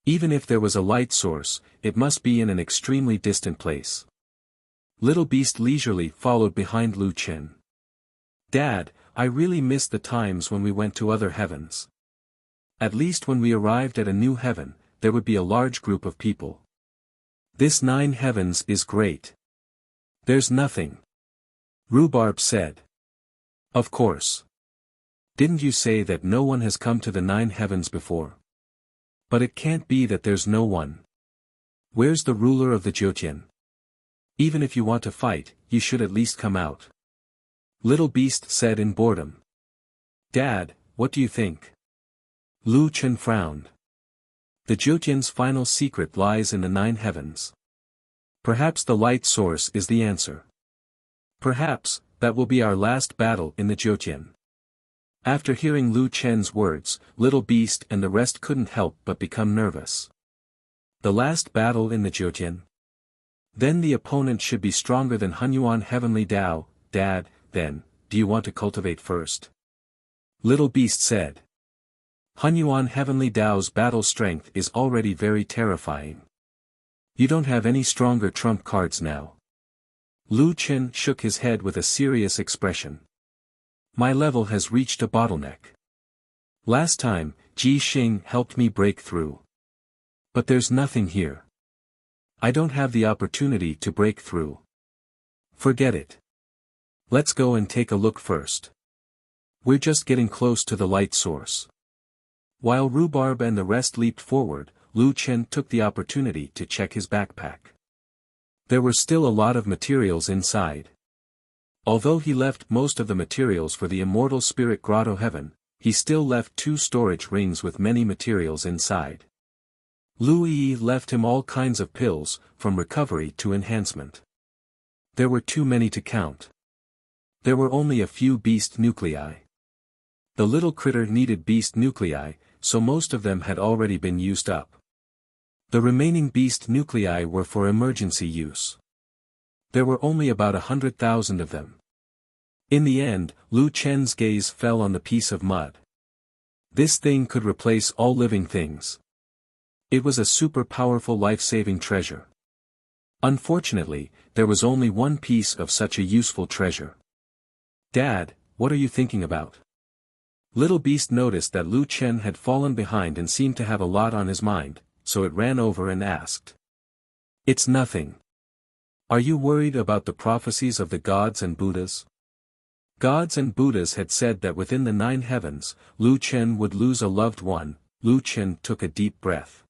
Even if there was a light source, it must be in an extremely distant place. Little Beast leisurely followed behind Lu Chen. Dad, I really miss the times when we went to other heavens. At least when we arrived at a new heaven, there would be a large group of people. This 9 heavens is great. There's nothing. Rhubarb said. Of course. Didn't you say that no one has come to the 9 heavens before? But it can't be that there's no one. Where's the ruler of the Jyotian? Even if you want to fight, you should at least come out. Little Beast said in boredom. Dad, what do you think? Lu Chen frowned. The Jyotian's final secret lies in the 9 heavens. Perhaps the light source is the answer. Perhaps, that will be our last battle in the Jyotian. After hearing Lu Chen's words, Little Beast and the rest couldn't help but become nervous. The last battle in the Jyotian? Then the opponent should be stronger than Hunyuan Heavenly Tao. Dad, then, do you want to cultivate first? Little Beast said. Hunyuan Heavenly Tao's battle strength is already very terrifying. You don't have any stronger trump cards now. Lu Chen shook his head with a serious expression. My level has reached a bottleneck. Last time, Ji Xing helped me break through. But there's nothing here. I don't have the opportunity to break through. Forget it. Let's go and take a look first. We're just getting close to the light source. While Rhubarb and the rest leaped forward, Lu Chen took the opportunity to check his backpack. There were still a lot of materials inside. Although he left most of the materials for the Immortal Spirit Grotto Heaven, he still left 2 storage rings with many materials inside. Lu Yi left him all kinds of pills, from recovery to enhancement. There were too many to count. There were only a few beast nuclei. The little critter needed beast nuclei, so most of them had already been used up. The remaining beast nuclei were for emergency use. There were only about 100,000 of them. In the end, Lu Chen's gaze fell on the piece of mud. This thing could replace all living things. It was a super powerful life-saving treasure. Unfortunately, there was only one piece of such a useful treasure. Dad, what are you thinking about? Little Beast noticed that Lu Chen had fallen behind and seemed to have a lot on his mind, so it ran over and asked. It's nothing. Are you worried about the prophecies of the gods and Buddhas? Gods and Buddhas had said that within the 9 heavens, Lu Chen would lose a loved one. Lu Chen took a deep breath.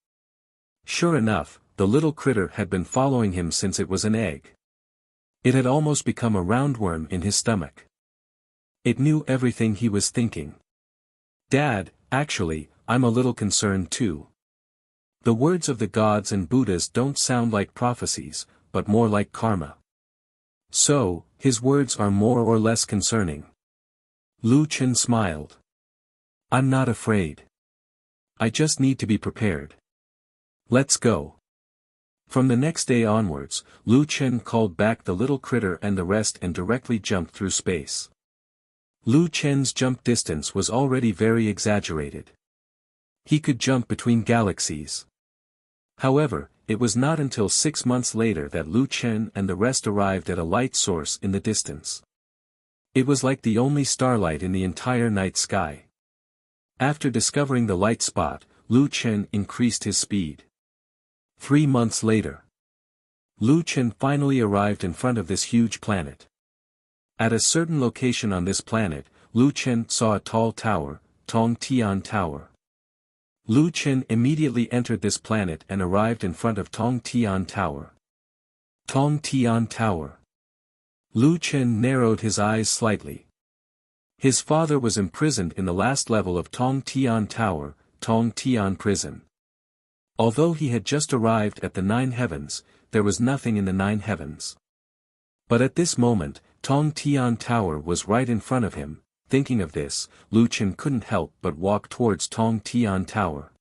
Sure enough, the little critter had been following him since it was an egg. It had almost become a roundworm in his stomach. It knew everything he was thinking. Dad, actually, I'm a little concerned too. The words of the gods and Buddhas don't sound like prophecies, but more like karma. So, his words are more or less concerning. Lu Chen smiled. I'm not afraid. I just need to be prepared. Let's go. From the next day onwards, Lu Chen called back the little critter and the rest and directly jumped through space. Lu Chen's jump distance was already very exaggerated. He could jump between galaxies. However, it was not until 6 months later that Lu Chen and the rest arrived at a light source in the distance. It was like the only starlight in the entire night sky. After discovering the light spot, Lu Chen increased his speed. 3 months later, Lu Chen finally arrived in front of this huge planet. At a certain location on this planet, Lu Chen saw a tall tower, Tong Tian Tower. Lu Chen immediately entered this planet and arrived in front of Tong Tian Tower. Tong Tian Tower. Lu Chen narrowed his eyes slightly. His father was imprisoned in the last level of Tong Tian Tower, Tong Tian Prison. Although he had just arrived at the 9 heavens, there was nothing in the 9 heavens. But at this moment, Tong Tian Tower was right in front of him. Thinking of this, Lu Chen couldn't help but walk towards Tong Tian Tower.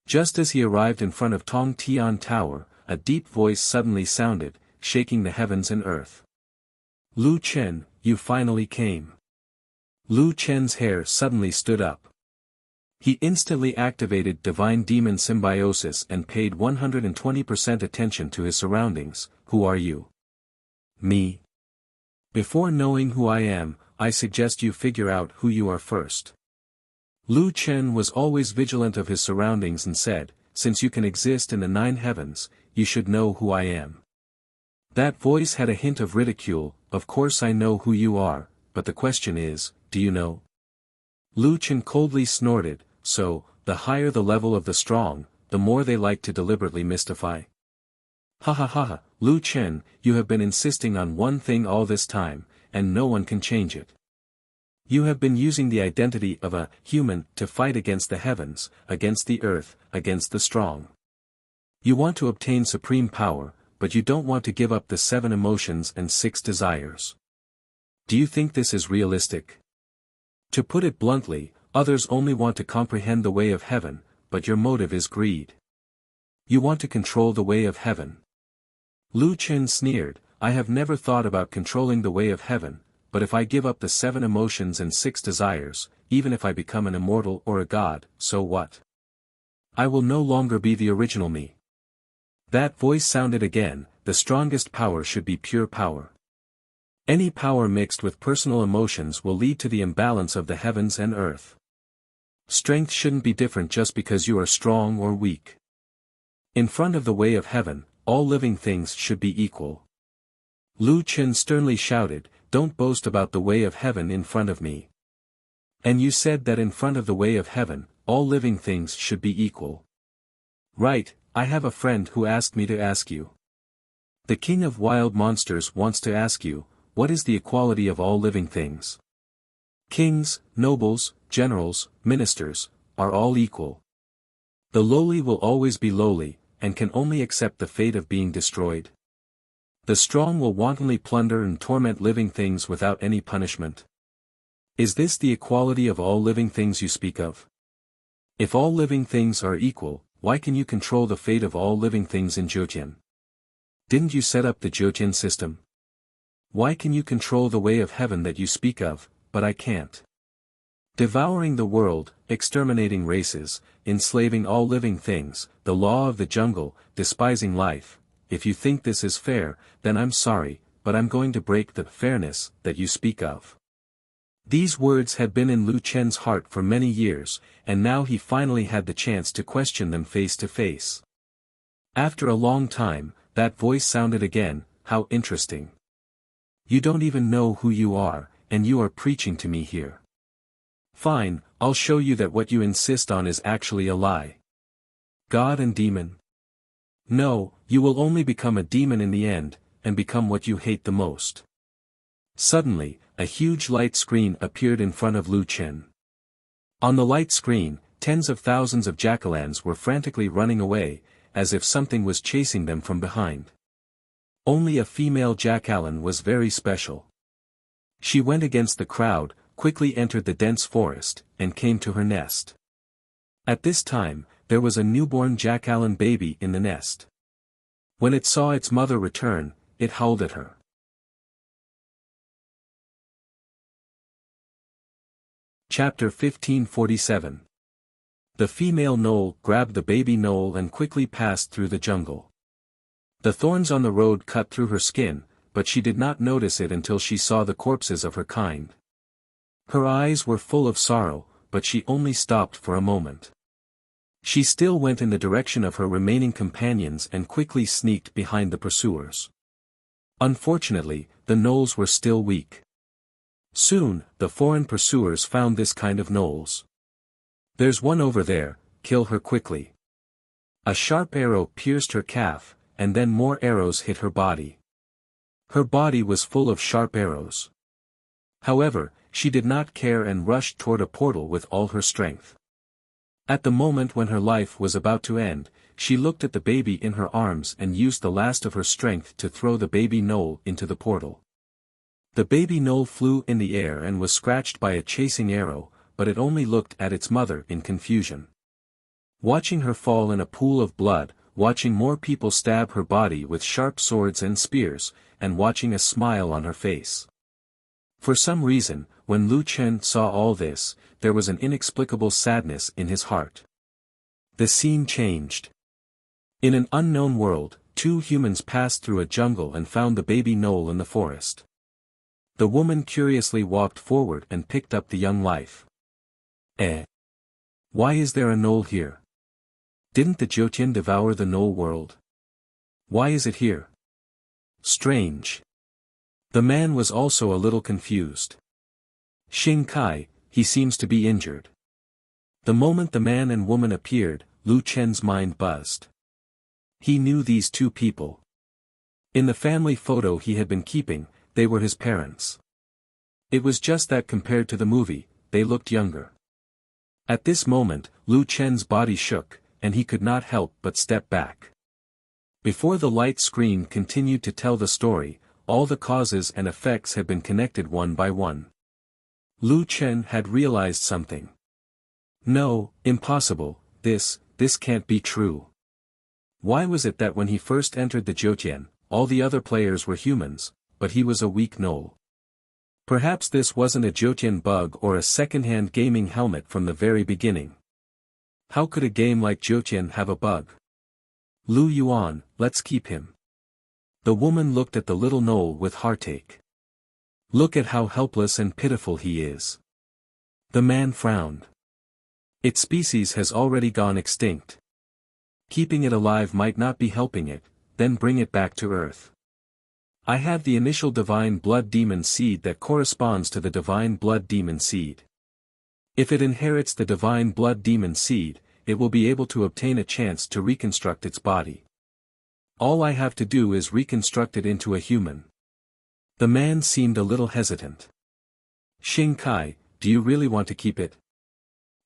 Just as he arrived in front of Tong Tian Tower, a deep voice suddenly sounded, shaking the heavens and earth. Lu Chen, you finally came. Lu Chen's hair suddenly stood up. He instantly activated Divine Demon Symbiosis and paid 120% attention to his surroundings. Who are you? Me. Before knowing who I am, I suggest you figure out who you are first. Lu Chen was always vigilant of his surroundings and said, since you can exist in the 9 heavens, you should know who I am. That voice had a hint of ridicule. Of course I know who you are, but the question is, do you know? Lu Chen coldly snorted, so, the higher the level of the strong, the more they like to deliberately mystify. Ha ha ha ha, Lu Chen, you have been insisting on one thing all this time, and no one can change it. You have been using the identity of a human to fight against the heavens, against the earth, against the strong. You want to obtain supreme power, but you don't want to give up the 7 emotions and 6 desires. Do you think this is realistic? To put it bluntly, others only want to comprehend the way of heaven, but your motive is greed. You want to control the way of heaven. Lu Chen sneered, I have never thought about controlling the way of heaven, but if I give up the 7 emotions and 6 desires, even if I become an immortal or a god, so what? I will no longer be the original me. That voice sounded again, the strongest power should be pure power. Any power mixed with personal emotions will lead to the imbalance of the heavens and earth. Strength shouldn't be different just because you are strong or weak. In front of the way of heaven, all living things should be equal. Lu Chen sternly shouted, don't boast about the way of heaven in front of me. And you said that in front of the way of heaven, all living things should be equal. Right, I have a friend who asked me to ask you. The king of wild monsters wants to ask you, what is the equality of all living things? Kings, nobles, generals, ministers, are all equal. The lowly will always be lowly, and can only accept the fate of being destroyed. The strong will wantonly plunder and torment living things without any punishment. Is this the equality of all living things you speak of? If all living things are equal, why can you control the fate of all living things in Zhoutian? Didn't you set up the Zhoutian system? Why can you control the way of heaven that you speak of, but I can't? Devouring the world, exterminating races, enslaving all living things, the law of the jungle, despising life. If you think this is fair, then I'm sorry, but I'm going to break the fairness that you speak of. These words had been in Lu Chen's heart for many years, and now he finally had the chance to question them face to face. After a long time, that voice sounded again, how interesting. You don't even know who you are, and you are preaching to me here. Fine, I'll show you that what you insist on is actually a lie. God and demon? No, you will only become a demon in the end, and become what you hate the most. Suddenly, a huge light screen appeared in front of Lu Chen. On the light screen, tens of thousands of jack-o'-lanterns were frantically running away, as if something was chasing them from behind. Only a female jack-o'-lantern was very special. She went against the crowd, quickly entered the dense forest, and came to her nest. At this time, there was a newborn jack-o'-lantern baby in the nest. When it saw its mother return, it howled at her. Chapter 1547. The female Knoll grabbed the baby Knoll and quickly passed through the jungle. The thorns on the road cut through her skin, but she did not notice it until she saw the corpses of her kind. Her eyes were full of sorrow, but she only stopped for a moment. She still went in the direction of her remaining companions and quickly sneaked behind the pursuers. Unfortunately, the Knolls were still weak. Soon, the foreign pursuers found this kind of Knolls. There's one over there, kill her quickly. A sharp arrow pierced her calf, and then more arrows hit her body. Her body was full of sharp arrows. However, she did not care and rushed toward a portal with all her strength. At the moment when her life was about to end, she looked at the baby in her arms and used the last of her strength to throw the baby Knoll into the portal. The baby Knoll flew in the air and was scratched by a chasing arrow, but it only looked at its mother in confusion. Watching her fall in a pool of blood, watching more people stab her body with sharp swords and spears, and watching a smile on her face. For some reason, when Lu Chen saw all this, there was an inexplicable sadness in his heart. The scene changed. In an unknown world, 2 humans passed through a jungle and found the baby Knoll in the forest. The woman curiously walked forward and picked up the young life. Why is there a Knoll here? Didn't the Zhoutian devour the Knoll world? Why is it here? Strange. The man was also a little confused. Xing Kai, he seems to be injured. The moment the man and woman appeared, Lu Chen's mind buzzed. He knew these 2 people. In the family photo he had been keeping, they were his parents. It was just that compared to the movie, they looked younger. At this moment, Lu Chen's body shook, and he could not help but step back. Before the light screen continued to tell the story, all the causes and effects had been connected one by one. Lu Chen had realized something. No, impossible, this can't be true. Why was it that when he first entered the Zhoutian, all the other players were humans, but he was a weak gnoll. Perhaps this wasn't a Jotian bug or a second-hand gaming helmet from the very beginning. How could a game like Jotian have a bug? Lu Yuan, let's keep him. The woman looked at the little gnoll with heartache. Look at how helpless and pitiful he is. The man frowned. Its species has already gone extinct. Keeping it alive might not be helping it, then bring it back to Earth. I have the initial divine blood demon seed that corresponds to the divine blood demon seed. If it inherits the divine blood demon seed, it will be able to obtain a chance to reconstruct its body. All I have to do is reconstruct it into a human. The man seemed a little hesitant. Xing Kai, do you really want to keep it?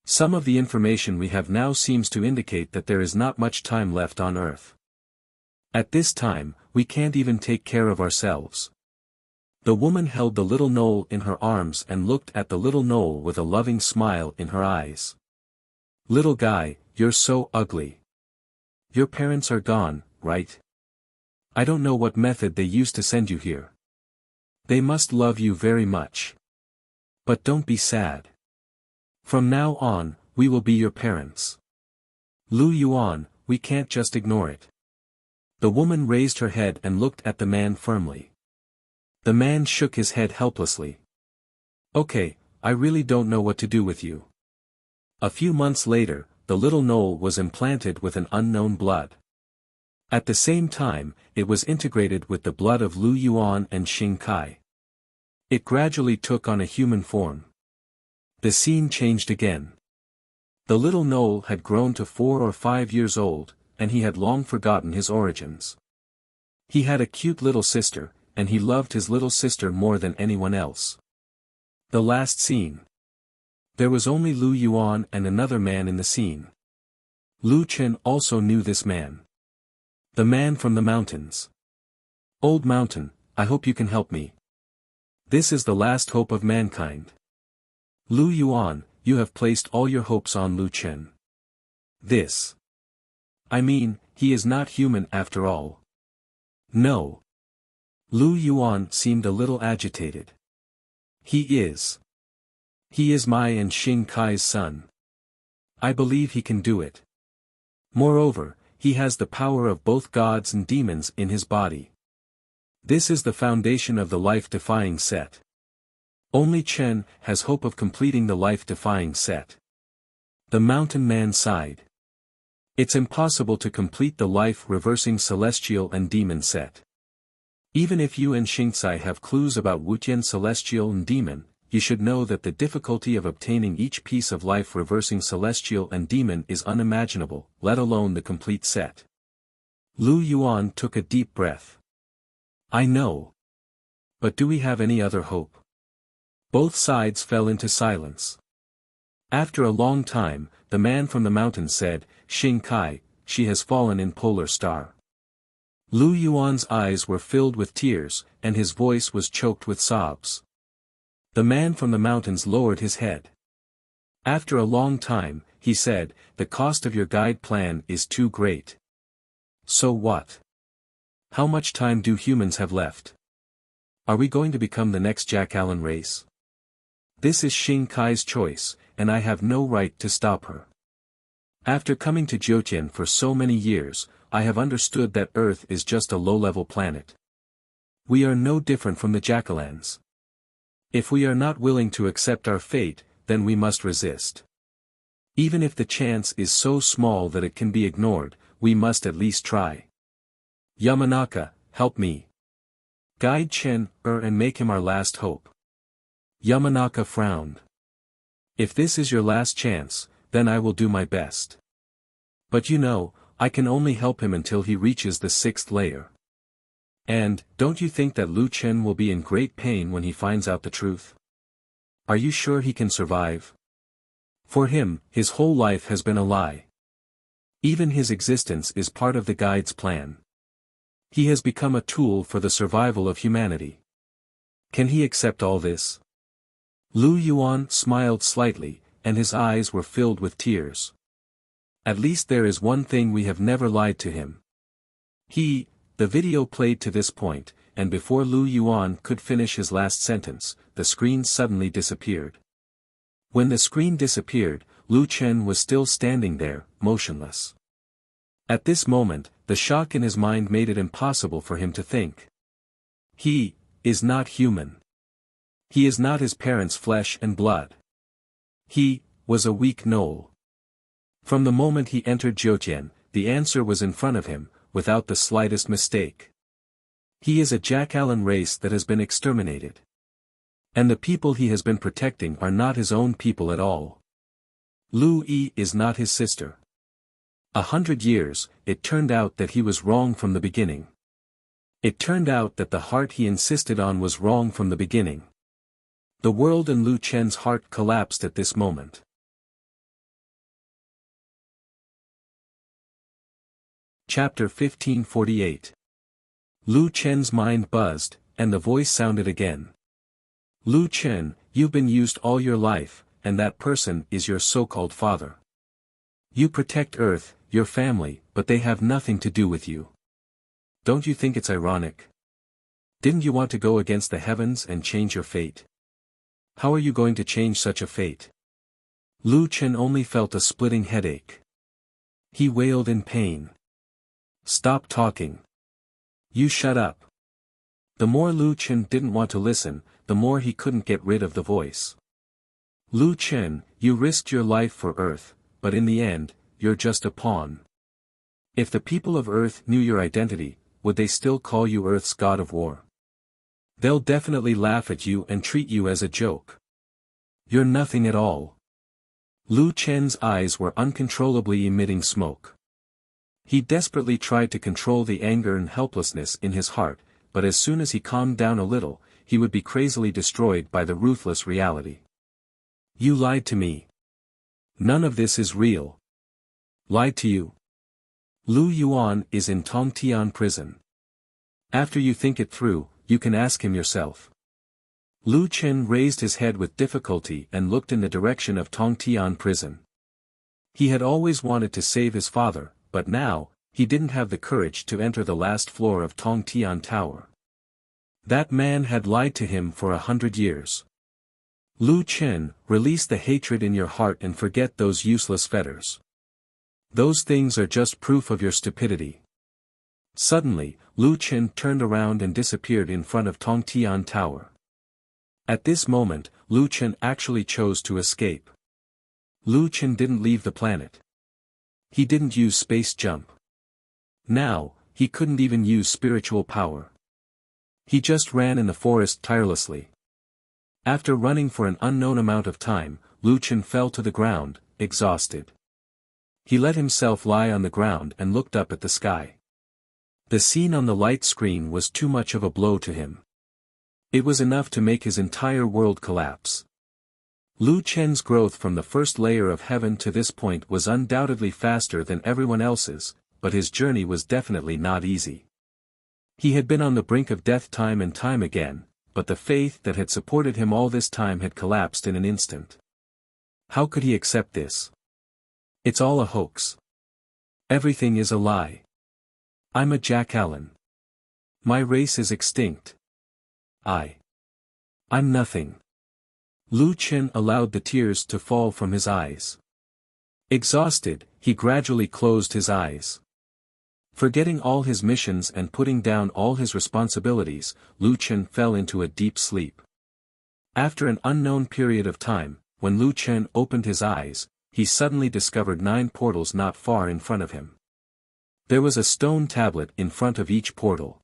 Some of the information we have now seems to indicate that there is not much time left on Earth. At this time, we can't even take care of ourselves. The woman held the little gnoll in her arms and looked at the little gnoll with a loving smile in her eyes. Little guy, you're so ugly. Your parents are gone, right? I don't know what method they used to send you here. They must love you very much. But don't be sad. From now on, we will be your parents. Lu Yuan, we can't just ignore it. The woman raised her head and looked at the man firmly. The man shook his head helplessly. Okay, I really don't know what to do with you. A few months later, the little gnoll was implanted with an unknown blood. At the same time, it was integrated with the blood of Lu Yuan and Xing Kai. It gradually took on a human form. The scene changed again. The little gnoll had grown to 4 or 5 years old, and he had long forgotten his origins. He had a cute little sister, and he loved his little sister more than anyone else. The last scene. There was only Lu Yuan and another man in the scene. Lu Chen also knew this man. The man from the mountains. Old mountain, I hope you can help me. This is the last hope of mankind. Lu Yuan, you have placed all your hopes on Lu Chen. This. I mean, he is not human after all. No. Lu Yuan seemed a little agitated. He is. He is my and Xing Kai's son. I believe he can do it. Moreover, he has the power of both gods and demons in his body. This is the foundation of the life-defying set. Only Chen has hope of completing the life-defying set. The mountain man sighed. It's impossible to complete the life-reversing celestial and demon set. Even if you and Xingcai have clues about Wuxian celestial and demon, you should know that the difficulty of obtaining each piece of life-reversing celestial and demon is unimaginable, let alone the complete set. Lu Yuan took a deep breath. I know. But do we have any other hope? Both sides fell into silence. After a long time, the man from the mountain said, Xing Kai, she has fallen in Polar Star. Lu Yuan's eyes were filled with tears, and his voice was choked with sobs. The man from the mountains lowered his head. After a long time, he said, the cost of your guide plan is too great. So what? How much time do humans have left? Are we going to become the next Jack Allen race? This is Xing Kai's choice, and I have no right to stop her. After coming to Jotian for so many years, I have understood that Earth is just a low-level planet. We are no different from the Jackalans. If we are not willing to accept our fate, then we must resist. Even if the chance is so small that it can be ignored, we must at least try. Yamanaka, help me. Guide Chen, and make him our last hope. Yamanaka frowned. If this is your last chance, then I will do my best. But you know, I can only help him until he reaches the 6th layer. And, don't you think that Lu Chen will be in great pain when he finds out the truth? Are you sure he can survive? For him, his whole life has been a lie. Even his existence is part of the guide's plan. He has become a tool for the survival of humanity. Can he accept all this? Lu Yuan smiled slightly, and his eyes were filled with tears. At least there is one thing we have never lied to him. He, The video played to this point, and before Lu Yuan could finish his last sentence, the screen suddenly disappeared. When the screen disappeared, Lu Chen was still standing there, motionless. At this moment, the shock in his mind made it impossible for him to think. He is not human. He is not his parents' flesh and blood. He was a weak knoll. From the moment he entered Jiutian, the answer was in front of him, without the slightest mistake. He is a jackallen race that has been exterminated. And the people he has been protecting are not his own people at all. Lu Yi is not his sister. 100 years, it turned out that he was wrong from the beginning. It turned out that the heart he insisted on was wrong from the beginning. The world in Lu Chen's heart collapsed at this moment. Chapter 1548. Lu Chen's mind buzzed, and the voice sounded again. Lu Chen, you've been used all your life, and that person is your so-called father. You protect Earth, your family, but they have nothing to do with you. Don't you think it's ironic? Didn't you want to go against the heavens and change your fate? How are you going to change such a fate? Lu Chen only felt a splitting headache. He wailed in pain. Stop talking. You shut up. The more Lu Chen didn't want to listen, the more he couldn't get rid of the voice. Lu Chen, you risked your life for Earth, but in the end, you're just a pawn. If the people of Earth knew your identity, would they still call you Earth's god of war? They'll definitely laugh at you and treat you as a joke. You're nothing at all. Lu Chen's eyes were uncontrollably emitting smoke. He desperately tried to control the anger and helplessness in his heart, but as soon as he calmed down a little, he would be crazily destroyed by the ruthless reality. You lied to me. None of this is real. Lied to you. Lu Yuan is in Tongtian prison. After you think it through, you can ask him yourself. Lu Chen raised his head with difficulty and looked in the direction of Tongtian prison. He had always wanted to save his father, but now, he didn't have the courage to enter the last floor of Tongtian Tower. That man had lied to him for 100 years. Lu Chen, release the hatred in your heart and forget those useless fetters. Those things are just proof of your stupidity. Suddenly, Lu Chen turned around and disappeared in front of Tongtian Tower. At this moment, Lu Chen actually chose to escape. Lu Chen didn't leave the planet. He didn't use space jump. Now, he couldn't even use spiritual power. He just ran in the forest tirelessly. After running for an unknown amount of time, Lu Chen fell to the ground, exhausted. He let himself lie on the ground and looked up at the sky. The scene on the light screen was too much of a blow to him. It was enough to make his entire world collapse. Lu Chen's growth from the first layer of heaven to this point was undoubtedly faster than everyone else's, but his journey was definitely not easy. He had been on the brink of death time and time again, but the faith that had supported him all this time had collapsed in an instant. How could he accept this? It's all a hoax. Everything is a lie. I'm a jackallen. My race is extinct. I'm nothing. Lu Chen allowed the tears to fall from his eyes. Exhausted, he gradually closed his eyes. Forgetting all his missions and putting down all his responsibilities, Lu Chen fell into a deep sleep. After an unknown period of time, when Lu Chen opened his eyes, he suddenly discovered 9 portals not far in front of him. There was a stone tablet in front of each portal.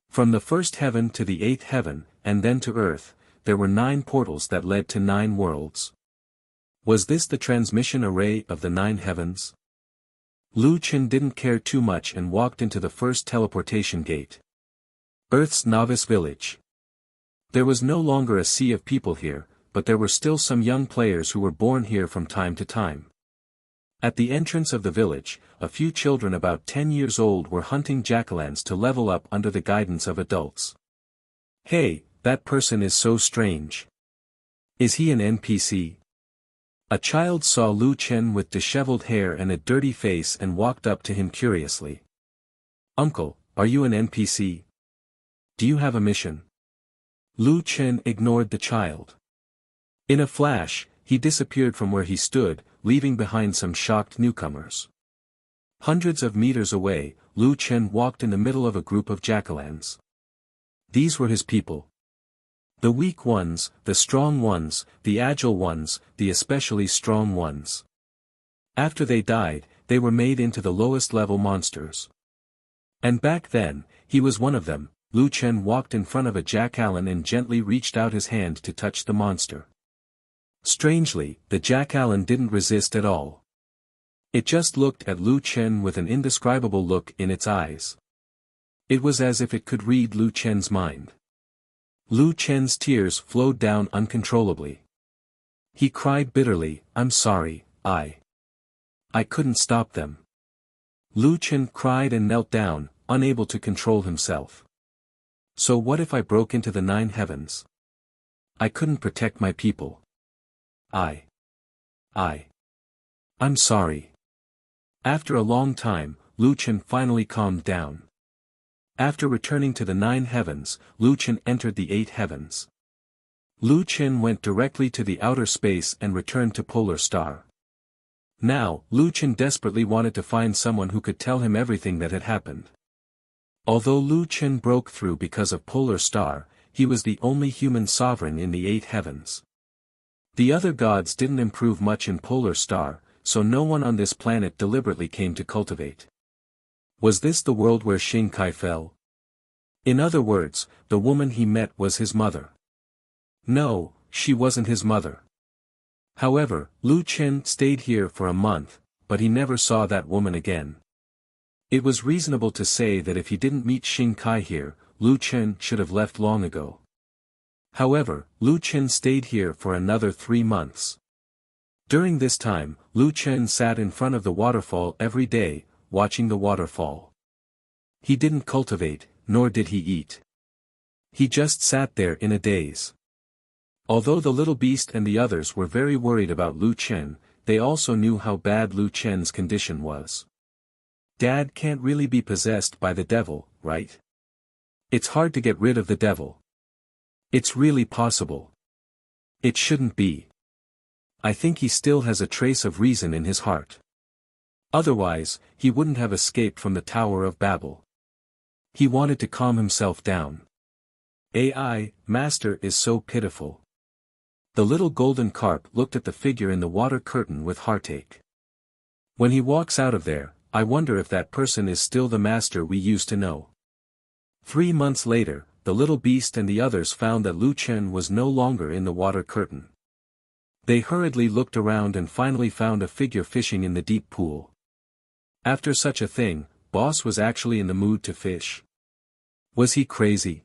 From the first heaven to the 8th heaven, and then to Earth, there were 9 portals that led to 9 worlds. Was this the transmission array of the 9 heavens? Lu Chen didn't care too much and walked into the first teleportation gate. Earth's novice village. There was no longer a sea of people here, but there were still some young players who were born here from time to time. At the entrance of the village, a few children about 10 years old were hunting jackallans to level up under the guidance of adults. Hey, that person is so strange. Is he an NPC? A child saw Lu Chen with disheveled hair and a dirty face and walked up to him curiously. Uncle, Are you an NPC? Do you have a mission? Lu Chen ignored the child. In a flash, he disappeared from where he stood, leaving behind some shocked newcomers. Hundreds of meters away, Lu Chen walked in the middle of a group of jackalans. These were his people. The weak ones, the strong ones, the agile ones, the especially strong ones. After they died, they were made into the lowest level monsters. And back then, he was one of them. Lu Chen walked in front of a jackalan and gently reached out his hand to touch the monster. Strangely, the jackalan didn't resist at all. It just looked at Lu Chen with an indescribable look in its eyes. It was as if it could read Lu Chen's mind. Lu Chen's tears flowed down uncontrollably. He cried bitterly, "I'm sorry, I couldn't stop them." Lu Chen cried and knelt down, unable to control himself. So what if I broke into the 9 heavens? I couldn't protect my people. I'm sorry. After a long time, Lu Chen finally calmed down. After returning to the 9 heavens, Lu Chen entered the 8 heavens. Lu Chen went directly to the outer space and returned to Polar Star. Now, Lu Chen desperately wanted to find someone who could tell him everything that had happened. Although Lu Chen broke through because of Polar Star, he was the only human sovereign in the 8 heavens. The other gods didn't improve much in Polar Star, so no one on this planet deliberately came to cultivate. Was this the world where Xing Kai fell? In other words, the woman he met was his mother. No, she wasn't his mother. However, Lu Chen stayed here for a month, but he never saw that woman again. It was reasonable to say that if he didn't meet Xing Kai here, Lu Chen should have left long ago. However, Lu Chen stayed here for another 3 months. During this time, Lu Chen sat in front of the waterfall every day, watching the waterfall. He didn't cultivate, nor did he eat. He just sat there in a daze. Although the little beast and the others were very worried about Lu Chen, they also knew how bad Lu Chen's condition was. Dad can't really be possessed by the devil, right? It's hard to get rid of the devil. It's really possible. It shouldn't be. I think he still has a trace of reason in his heart. Otherwise, he wouldn't have escaped from the Tower of Babel. He wanted to calm himself down. AI, Master is so pitiful. The little golden carp looked at the figure in the water curtain with heartache. When he walks out of there, I wonder if that person is still the master we used to know. 3 months later, the little beast and the others found that Lu Chen was no longer in the water curtain. They hurriedly looked around and finally found a figure fishing in the deep pool. After such a thing, Boss was actually in the mood to fish. Was he crazy?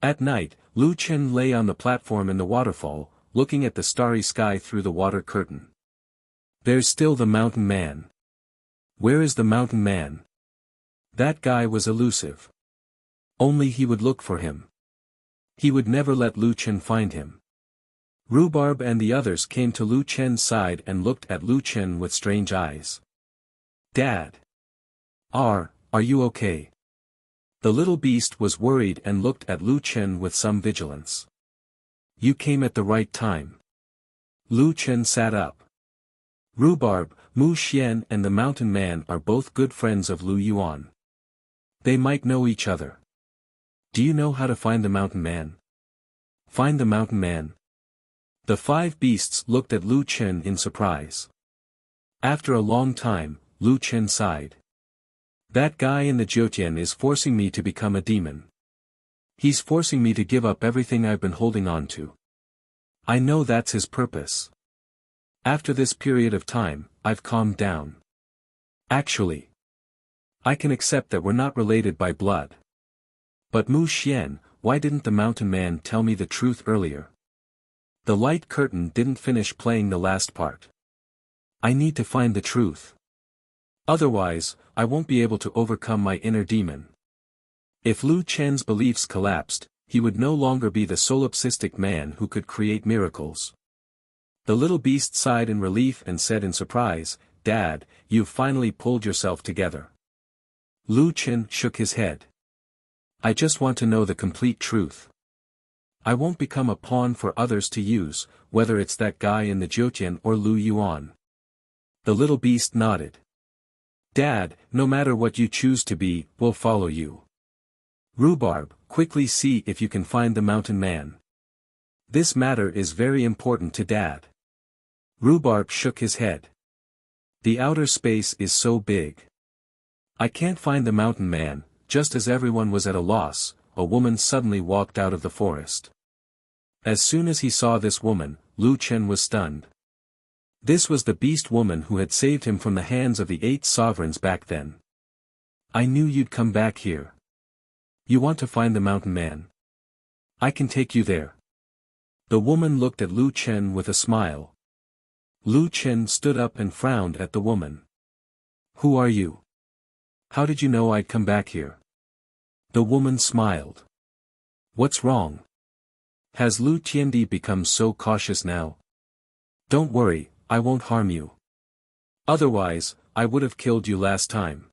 At night, Lu Chen lay on the platform in the waterfall, looking at the starry sky through the water curtain. There's still the mountain man. Where is the mountain man? That guy was elusive. Only he would look for him. He would never let Lu Chen find him. Rhubarb and the others came to Lu Chen's side and looked at Lu Chen with strange eyes. Dad. Are you okay? The little beast was worried and looked at Lu Chen with some vigilance. You came at the right time. Lu Chen sat up. Rhubarb, Mu Xian and the mountain man are both good friends of Lu Yuan. They might know each other. Do you know how to find the mountain man? Find the mountain man? The 5 beasts looked at Lu Chen in surprise. After a long time, Lu Chen sighed. That guy in the Jiutian is forcing me to become a demon. He's forcing me to give up everything I've been holding on to. I know that's his purpose. After this period of time, I've calmed down. Actually, I can accept that we're not related by blood. But Mu Xian, why didn't the mountain man tell me the truth earlier? The light curtain didn't finish playing the last part. I need to find the truth. Otherwise, I won't be able to overcome my inner demon. If Lu Chen's beliefs collapsed, he would no longer be the solipsistic man who could create miracles. The little beast sighed in relief and said in surprise, Dad, you've finally pulled yourself together. Lu Chen shook his head. I just want to know the complete truth. I won't become a pawn for others to use, whether it's that guy in the Jiutian or Lu Yuan. The little beast nodded. Dad, no matter what you choose to be, we'll follow you. Rhubarb, quickly see if you can find the mountain man. This matter is very important to Dad. Rhubarb shook his head. The outer space is so big. I can't find the mountain man. Just as everyone was at a loss, a woman suddenly walked out of the forest. As soon as he saw this woman, Lu Chen was stunned. This was the beast woman who had saved him from the hands of the 8 sovereigns back then. I knew you'd come back here. You want to find the mountain man? I can take you there. The woman looked at Lu Chen with a smile. Lu Chen stood up and frowned at the woman. Who are you? How did you know I'd come back here? The woman smiled. What's wrong? Has Lu Tiandi become so cautious now? Don't worry, I won't harm you. Otherwise, I would have killed you last time.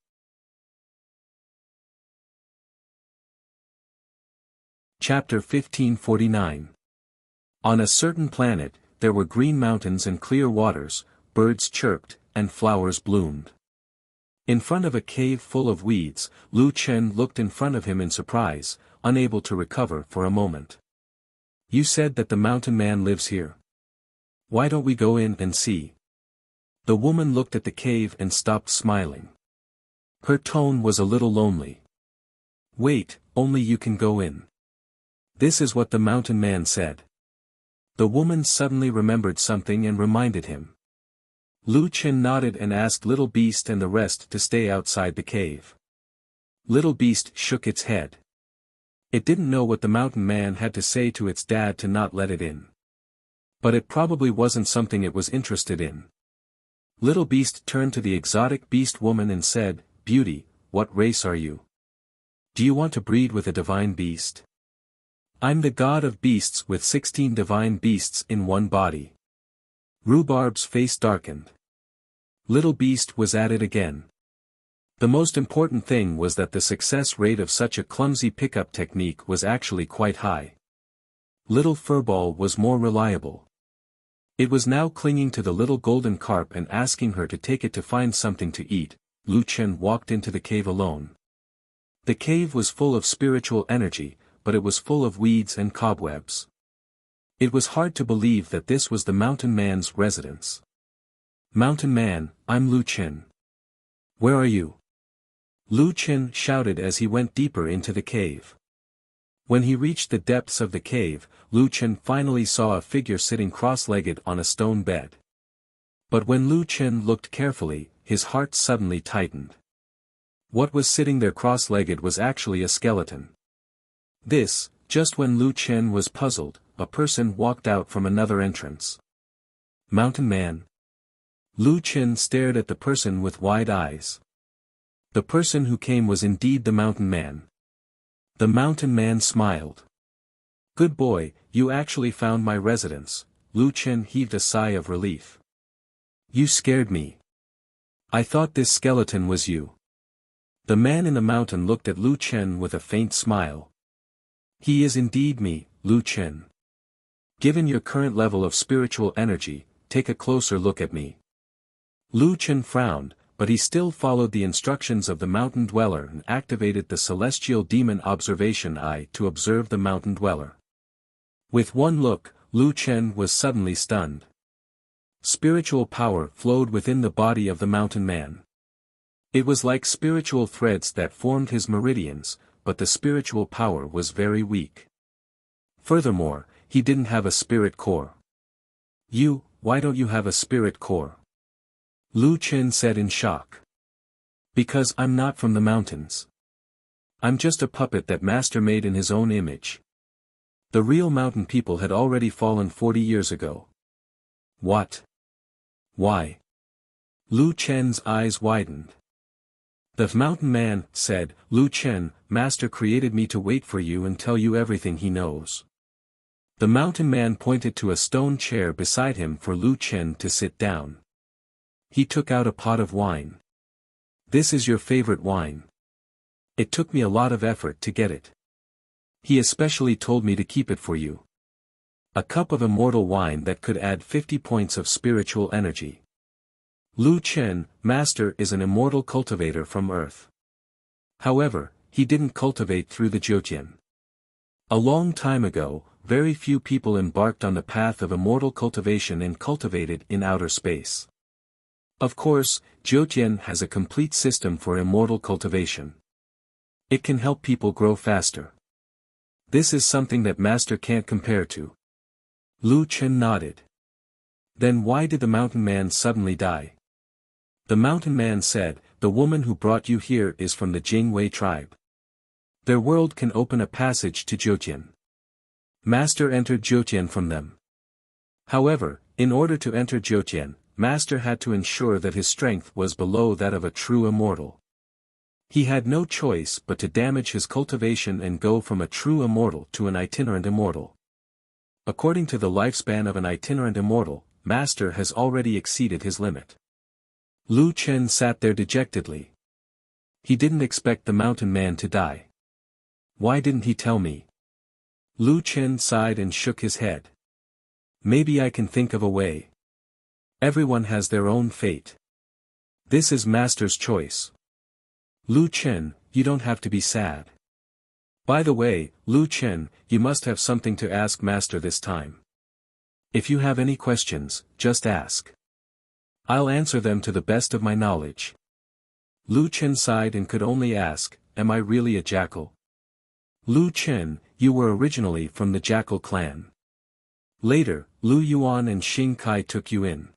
Chapter 1549. On a certain planet, there were green mountains and clear waters, birds chirped, and flowers bloomed. In front of a cave full of weeds, Lu Chen looked in front of him in surprise, unable to recover for a moment. You said that the mountain man lives here. Why don't we go in and see? The woman looked at the cave and stopped smiling. Her tone was a little lonely. Wait, only you can go in. This is what the mountain man said. The woman suddenly remembered something and reminded him. Lu Chen nodded and asked Little Beast and the rest to stay outside the cave. Little Beast shook its head. It didn't know what the mountain man had to say to its dad to not let it in. But it probably wasn't something it was interested in. Little Beast turned to the exotic beast woman and said, Beauty, what race are you? Do you want to breed with a divine beast? I'm the god of beasts with 16 divine beasts in one body. Rhubarb's face darkened. Little Beast was at it again. The most important thing was that the success rate of such a clumsy pickup technique was actually quite high. Little Furball was more reliable. It was now clinging to the little golden carp and asking her to take it to find something to eat. Lu Chen walked into the cave alone. The cave was full of spiritual energy, but it was full of weeds and cobwebs. It was hard to believe that this was the mountain man's residence. Mountain man, I'm Lu Chen. Where are you? Lu Chen shouted as he went deeper into the cave. When he reached the depths of the cave, Lu Chen finally saw a figure sitting cross-legged on a stone bed. But when Lu Chen looked carefully, his heart suddenly tightened. What was sitting there cross-legged was actually a skeleton. Just when Lu Chen was puzzled, a person walked out from another entrance. Mountain man. Lu Chen stared at the person with wide eyes. The person who came was indeed the mountain man. The mountain man smiled. Good boy, you actually found my residence. Lu Chen heaved a sigh of relief. You scared me. I thought this skeleton was you. The man in the mountain looked at Lu Chen with a faint smile. He is indeed me, Lu Chen. Given your current level of spiritual energy, take a closer look at me. Lu Chen frowned, but he still followed the instructions of the mountain dweller and activated the celestial demon observation eye to observe the mountain dweller. With one look, Lu Chen was suddenly stunned. Spiritual power flowed within the body of the mountain man. It was like spiritual threads that formed his meridians, but the spiritual power was very weak. Furthermore, he didn't have a spirit core. Why don't you have a spirit core? Lu Chen said in shock. Because I'm not from the mountains. I'm just a puppet that master made in his own image. The real mountain people had already fallen 40 years ago. What? Why? Lu Chen's eyes widened. The mountain man said, Lu Chen, master created me to wait for you and tell you everything he knows. The mountain man pointed to a stone chair beside him for Lu Chen to sit down. He took out a pot of wine. This is your favorite wine. It took me a lot of effort to get it. He especially told me to keep it for you. A cup of immortal wine that could add 50 points of spiritual energy. Lu Chen, Master, is an immortal cultivator from Earth. However, he didn't cultivate through the Jiutian. A long time ago, very few people embarked on the path of immortal cultivation and cultivated in outer space. Of course, Jiutian has a complete system for immortal cultivation. It can help people grow faster. This is something that Master can't compare to. Lu Chen nodded. Then why did the mountain man suddenly die? The mountain man said, the woman who brought you here is from the Jingwei tribe. Their world can open a passage to Jiutian. Master entered Jiutian from them. However, in order to enter Jiutian, Master had to ensure that his strength was below that of a true immortal. He had no choice but to damage his cultivation and go from a true immortal to an itinerant immortal. According to the lifespan of an itinerant immortal, Master has already exceeded his limit. Lu Chen sat there dejectedly. He didn't expect the mountain man to die. Why didn't he tell me? Lu Chen sighed and shook his head. Maybe I can think of a way. Everyone has their own fate. This is Master's choice. Lu Chen, you don't have to be sad. By the way, Lu Chen, you must have something to ask Master this time. If you have any questions, just ask. I'll answer them to the best of my knowledge. Lu Chen sighed and could only ask, am I really a jackal? Lu Chen, you were originally from the Jackal clan. Later, Lu Yuan and Xing Kai took you in.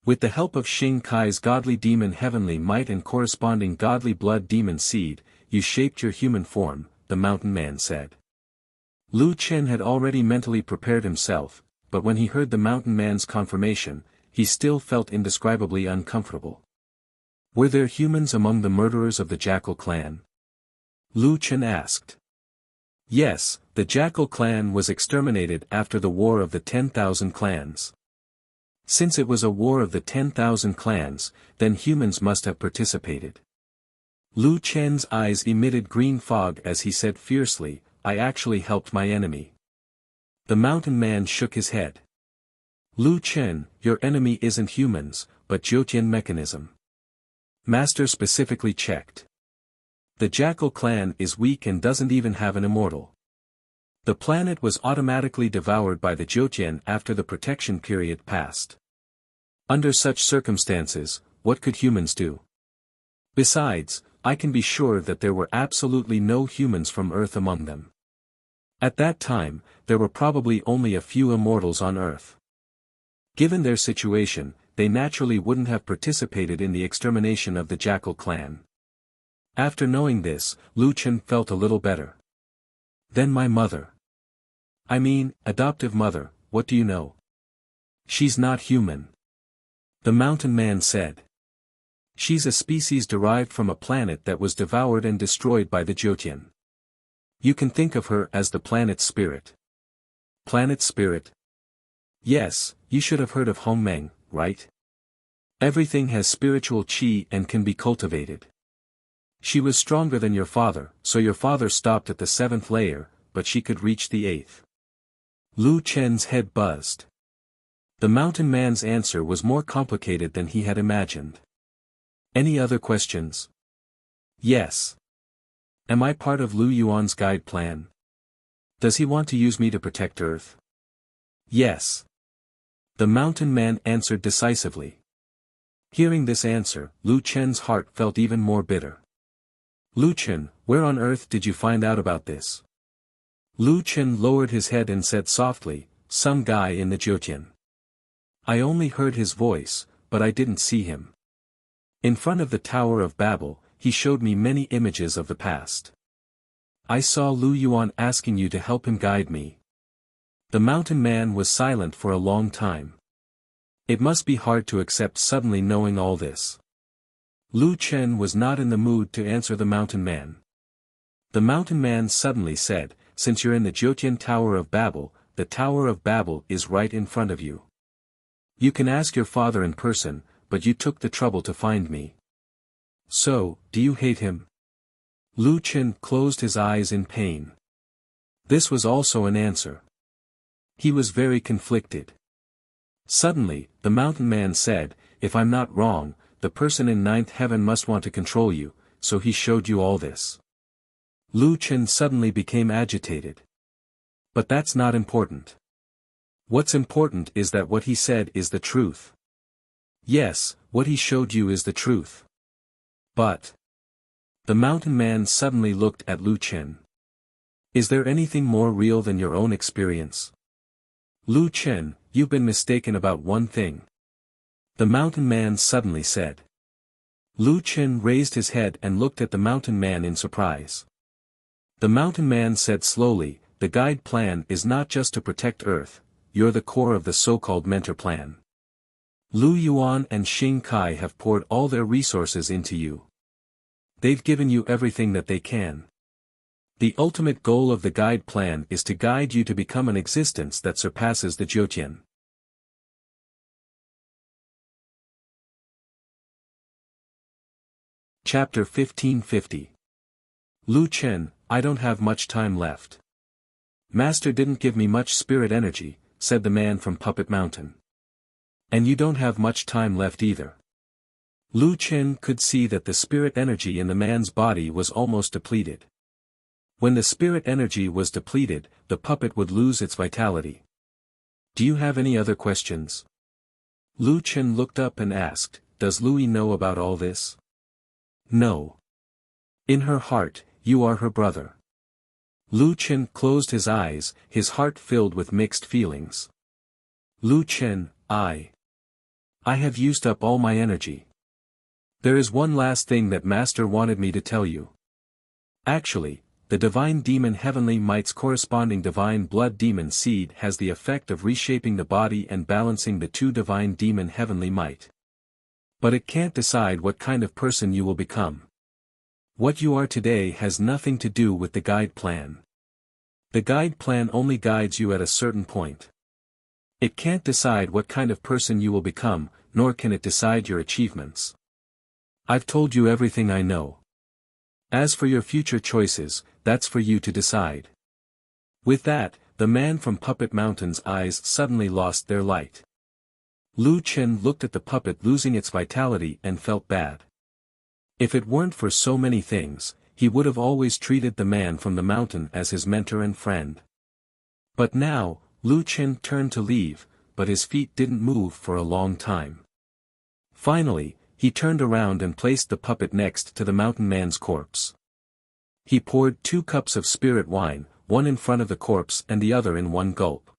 With the help of Xing Kai's godly demon heavenly might and corresponding godly blood demon seed, you shaped your human form, the mountain man said. Lu Chen had already mentally prepared himself, but when he heard the mountain man's confirmation, he still felt indescribably uncomfortable. Were there humans among the murderers of the Jackal clan? Lu Chen asked. Yes, the Jackal clan was exterminated after the War of the 10,000 Clans. Since it was a war of the 10,000 clans, then humans must have participated. Lu Chen's eyes emitted green fog as he said fiercely, I actually helped my enemy. The mountain man shook his head. Lu Chen, your enemy isn't humans, but Jiutian mechanism. Master specifically checked. The Jackal clan is weak and doesn't even have an immortal. The planet was automatically devoured by the Jiutian after the protection period passed. Under such circumstances, what could humans do? Besides, I can be sure that there were absolutely no humans from Earth among them. At that time, there were probably only a few immortals on Earth. Given their situation, they naturally wouldn't have participated in the extermination of the Jackal clan. After knowing this, Lu Chen felt a little better. Then my mother. I mean, adoptive mother, what do you know? She's not human. The mountain man said. She's a species derived from a planet that was devoured and destroyed by the Jiutian. You can think of her as the planet's spirit. Planet spirit? Yes, you should have heard of Hongmeng, right? Everything has spiritual qi and can be cultivated. She was stronger than your father, so your father stopped at the 7th layer, but she could reach the 8th. Lu Chen's head buzzed. The mountain man's answer was more complicated than he had imagined. Any other questions? Yes. Am I part of Lu Yuan's guide plan? Does he want to use me to protect Earth? Yes. The mountain man answered decisively. Hearing this answer, Lu Chen's heart felt even more bitter. Lu Chen, where on earth did you find out about this? Lu Chen lowered his head and said softly, some guy in the Jiutian. I only heard his voice, but I didn't see him. In front of the Tower of Babel, he showed me many images of the past. I saw Lu Yuan asking you to help him guide me. The mountain man was silent for a long time. It must be hard to accept suddenly knowing all this. Lu Chen was not in the mood to answer the mountain man. The mountain man suddenly said, since you're in the Jiutian Tower of Babel, the Tower of Babel is right in front of you. You can ask your father in person, but you took the trouble to find me. So, do you hate him? Lu Chen closed his eyes in pain. This was also an answer. He was very conflicted. Suddenly, the mountain man said, "If I'm not wrong, the person in ninth heaven must want to control you, so he showed you all this." Lu Chen suddenly became agitated. But that's not important. What's important is that what he said is the truth. Yes, what he showed you is the truth. But the mountain man suddenly looked at Lu Chen. Is there anything more real than your own experience? Lu Chen, you've been mistaken about one thing. The mountain man suddenly said. Lu Chen raised his head and looked at the mountain man in surprise. The mountain man said slowly, "The guide plan is not just to protect Earth, you're the core of the so-called mentor plan. Lu Yuan and Xing Kai have poured all their resources into you. They've given you everything that they can. The ultimate goal of the guide plan is to guide you to become an existence that surpasses the Jiutian." Chapter 1550. Lu Chen, I don't have much time left. Master didn't give me much spirit energy, said the man from Puppet Mountain. And you don't have much time left either. Lu Chen could see that the spirit energy in the man's body was almost depleted. When the spirit energy was depleted, the puppet would lose its vitality. Do you have any other questions? Lu Chen looked up and asked, Does Louis know about all this? No. In her heart, you are her brother. Lu Chen closed his eyes, his heart filled with mixed feelings. Lu Chen, I have used up all my energy. There is one last thing that Master wanted me to tell you. Actually, the divine demon heavenly might's corresponding divine blood demon seed has the effect of reshaping the body and balancing the two divine demon heavenly might. But it can't decide what kind of person you will become. What you are today has nothing to do with the guide plan. The guide plan only guides you at a certain point. It can't decide what kind of person you will become, nor can it decide your achievements. I've told you everything I know. As for your future choices, that's for you to decide. With that, the man from Puppet Mountain's eyes suddenly lost their light. Lu Chen looked at the puppet losing its vitality and felt bad. If it weren't for so many things, he would have always treated the man from the mountain as his mentor and friend. But now, Lu Chen turned to leave, but his feet didn't move for a long time. Finally, he turned around and placed the puppet next to the mountain man's corpse. He poured 2 cups of spirit wine, one in front of the corpse and the other in one gulp.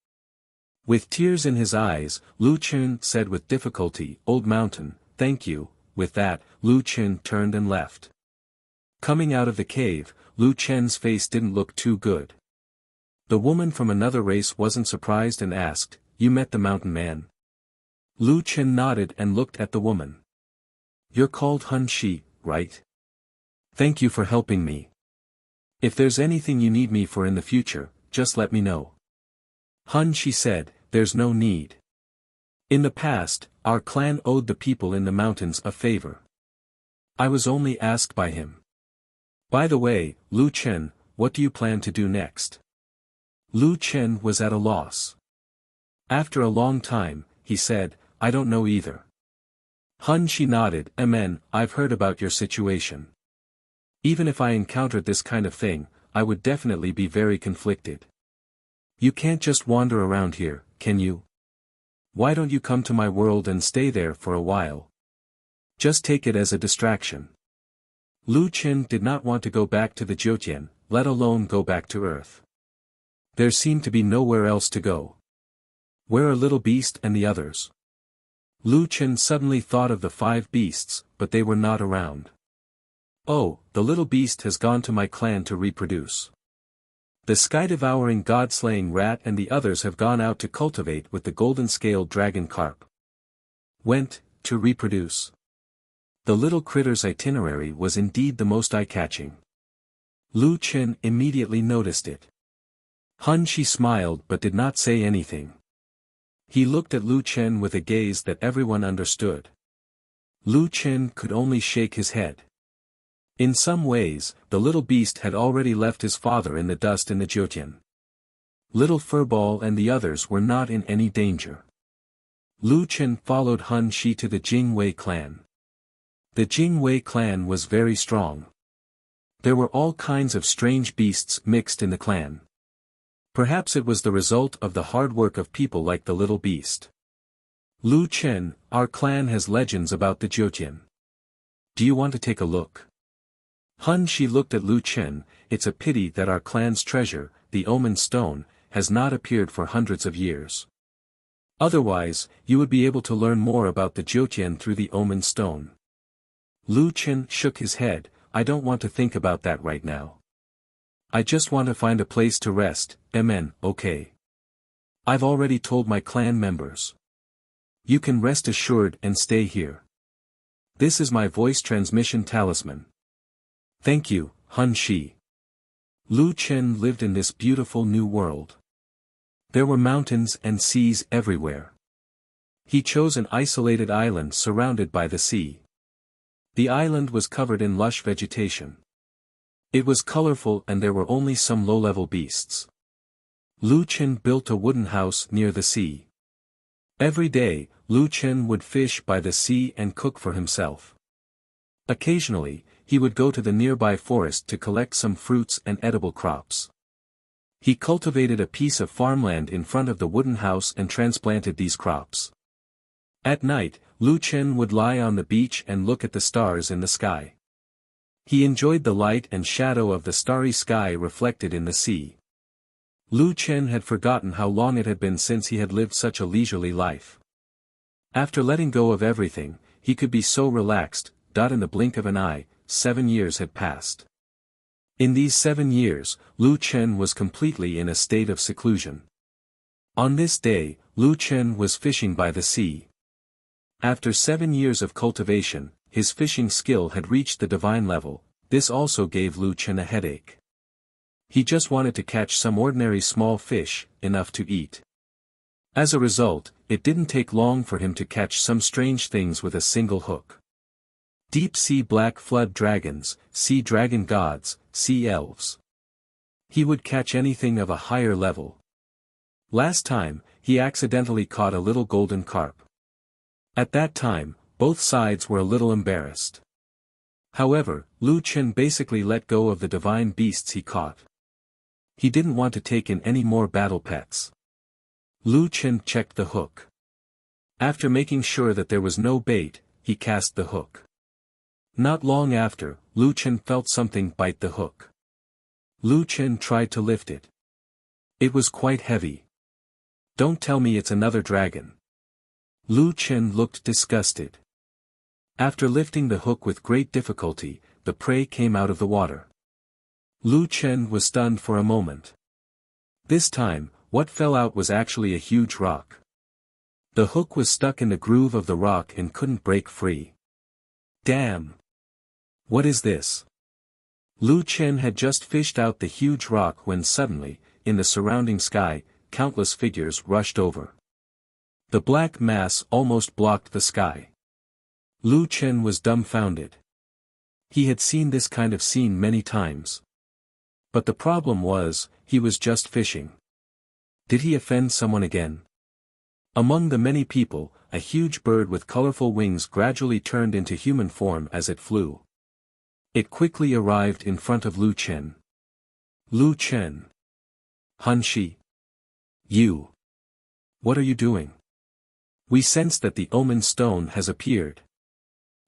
With tears in his eyes, Lu Chen said with difficulty, "Old mountain, thank you." With that, Lu Chen turned and left. Coming out of the cave, Lu Chen's face didn't look too good. The woman from another race wasn't surprised and asked, "You met the mountain man?" Lu Chen nodded and looked at the woman. "You're called Han Shi, right? Thank you for helping me. If there's anything you need me for in the future, just let me know." Han Shi said, "There's no need. In the past, our clan owed the people in the mountains a favor. I was only asked by him. By the way, Lu Chen, what do you plan to do next?" Lu Chen was at a loss. After a long time, he said, "I don't know either." Han Shi nodded, "Amen, I've heard about your situation. Even if I encountered this kind of thing, I would definitely be very conflicted. You can't just wander around here, can you? Why don't you come to my world and stay there for a while? Just take it as a distraction." Lu Chen did not want to go back to the Jiutian, let alone go back to Earth. There seemed to be nowhere else to go. Where are Little Beast and the others? Lu Chen suddenly thought of the 5 beasts, but they were not around. Oh, the little beast has gone to my clan to reproduce. The sky-devouring god-slaying rat and the others have gone out to cultivate with the golden-scaled dragon carp. Went, to reproduce. The little critter's itinerary was indeed the most eye-catching. Lu Chen immediately noticed it. Han Shi smiled but did not say anything. He looked at Lu Chen with a gaze that everyone understood. Lu Chen could only shake his head. In some ways, the little beast had already left his father in the dust in the Jyotian. Little Furball and the others were not in any danger. Lu Chen followed Han Shi to the Jing-Wei clan. The Jing-Wei clan was very strong. There were all kinds of strange beasts mixed in the clan. Perhaps it was the result of the hard work of people like the little beast. Lu Chen, our clan has legends about the Jyotian. Do you want to take a look? Han Shi looked at Lu Chen. It's a pity that our clan's treasure, the Omen Stone, has not appeared for hundreds of years. Otherwise, you would be able to learn more about the Jyotian through the Omen Stone. Lu Chen shook his head. I don't want to think about that right now. I just want to find a place to rest. Okay. I've already told my clan members. You can rest assured and stay here. This is my voice transmission talisman. Thank you, Han Shi. Lu Chen lived in this beautiful new world. There were mountains and seas everywhere. He chose an isolated island surrounded by the sea. The island was covered in lush vegetation. It was colorful and there were only some low-level beasts. Lu Chen built a wooden house near the sea. Every day, Lu Chen would fish by the sea and cook for himself. Occasionally, he would go to the nearby forest to collect some fruits and edible crops. He cultivated a piece of farmland in front of the wooden house and transplanted these crops. At night, Lu Chen would lie on the beach and look at the stars in the sky. He enjoyed the light and shadow of the starry sky reflected in the sea. Lu Chen had forgotten how long it had been since he had lived such a leisurely life. After letting go of everything, he could be so relaxed. In the blink of an eye, 7 years had passed. In these 7 years, Lu Chen was completely in a state of seclusion. On this day, Lu Chen was fishing by the sea. After 7 years of cultivation, his fishing skill had reached the divine level. This also gave Lu Chen a headache. He just wanted to catch some ordinary small fish, enough to eat. As a result, it didn't take long for him to catch some strange things with a single hook. Deep-sea black flood dragons, sea dragon gods, sea elves. He would catch anything of a higher level. Last time, he accidentally caught a little golden carp. At that time, both sides were a little embarrassed. However, Lu Chen basically let go of the divine beasts he caught. He didn't want to take in any more battle pets. Lu Chen checked the hook. After making sure that there was no bait, he cast the hook. Not long after, Lu Chen felt something bite the hook. Lu Chen tried to lift it. It was quite heavy. Don't tell me it's another dragon. Lu Chen looked disgusted. After lifting the hook with great difficulty, the prey came out of the water. Lu Chen was stunned for a moment. This time, what fell out was actually a huge rock. The hook was stuck in the groove of the rock and couldn't break free. Damn! What is this? Lu Chen had just fished out the huge rock when suddenly, in the surrounding sky, countless figures rushed over. The black mass almost blocked the sky. Lu Chen was dumbfounded. He had seen this kind of scene many times. But the problem was, he was just fishing. Did he offend someone again? Among the many people, a huge bird with colorful wings gradually turned into human form as it flew. It quickly arrived in front of Lu Chen. Lu Chen. Han Shi. You. What are you doing? We sense that the Omen Stone has appeared.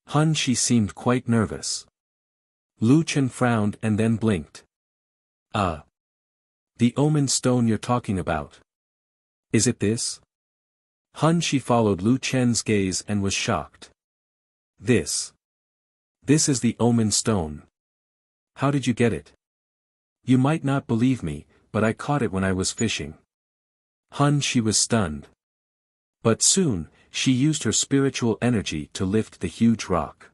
Han Shi seemed quite nervous. Lu Chen frowned and then blinked. The Omen Stone you're talking about. Is it this? Han Shi followed Lu Chen's gaze and was shocked. This is the Omen Stone. How did you get it? You might not believe me, but I caught it when I was fishing. Han Shi was stunned. But soon, she used her spiritual energy to lift the huge rock.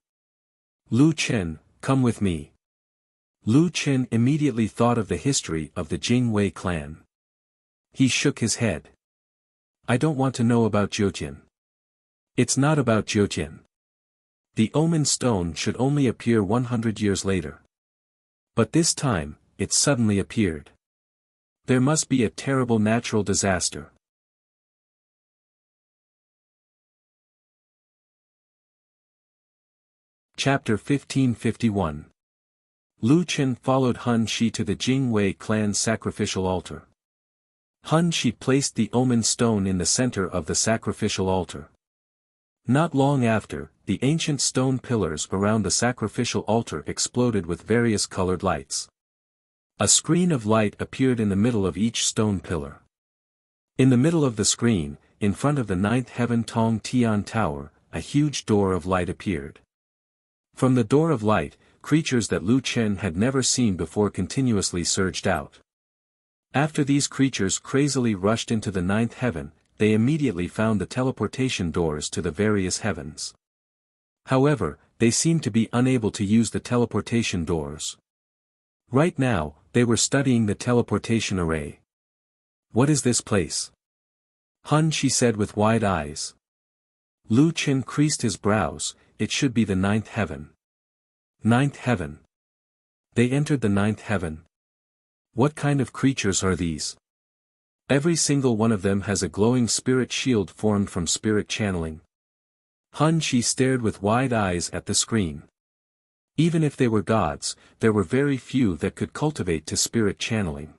Lu Chen, come with me. Lu Chen immediately thought of the history of the Jing-Wei clan. He shook his head. I don't want to know about Jyotian. It's not about Jyotian. The omen stone should only appear 100 years later. But this time, it suddenly appeared. There must be a terrible natural disaster. Chapter 1551. Lu Chen followed Han Shi to the Jing-Wei clan's sacrificial altar. Han Shi placed the omen stone in the center of the sacrificial altar. Not long after, the ancient stone pillars around the sacrificial altar exploded with various colored lights. A screen of light appeared in the middle of each stone pillar. In the middle of the screen, in front of the ninth heaven Tong Tian Tower, a huge door of light appeared. From the door of light, creatures that Lu Chen had never seen before continuously surged out. After these creatures crazily rushed into the ninth heaven, they immediately found the teleportation doors to the various heavens. However, they seemed to be unable to use the teleportation doors. Right now, they were studying the teleportation array. What is this place? Han Shi said with wide eyes. Lu Chen creased his brows. It should be the ninth heaven. Ninth heaven. They entered the ninth heaven. What kind of creatures are these? Every single one of them has a glowing spirit shield formed from spirit channeling. Han Shi stared with wide eyes at the screen. Even if they were gods, there were very few that could cultivate to spirit channeling.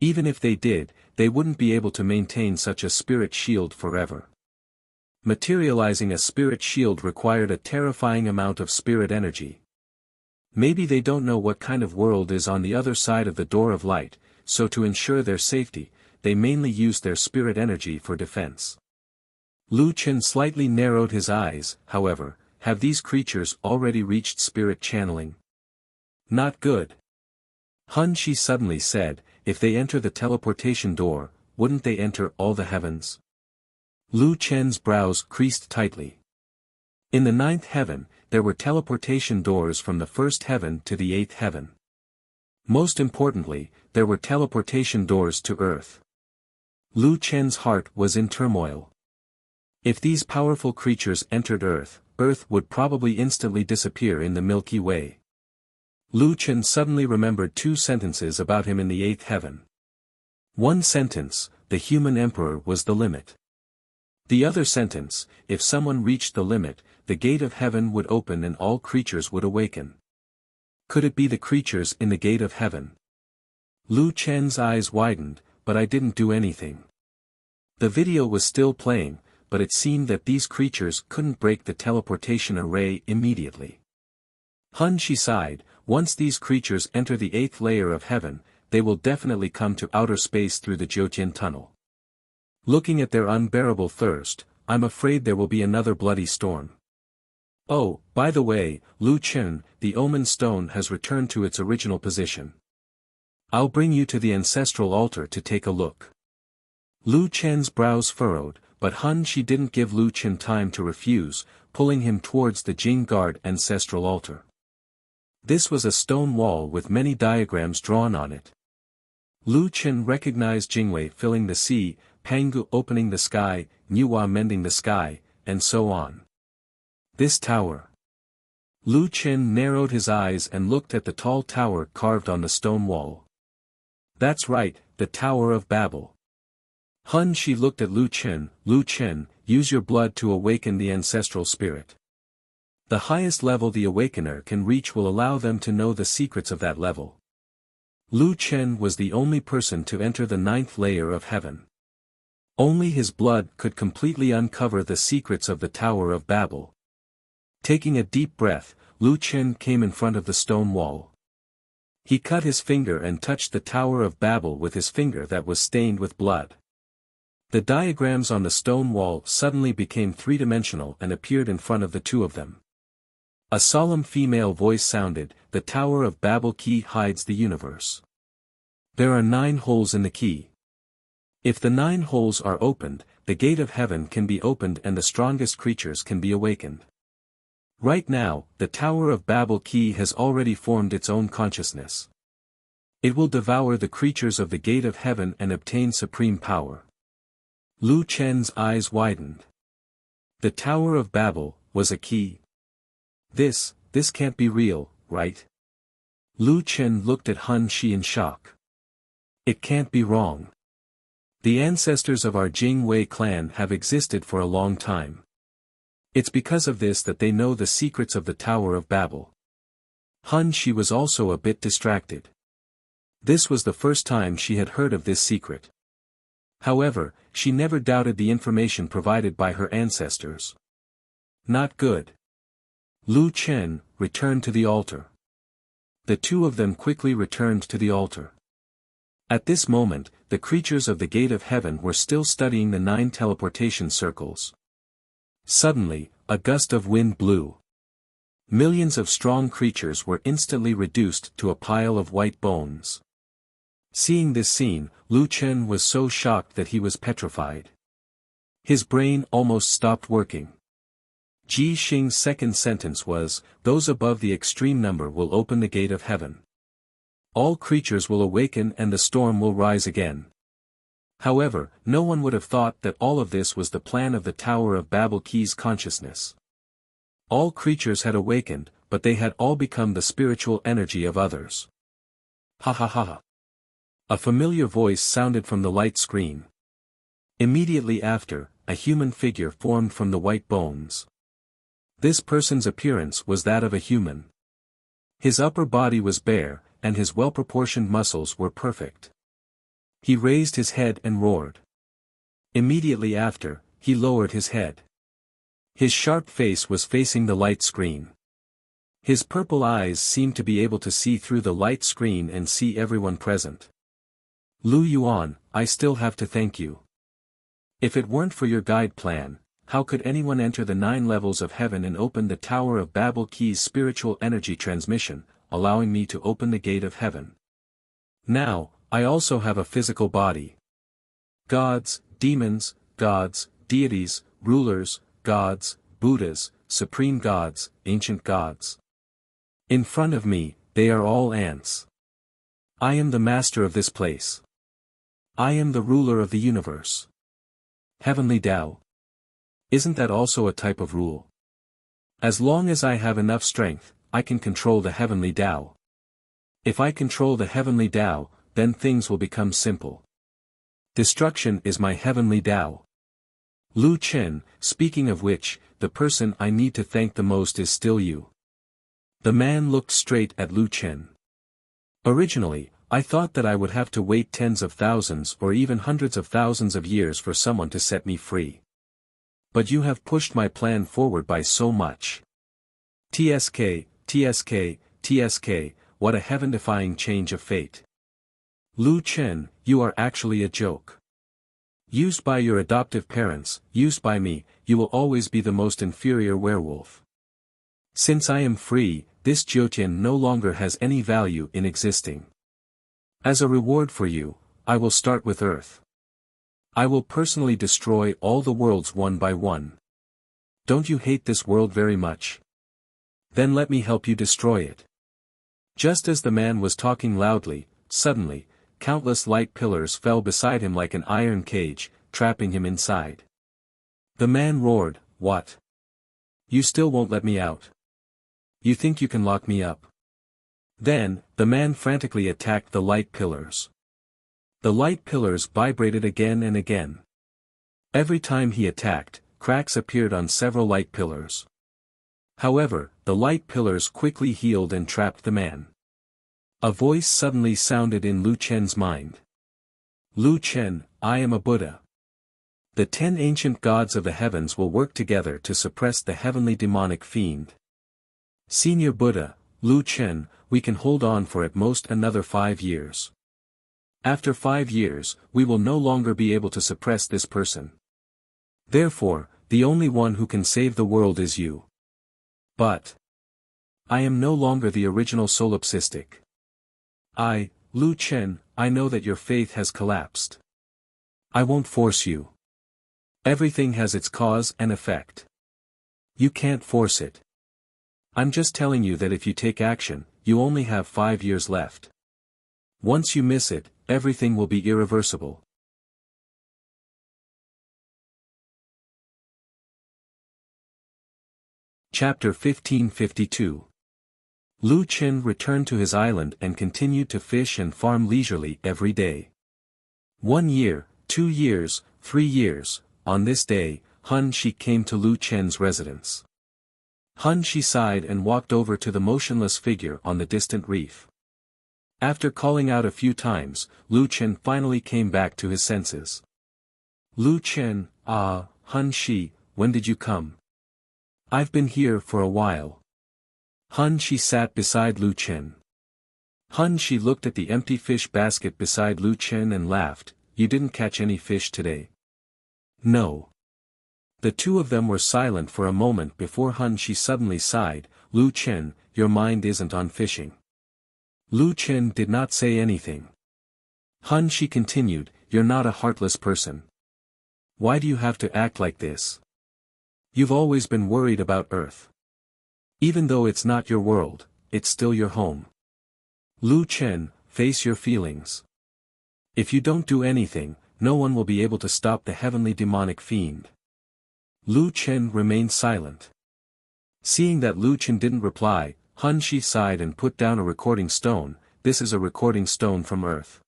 Even if they did, they wouldn't be able to maintain such a spirit shield forever. Materializing a spirit shield required a terrifying amount of spirit energy. Maybe they don't know what kind of world is on the other side of the door of light, so to ensure their safety, they mainly use their spirit energy for defense. Lu Chen slightly narrowed his eyes. However, have these creatures already reached spirit channeling? Not good. Han Shi suddenly said, if they enter the teleportation door, wouldn't they enter all the heavens? Lu Chen's brows creased tightly. In the ninth heaven, there were teleportation doors from the first heaven to the eighth heaven. Most importantly, there were teleportation doors to Earth. Lu Chen's heart was in turmoil. If these powerful creatures entered Earth, Earth would probably instantly disappear in the Milky Way. Lu Chen suddenly remembered two sentences about him in the eighth heaven. One sentence, the human emperor was the limit. The other sentence, if someone reached the limit, the gate of heaven would open and all creatures would awaken. Could it be the creatures in the gate of heaven? Lu Chen's eyes widened, but I didn't do anything. The video was still playing, but it seemed that these creatures couldn't break the teleportation array immediately. Han Shi sighed, once these creatures enter the eighth layer of heaven, they will definitely come to outer space through the Jiutian tunnel. Looking at their unbearable thirst, I'm afraid there will be another bloody storm. Oh, by the way, Lu Chen, the omen stone has returned to its original position. I'll bring you to the ancestral altar to take a look. Lu Chen's brows furrowed, but Han Shi didn't give Lu Chen time to refuse, pulling him towards the Jing Guard ancestral altar. This was a stone wall with many diagrams drawn on it. Lu Chen recognized Jingwei filling the sea, Pangu opening the sky, Niuhua mending the sky, and so on. This tower. Lu Chen narrowed his eyes and looked at the tall tower carved on the stone wall. That's right, the Tower of Babel. Han Shi looked at Lu Chen, use your blood to awaken the ancestral spirit. The highest level the awakener can reach will allow them to know the secrets of that level. Lu Chen was the only person to enter the ninth layer of heaven. Only his blood could completely uncover the secrets of the Tower of Babel. Taking a deep breath, Lu Chen came in front of the stone wall. He cut his finger and touched the Tower of Babel with his finger that was stained with blood. The diagrams on the stone wall suddenly became three-dimensional and appeared in front of the two of them. A solemn female voice sounded, the Tower of Babel key hides the universe. There are 9 holes in the key. If the 9 holes are opened, the gate of heaven can be opened and the strongest creatures can be awakened. Right now, the Tower of Babel key has already formed its own consciousness. It will devour the creatures of the gate of heaven and obtain supreme power. Lu Chen's eyes widened. The Tower of Babel was a key. This can't be real, right? Lu Chen looked at Han Shi in shock. It can't be wrong. The ancestors of our Jing Wei clan have existed for a long time. It's because of this that they know the secrets of the Tower of Babel. Han Shi was also a bit distracted. This was the first time she had heard of this secret. However, she never doubted the information provided by her ancestors. Not good. Lu Chen returned to the altar. The two of them quickly returned to the altar. At this moment, the creatures of the Gate of Heaven were still studying the 9 teleportation circles. Suddenly, a gust of wind blew. Millions of strong creatures were instantly reduced to a pile of white bones. Seeing this scene, Lu Chen was so shocked that he was petrified. His brain almost stopped working. Ji Xing's second sentence was, "Those above the extreme number will open the gate of heaven. All creatures will awaken and the storm will rise again." However, no one would have thought that all of this was the plan of the Tower of Babel Key's consciousness. All creatures had awakened, but they had all become the spiritual energy of others. Ha ha ha ha. A familiar voice sounded from the light screen. Immediately after, a human figure formed from the white bones. This person's appearance was that of a human. His upper body was bare, and his well-proportioned muscles were perfect. He raised his head and roared. Immediately after, he lowered his head. His sharp face was facing the light screen. His purple eyes seemed to be able to see through the light screen and see everyone present. "Lu Yuan, I still have to thank you. If it weren't for your guide plan, how could anyone enter the 9 levels of heaven and open the Tower of Babel Key's spiritual energy transmission, allowing me to open the gate of heaven? Now, I also have a physical body. Gods, demons, gods, deities, rulers, gods, Buddhas, supreme gods, ancient gods. In front of me, they are all ants. I am the master of this place. I am the ruler of the universe. Heavenly Tao. Isn't that also a type of rule? As long as I have enough strength, I can control the Heavenly Tao. If I control the Heavenly Tao, then things will become simple. Destruction is my Heavenly Tao. Lu Chen, speaking of which, the person I need to thank the most is still you." The man looked straight at Lu Chen. "Originally, I thought that I would have to wait tens of thousands or even hundreds of thousands of years for someone to set me free. But you have pushed my plan forward by so much. TSK, TSK, TSK, what a heaven-defying change of fate. Lu Chen, you are actually a joke. Used by your adoptive parents, used by me, you will always be the most inferior werewolf. Since I am free, this Jiutian no longer has any value in existing. As a reward for you, I will start with Earth. I will personally destroy all the worlds one by one. Don't you hate this world very much? Then let me help you destroy it." Just as the man was talking loudly, suddenly, countless light pillars fell beside him like an iron cage, trapping him inside. The man roared, "What? You still won't let me out? You think you can lock me up?" Then, the man frantically attacked the light pillars. The light pillars vibrated again and again. Every time he attacked, cracks appeared on several light pillars. However, the light pillars quickly healed and trapped the man. A voice suddenly sounded in Lu Chen's mind. "Lu Chen, I am a Buddha. The 10 ancient gods of the heavens will work together to suppress the heavenly demonic fiend. Senior Buddha, Lu Chen, we can hold on for at most another 5 years. After 5 years, we will no longer be able to suppress this person. Therefore, the only one who can save the world is you. But I am no longer the original solipsistic. Lu Chen, I know that your faith has collapsed. I won't force you. Everything has its cause and effect. You can't force it. I'm just telling you that if you take action, you only have 5 years left. Once you miss it, everything will be irreversible." Chapter 1552. Lu Qin returned to his island and continued to fish and farm leisurely every day. 1 year, 2 years, 3 years, on this day, Hun Shi came to Lu Qin's residence. Hun Shi sighed and walked over to the motionless figure on the distant reef. After calling out a few times, Lu Qin finally came back to his senses. Lu Qin, Hun Shi, when did you come? I've been here for a while. Hun Shi sat beside Lu Qin. Hun Shi looked at the empty fish basket beside Lu Qin and laughed. You didn't catch any fish today? No. The two of them were silent for a moment before Hun Shi suddenly sighed. Lu Qin, your mind isn't on fishing. Lu Qin did not say anything. Hun Shi continued, you're not a heartless person. Why do you have to act like this? You've always been worried about Earth. Even though it's not your world, it's still your home. Lu Qin, face your feelings. If you don't do anything, no one will be able to stop the heavenly demonic fiend. Lu Qin remained silent. Seeing that Lu Qin didn't reply, Hun Shi sighed and put down a recording stone. This is a recording stone from Earth.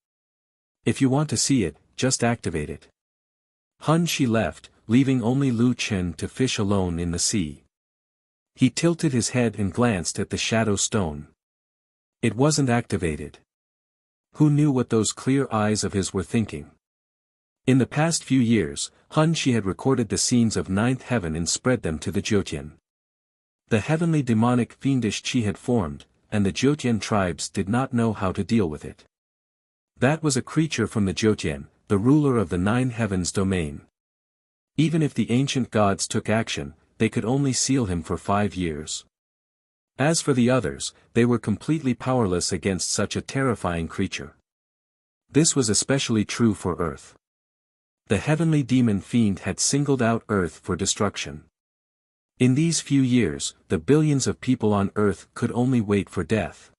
If you want to see it, just activate it. Hun Shi left, leaving only Lu Qin to fish alone in the sea. He tilted his head and glanced at the shadow stone. It wasn't activated. Who knew what those clear eyes of his were thinking? In the past few years, Hun Shi had recorded the scenes of ninth heaven and spread them to the Jyotian. The heavenly demonic fiendish chi had formed, and the Jyotian tribes did not know how to deal with it. That was a creature from the Jyotian, the ruler of the nine heavens domain. Even if the ancient gods took action, they could only seal him for 5 years. As for the others, they were completely powerless against such a terrifying creature. This was especially true for Earth. The heavenly demon fiend had singled out Earth for destruction. In these few years, the billions of people on Earth could only wait for death.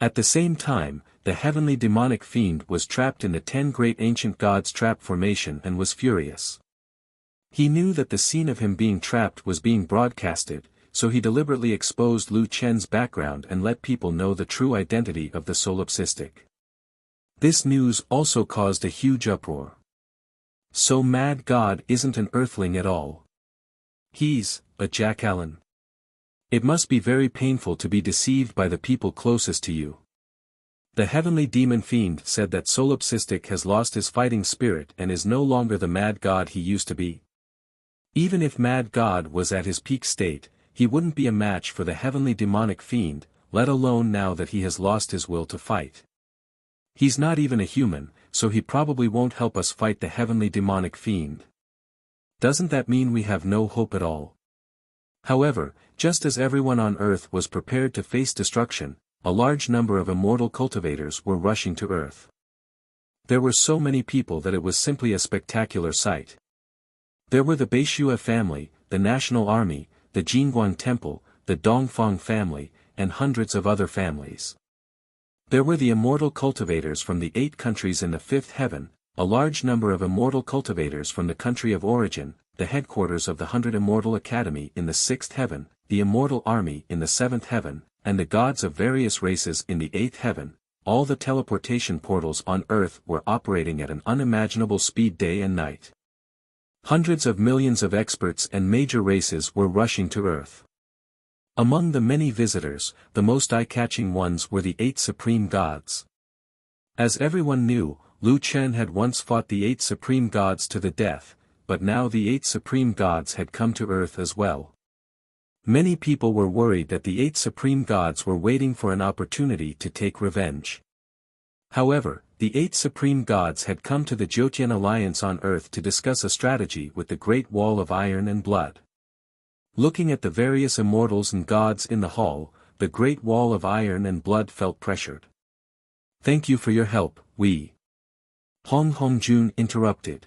At the same time, the heavenly demonic fiend was trapped in the 10 great ancient gods' trap formation and was furious. He knew that the scene of him being trapped was being broadcasted, so he deliberately exposed Lu Qin's background and let people know the true identity of the solipsistic. This news also caused a huge uproar. So Mad God isn't an earthling at all. He's a jackalan. It must be very painful to be deceived by the people closest to you. The heavenly demon fiend said that solipsistic has lost his fighting spirit and is no longer the Mad God he used to be. Even if Mad God was at his peak state, he wouldn't be a match for the heavenly demonic fiend, let alone now that he has lost his will to fight. He's not even a human, so he probably won't help us fight the heavenly demonic fiend. Doesn't that mean we have no hope at all? However, just as everyone on Earth was prepared to face destruction, a large number of immortal cultivators were rushing to Earth. There were so many people that it was simply a spectacular sight. There were the Beishua family, the National Army, the Jingguang Temple, the Dongfang family, and hundreds of other families. There were the immortal cultivators from the 8 countries in the 5th heaven, a large number of immortal cultivators from the country of origin, the headquarters of the 100 Immortal Academy in the 6th heaven, the Immortal Army in the 7th heaven, and the gods of various races in the 8th heaven. All the teleportation portals on Earth were operating at an unimaginable speed day and night. Hundreds of millions of experts and major races were rushing to Earth. Among the many visitors, the most eye-catching ones were the 8 supreme gods. As everyone knew, Lu Qin had once fought the 8 supreme gods to the death, but now the 8 supreme gods had come to Earth as well. Many people were worried that the 8 supreme gods were waiting for an opportunity to take revenge. However, the 8 supreme gods had come to the Jyotian alliance on Earth to discuss a strategy with the Great Wall of Iron and Blood. Looking at the various immortals and gods in the hall, the Great Wall of Iron and Blood felt pressured. Thank you for your help, we. Hong Hongjun interrupted.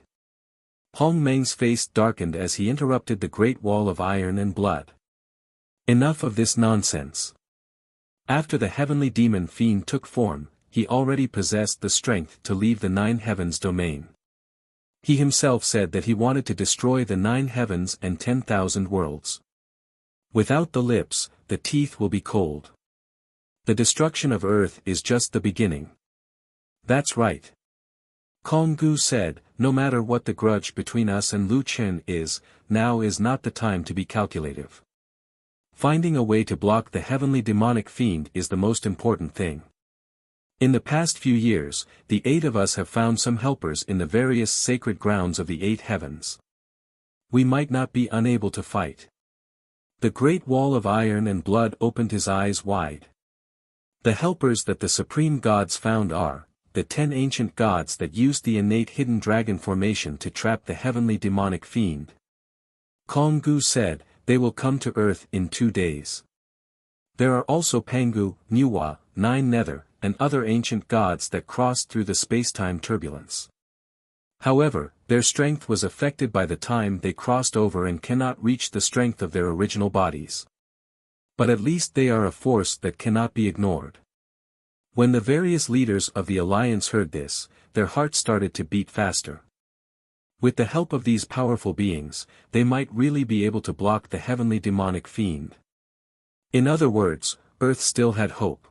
Hong Meng's face darkened as he interrupted the Great Wall of Iron and Blood. Enough of this nonsense. After the heavenly demon fiend took form, he already possessed the strength to leave the 9 heavens domain. He himself said that he wanted to destroy the 9 heavens and 10,000 worlds. Without the lips, the teeth will be cold. The destruction of Earth is just the beginning. That's right. Kong-gu said, no matter what the grudge between us and Lu Chen is, now is not the time to be calculative. Finding a way to block the heavenly demonic fiend is the most important thing. In the past few years, the 8 of us have found some helpers in the various sacred grounds of the 8 heavens. We might not be unable to fight. The great wall of iron and blood opened his eyes wide. The helpers that the supreme gods found are the 10 ancient gods that used the innate hidden dragon formation to trap the heavenly demonic fiend. Kong-gu said, they will come to Earth in 2 days. There are also Pangu, Nuwa, 9 Nether, and other ancient gods that crossed through the spacetime turbulence. However, their strength was affected by the time they crossed over and cannot reach the strength of their original bodies. But at least they are a force that cannot be ignored. When the various leaders of the alliance heard this, their hearts started to beat faster. With the help of these powerful beings, they might really be able to block the heavenly demonic fiend. In other words, Earth still had hope.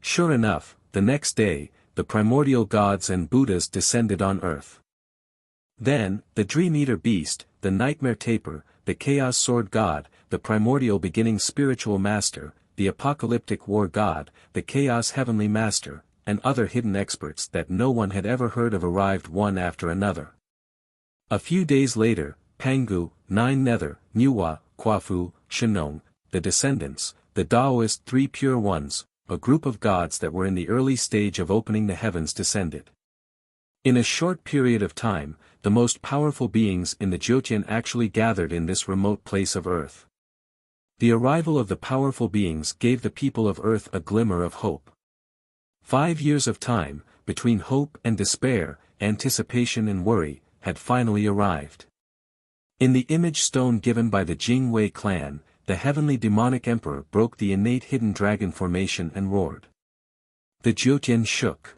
Sure enough, the next day, the primordial gods and Buddhas descended on Earth. Then, the Dream-Eater Beast, the Nightmare Taper, the Chaos Sword God, the Primordial Beginning Spiritual Master, the Apocalyptic War God, the Chaos Heavenly Master, and other hidden experts that no one had ever heard of arrived one after another. A few days later, Pangu, 9 Nether, Nuwa, Kwafu, Shenong, the Descendants, the Taoist 3 Pure Ones, a group of gods that were in the early stage of opening the heavens descended. In a short period of time, the most powerful beings in the Jyotian actually gathered in this remote place of Earth. The arrival of the powerful beings gave the people of Earth a glimmer of hope. 5 years of time, between hope and despair, anticipation and worry, had finally arrived. In the image stone given by the Jing Wei clan, the heavenly demonic emperor broke the innate hidden dragon formation and roared. The Jyotian shook.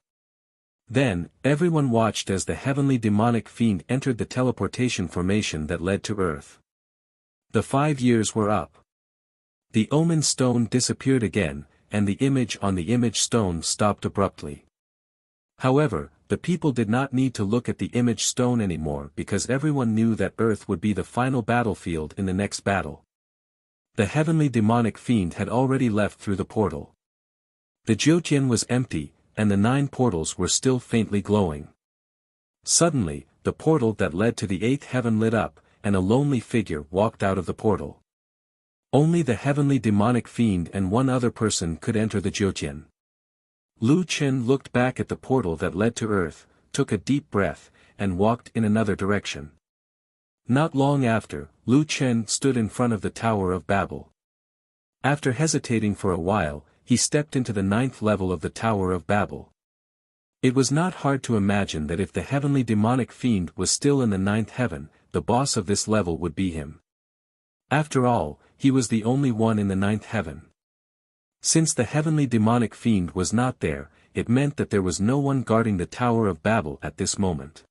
Then, everyone watched as the heavenly demonic fiend entered the teleportation formation that led to Earth. The 5 years were up. The omen stone disappeared again, and the image on the image stone stopped abruptly. However, the people did not need to look at the image stone anymore because everyone knew that Earth would be the final battlefield in the next battle. The heavenly demonic fiend had already left through the portal. The Jyotian was empty, and the 9 portals were still faintly glowing. Suddenly, the portal that led to the 8th heaven lit up, and a lonely figure walked out of the portal. Only the heavenly demonic fiend and one other person could enter the Jyotian. Lu Chen looked back at the portal that led to Earth, took a deep breath, and walked in another direction. Not long after, Lu Chen stood in front of the Tower of Babel. After hesitating for a while, he stepped into the 9th level of the Tower of Babel. It was not hard to imagine that if the heavenly demonic fiend was still in the 9th heaven, the boss of this level would be him. After all, he was the only one in the 9th heaven. Since the heavenly demonic fiend was not there, it meant that there was no one guarding the Tower of Babel at this moment.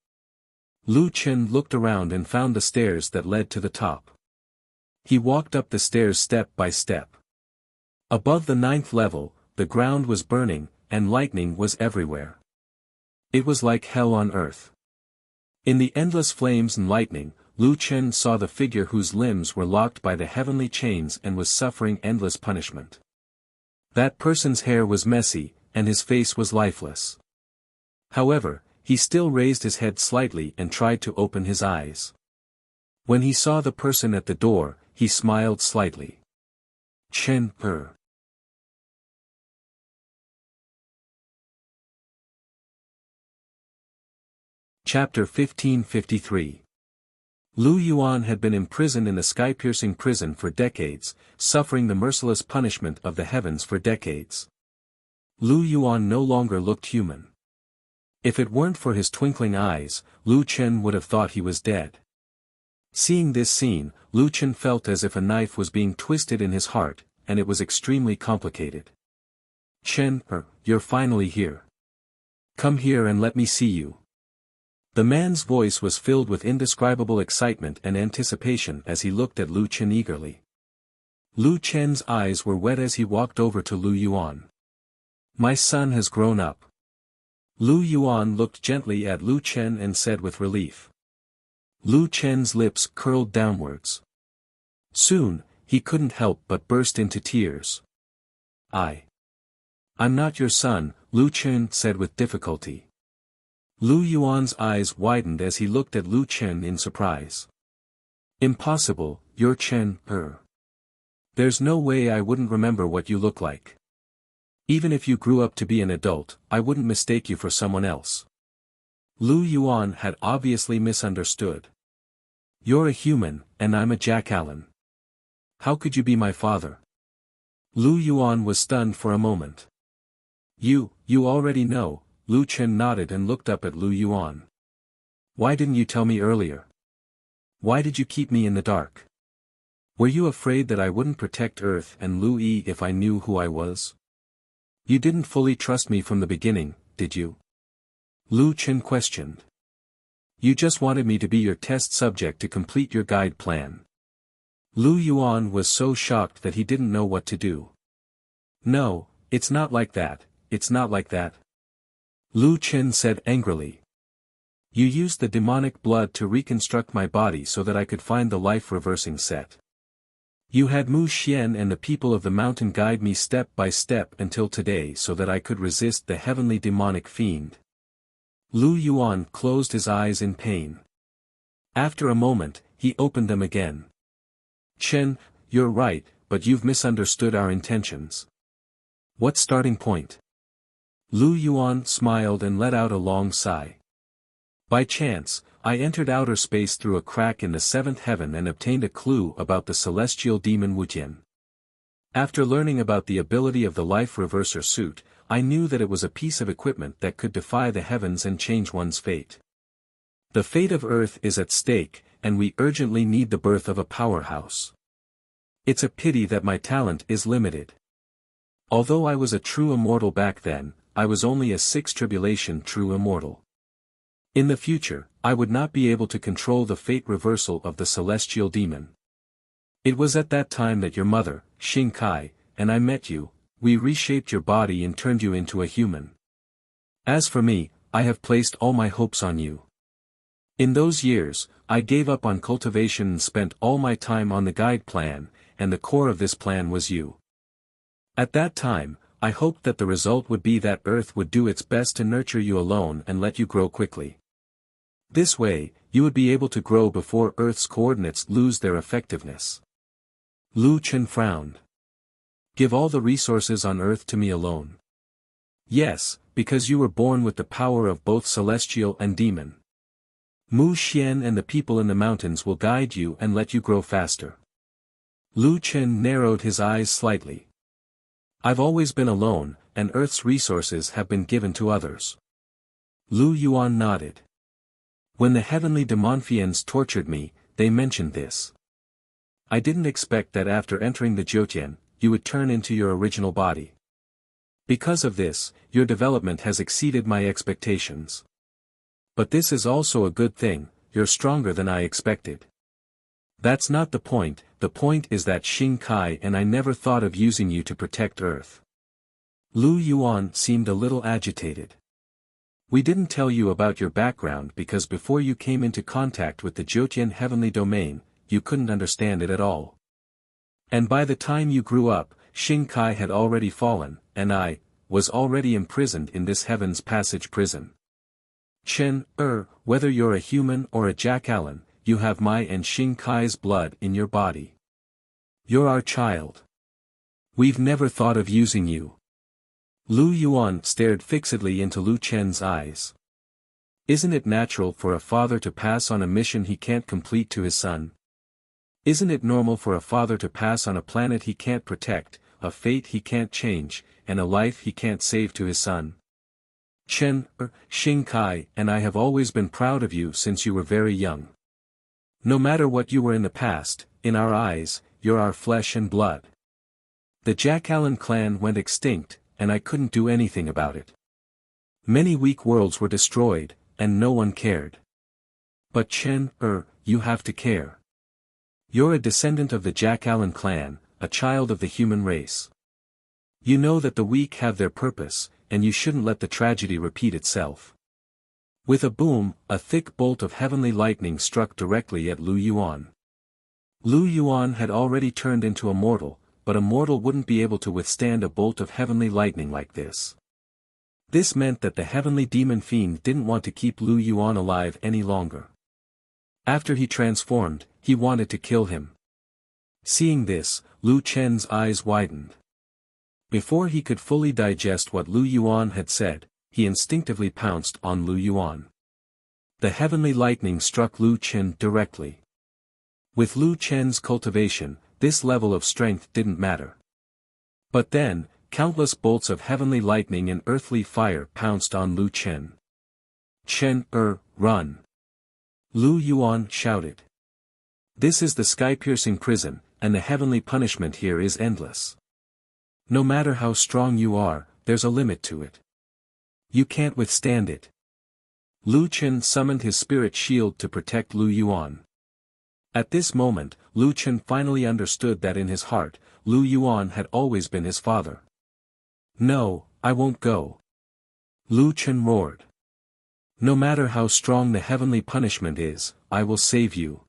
Lu Chen looked around and found the stairs that led to the top. He walked up the stairs step by step. Above the 9th level, the ground was burning, and lightning was everywhere. It was like hell on earth. In the endless flames and lightning, Lu Chen saw the figure whose limbs were locked by the heavenly chains and was suffering endless punishment. That person's hair was messy, and his face was lifeless. However, he still raised his head slightly and tried to open his eyes. When he saw the person at the door, he smiled slightly. Chen Per. Chapter 1553. Lu Yuan had been imprisoned in the sky-piercing prison for decades, suffering the merciless punishment of the heavens for decades. Lu Yuan no longer looked human. If it weren't for his twinkling eyes, Lu Chen would have thought he was dead. Seeing this scene, Lu Chen felt as if a knife was being twisted in his heart, and it was extremely complicated. Chen, you're finally here. Come here and let me see you. The man's voice was filled with indescribable excitement and anticipation as he looked at Lu Chen eagerly. Lu Chen's eyes were wet as he walked over to Lu Yuan. My son has grown up. Lu Yuan looked gently at Lu Chen and said with relief. Lu Chen's lips curled downwards. Soon, he couldn't help but burst into tears. I'm not your son, Lu Chen said with difficulty. Lu Yuan's eyes widened as he looked at Lu Chen in surprise. Impossible, you're Chen, There's no way I wouldn't remember what you look like. Even if you grew up to be an adult, I wouldn't mistake you for someone else. Lu Yuan had obviously misunderstood. You're a human, and I'm a jackallen. How could you be my father? Lu Yuan was stunned for a moment. You already know, Lu Chen nodded and looked up at Lu Yuan. Why didn't you tell me earlier? Why did you keep me in the dark? Were you afraid that I wouldn't protect Earth and Lu Yi if I knew who I was? You didn't fully trust me from the beginning, did you? Lu Chen questioned. You just wanted me to be your test subject to complete your guide plan. Lu Yuan was so shocked that he didn't know what to do. No, it's not like that, it's not like that. Lu Chen said angrily. You used the demonic blood to reconstruct my body so that I could find the life-reversing set. You had Mu Xian and the people of the mountain guide me step by step until today so that I could resist the heavenly demonic fiend. Lu Yuan closed his eyes in pain. After a moment, he opened them again. Chen, you're right, but you've misunderstood our intentions. What starting point? Lu Yuan smiled and let out a long sigh. By chance, I entered outer space through a crack in the seventh heaven and obtained a clue about the celestial demon Wuxian. After learning about the ability of the life reverser suit, I knew that it was a piece of equipment that could defy the heavens and change one's fate. The fate of Earth is at stake, and we urgently need the birth of a powerhouse. It's a pity that my talent is limited. Although I was a true immortal back then, I was only a sixth tribulation true immortal. In the future, I would not be able to control the fate reversal of the celestial demon. It was at that time that your mother, Xing Kai, and I met you. We reshaped your body and turned you into a human. As for me, I have placed all my hopes on you. In those years, I gave up on cultivation and spent all my time on the guide plan, and the core of this plan was you. At that time, I hoped that the result would be that Earth would do its best to nurture you alone and let you grow quickly. This way, you would be able to grow before Earth's coordinates lose their effectiveness. Lu Chen frowned. Give all the resources on Earth to me alone. Yes, because you were born with the power of both celestial and demon. Mu Xian and the people in the mountains will guide you and let you grow faster. Lu Chen narrowed his eyes slightly. I've always been alone, and Earth's resources have been given to others. Lu Yuan nodded. When the heavenly Demonfians tortured me, they mentioned this. I didn't expect that after entering the Jiutian, you would turn into your original body. Because of this, your development has exceeded my expectations. But this is also a good thing, you're stronger than I expected. That's not the point is that Xing Kai and I never thought of using you to protect Earth. Lu Yuan seemed a little agitated. We didn't tell you about your background because before you came into contact with the Jiutian heavenly domain, you couldn't understand it at all. And by the time you grew up, Xing Kai had already fallen, and I was already imprisoned in this heaven's passage prison. Chen, whether you're a human or a jackallen, you have my and Xing Kai's blood in your body. You're our child. We've never thought of using you. Lu Yuan stared fixedly into Lu Chen's eyes. Isn't it natural for a father to pass on a mission he can't complete to his son? Isn't it normal for a father to pass on a planet he can't protect, a fate he can't change, and a life he can't save to his son? Chen, Xing Kai and I have always been proud of you since you were very young. No matter what you were in the past, in our eyes, you're our flesh and blood. The Jackallen clan went extinct, and I couldn't do anything about it. Many weak worlds were destroyed, and no one cared. But Chen, you have to care. You're a descendant of the Jackallen clan, a child of the human race. You know that the weak have their purpose, and you shouldn't let the tragedy repeat itself. With a boom, a thick bolt of heavenly lightning struck directly at Lu Yuan. Lu Yuan had already turned into a mortal, but a mortal wouldn't be able to withstand a bolt of heavenly lightning like this. This meant that the heavenly demon fiend didn't want to keep Lu Yuan alive any longer. After he transformed, he wanted to kill him. Seeing this, Lu Chen's eyes widened. Before he could fully digest what Lu Yuan had said, he instinctively pounced on Lu Yuan. The heavenly lightning struck Lu Chen directly. With Lu Chen's cultivation, this level of strength didn't matter. But then, countless bolts of heavenly lightning and earthly fire pounced on Lu Chen. Run! Lu Yuan shouted. This is the sky-piercing prison, and the heavenly punishment here is endless. No matter how strong you are, there's a limit to it. You can't withstand it. Lu Chen summoned his spirit shield to protect Lu Yuan. At this moment, Lu Chen finally understood that in his heart, Lu Yuan had always been his father. No, I won't go. Lu Chen roared. No matter how strong the heavenly punishment is, I will save you.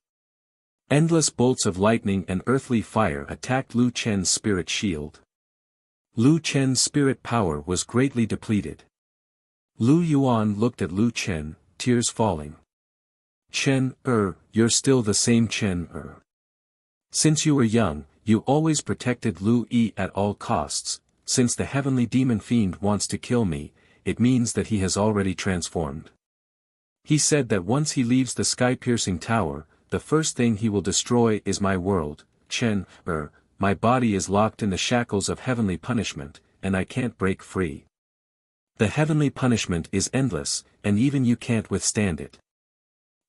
Endless bolts of lightning and earthly fire attacked Lu Chen's spirit shield. Lu Chen's spirit power was greatly depleted. Lu Yuan looked at Lu Chen, tears falling. Chen, you're still the same Chen, Since you were young, you always protected Lu Yi at all costs. Since the heavenly demon fiend wants to kill me, it means that he has already transformed. He said that once he leaves the sky-piercing tower, the first thing he will destroy is my world. Chen, my body is locked in the shackles of heavenly punishment, and I can't break free. The heavenly punishment is endless, and even you can't withstand it.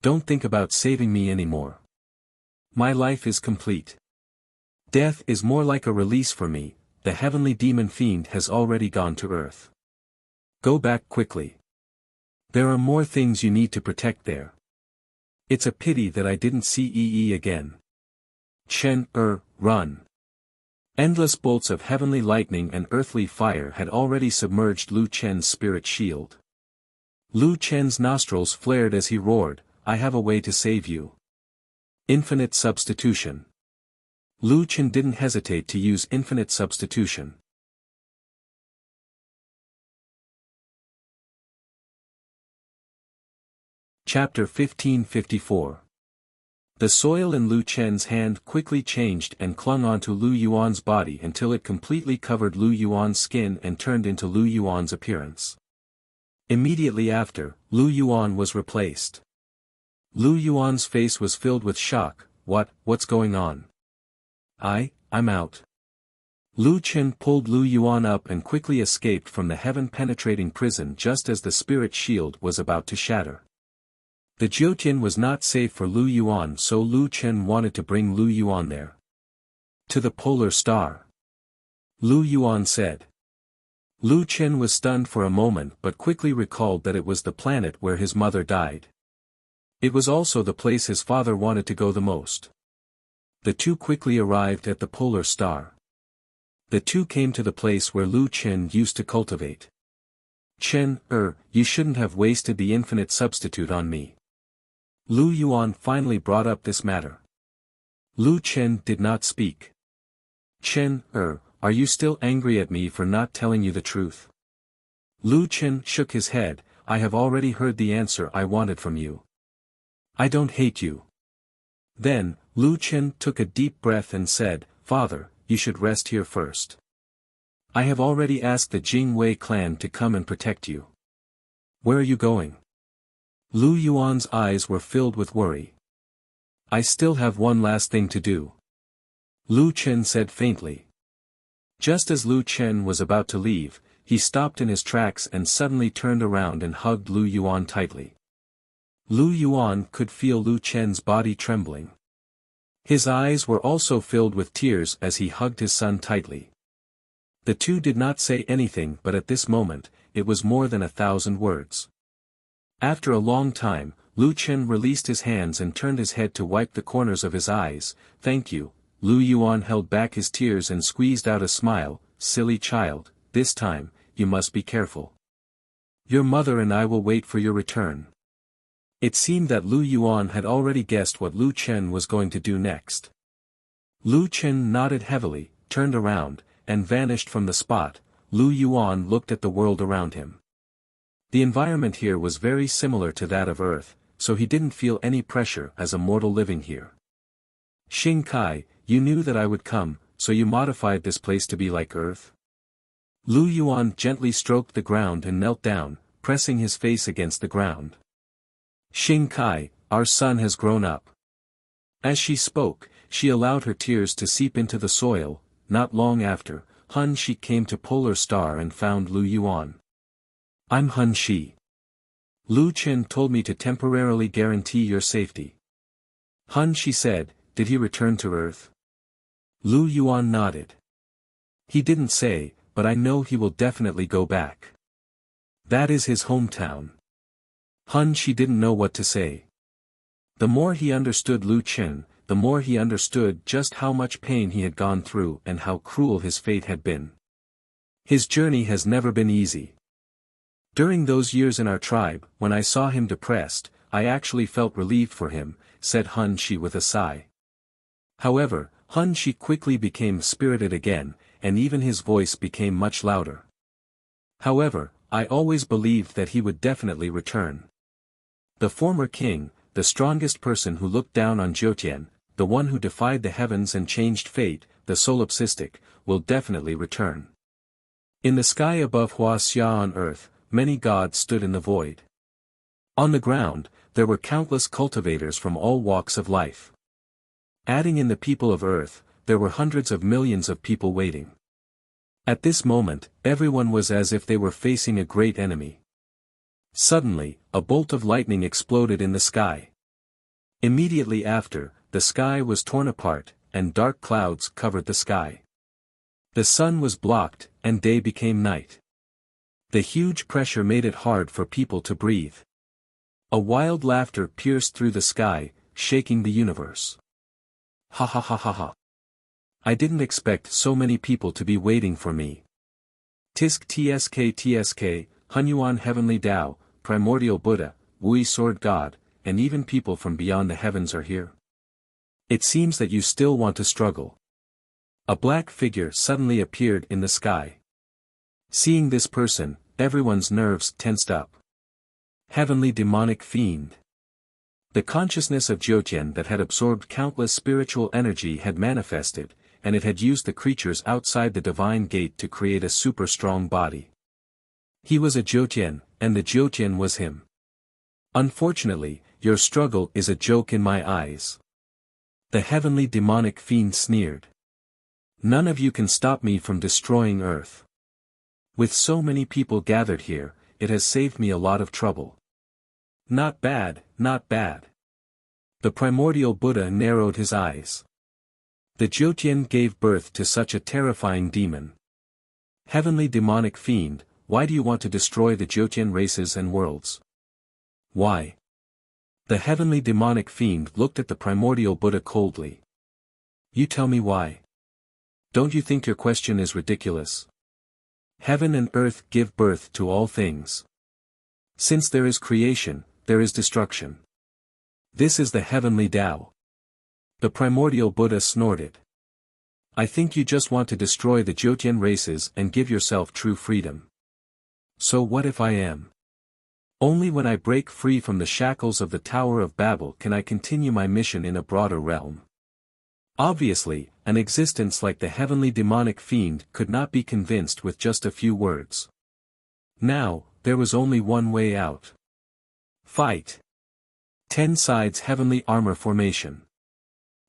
Don't think about saving me anymore. My life is complete. Death is more like a release for me. The heavenly demon fiend has already gone to earth. Go back quickly. There are more things you need to protect there. It's a pity that I didn't see Yi again. Chen, run. Endless bolts of heavenly lightning and earthly fire had already submerged Lu Chen's spirit shield. Lu Chen's nostrils flared as he roared, I have a way to save you. Infinite substitution. Lu Chen didn't hesitate to use infinite substitution. Chapter 1554. The soil in Lu Chen's hand quickly changed and clung onto Lu Yuan's body until it completely covered Lu Yuan's skin and turned into Lu Yuan's appearance. Immediately after, Lu Yuan was replaced. Lu Yuan's face was filled with shock. What's going on? I'm out. Lu Chen pulled Lu Yuan up and quickly escaped from the heaven-penetrating prison just as the spirit shield was about to shatter. The Jiutian was not safe for Lu Yuan, so Lu Chen wanted to bring Lu Yuan there. To the polar star. Lu Yuan said. Lu Chen was stunned for a moment but quickly recalled that it was the planet where his mother died. It was also the place his father wanted to go the most. The two quickly arrived at the polar star. The two came to the place where Lu Chen used to cultivate. Chen, you shouldn't have wasted the infinite substitute on me. Lu Yuan finally brought up this matter. Lu Chen did not speak. Chen, are you still angry at me for not telling you the truth? Lu Chen shook his head, I have already heard the answer I wanted from you. I don't hate you. Then, Lu Chen took a deep breath and said, Father, you should rest here first. I have already asked the Jing Wei clan to come and protect you. Where are you going? Lu Yuan's eyes were filled with worry. I still have one last thing to do. Lu Chen said faintly. Just as Lu Chen was about to leave, he stopped in his tracks and suddenly turned around and hugged Lu Yuan tightly. Lu Yuan could feel Lu Chen's body trembling. His eyes were also filled with tears as he hugged his son tightly. The two did not say anything, but at this moment, it was more than 1,000 words. After a long time, Lu Chen released his hands and turned his head to wipe the corners of his eyes. Thank you, Lu Yuan held back his tears and squeezed out a smile. Silly child, this time, you must be careful. Your mother and I will wait for your return. It seemed that Lu Yuan had already guessed what Lu Chen was going to do next. Lu Chen nodded heavily, turned around, and vanished from the spot. Lu Yuan looked at the world around him. The environment here was very similar to that of Earth, so he didn't feel any pressure as a mortal living here. Xing Kai, you knew that I would come, so you modified this place to be like Earth? Lu Yuan gently stroked the ground and knelt down, pressing his face against the ground. Xing Kai, our son has grown up. As she spoke, she allowed her tears to seep into the soil. Not long after, Han Shi came to Polar Star and found Lu Yuan. I'm Han Shi. Lu Chen told me to temporarily guarantee your safety. Han Shi said, did he return to Earth? Lu Yuan nodded. He didn't say, but I know he will definitely go back. That is his hometown. Han Shi didn't know what to say. The more he understood Lu Chen, the more he understood just how much pain he had gone through and how cruel his fate had been. His journey has never been easy. During those years in our tribe, when I saw him depressed, I actually felt relieved for him, said Han Shi with a sigh. However, Han Shi quickly became spirited again, and even his voice became much louder. However, I always believed that he would definitely return. The former king, the strongest person who looked down on Jiutian, the one who defied the heavens and changed fate, the solipsistic, will definitely return. In the sky above Wuxia on earth, many gods stood in the void. On the ground, there were countless cultivators from all walks of life. Adding in the people of earth, there were hundreds of millions of people waiting. At this moment, everyone was as if they were facing a great enemy. Suddenly, a bolt of lightning exploded in the sky. Immediately after, the sky was torn apart, and dark clouds covered the sky. The sun was blocked, and day became night. The huge pressure made it hard for people to breathe. A wild laughter pierced through the sky, shaking the universe. Ha ha ha ha ha. I didn't expect so many people to be waiting for me. Tisk tsk tsk, Hunyuan Heavenly Tao, Primordial Buddha, Wui Sword God, and even people from beyond the heavens are here. It seems that you still want to struggle. A black figure suddenly appeared in the sky. Seeing this person, everyone's nerves tensed up. Heavenly Demonic Fiend. The consciousness of Jiutian that had absorbed countless spiritual energy had manifested, and it had used the creatures outside the divine gate to create a super strong body. He was a Jiutian, and the Jiutian was him. Unfortunately, your struggle is a joke in my eyes. The Heavenly Demonic Fiend sneered. None of you can stop me from destroying Earth. With so many people gathered here, it has saved me a lot of trouble. Not bad, not bad. The primordial Buddha narrowed his eyes. The Jiutian gave birth to such a terrifying demon. Heavenly Demonic Fiend, why do you want to destroy the Jiutian races and worlds? Why? The Heavenly Demonic Fiend looked at the primordial Buddha coldly. You tell me why. Don't you think your question is ridiculous? Heaven and earth give birth to all things. Since there is creation, there is destruction. This is the Heavenly Tao. The primordial Buddha snorted. I think you just want to destroy the Jiutian races and give yourself true freedom. So what if I am? Only when I break free from the shackles of the Tower of Babel can I continue my mission in a broader realm. Obviously, an existence like the Heavenly Demonic Fiend could not be convinced with just a few words. Now, there was only one way out. Fight. 10 sides Heavenly Armor Formation.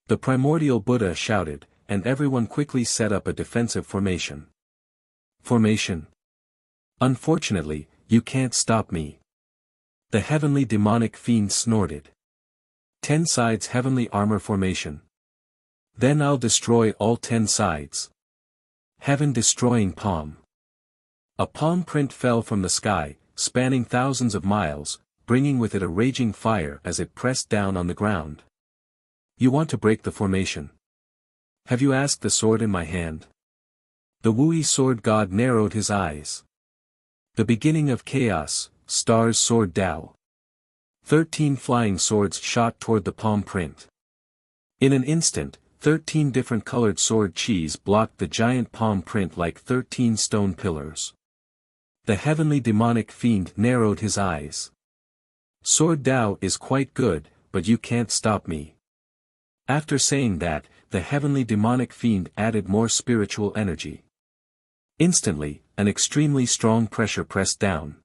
The primordial Buddha shouted, and everyone quickly set up a defensive formation. Formation. Unfortunately, you can't stop me. The Heavenly Demonic Fiend snorted. 10 sides Heavenly Armor Formation. Then I'll destroy all 10 sides. Heaven-destroying palm. A palm print fell from the sky, spanning thousands of miles, bringing with it a raging fire as it pressed down on the ground. You want to break the formation? Have you asked the sword in my hand? The Wui sword god narrowed his eyes. The beginning of chaos, Star's sword Dao. 13 flying swords shot toward the palm print. In an instant, 13 different colored sword chis blocked the giant palm print like 13 stone pillars. The heavenly demonic fiend narrowed his eyes. Sword Dao is quite good, but you can't stop me. After saying that, the heavenly demonic fiend added more spiritual energy. Instantly, an extremely strong pressure pressed down.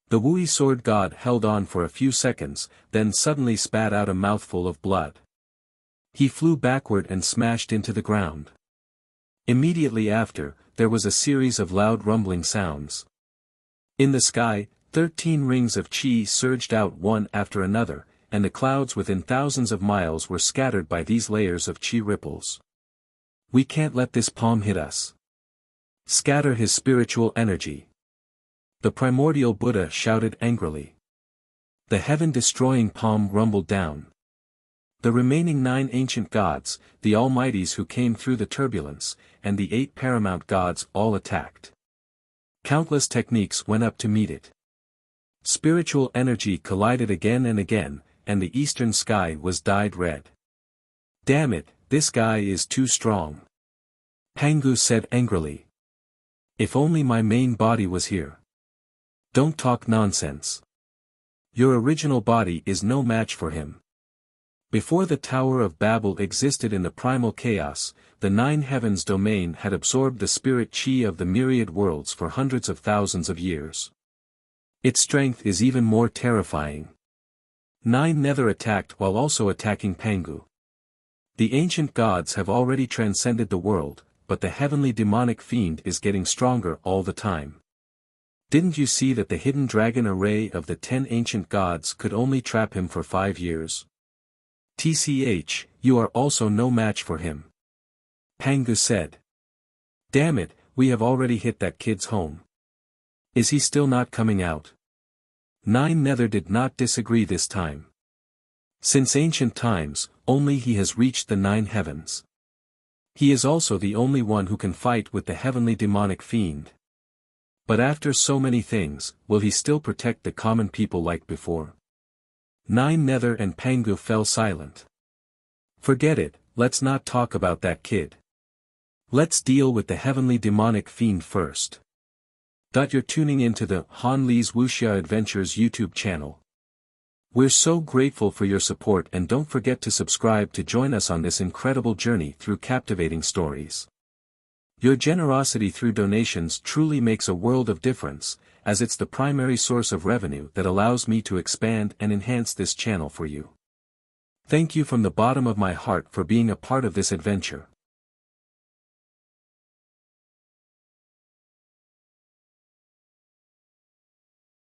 The Wui sword god held on for a few seconds, then suddenly spat out a mouthful of blood. He flew backward and smashed into the ground. Immediately after, there was a series of loud rumbling sounds. In the sky, 13 rings of chi surged out one after another, and the clouds within thousands of miles were scattered by these layers of chi ripples. We can't let this palm hit us. Scatter his spiritual energy. The primordial Buddha shouted angrily. The heaven-destroying palm rumbled down. The remaining 9 ancient gods, the almighties who came through the turbulence, and the 8 paramount gods all attacked. Countless techniques went up to meet it. Spiritual energy collided again and again, and the eastern sky was dyed red. Damn it, this guy is too strong. Pangu said angrily. If only my main body was here. Don't talk nonsense. Your original body is no match for him. Before the Tower of Babel existed in the primal chaos, the 9 heavens domain had absorbed the spirit chi of the myriad worlds for hundreds of thousands of years. Its strength is even more terrifying. 9 Nether attacked while also attacking Pangu. The ancient gods have already transcended the world, but the heavenly demonic fiend is getting stronger all the time. Didn't you see that the hidden dragon array of the 10 ancient gods could only trap him for 5 years? TCH, you are also no match for him. Pangu said. Damn it, we have already hit that kid's home. Is he still not coming out? 9 Nether did not disagree this time. Since ancient times, only he has reached the 9 heavens. He is also the only one who can fight with the heavenly demonic fiend. But after so many things, will he still protect the common people like before? 9 Nether and Pangu fell silent. Forget it, let's not talk about that kid. Let's deal with the heavenly demonic fiend first. You're tuning into the Han Lee's Wuxia Adventures YouTube channel. We're so grateful for your support, and don't forget to subscribe to join us on this incredible journey through captivating stories. Your generosity through donations truly makes a world of difference, as it's the primary source of revenue that allows me to expand and enhance this channel for you. Thank you from the bottom of my heart for being a part of this adventure.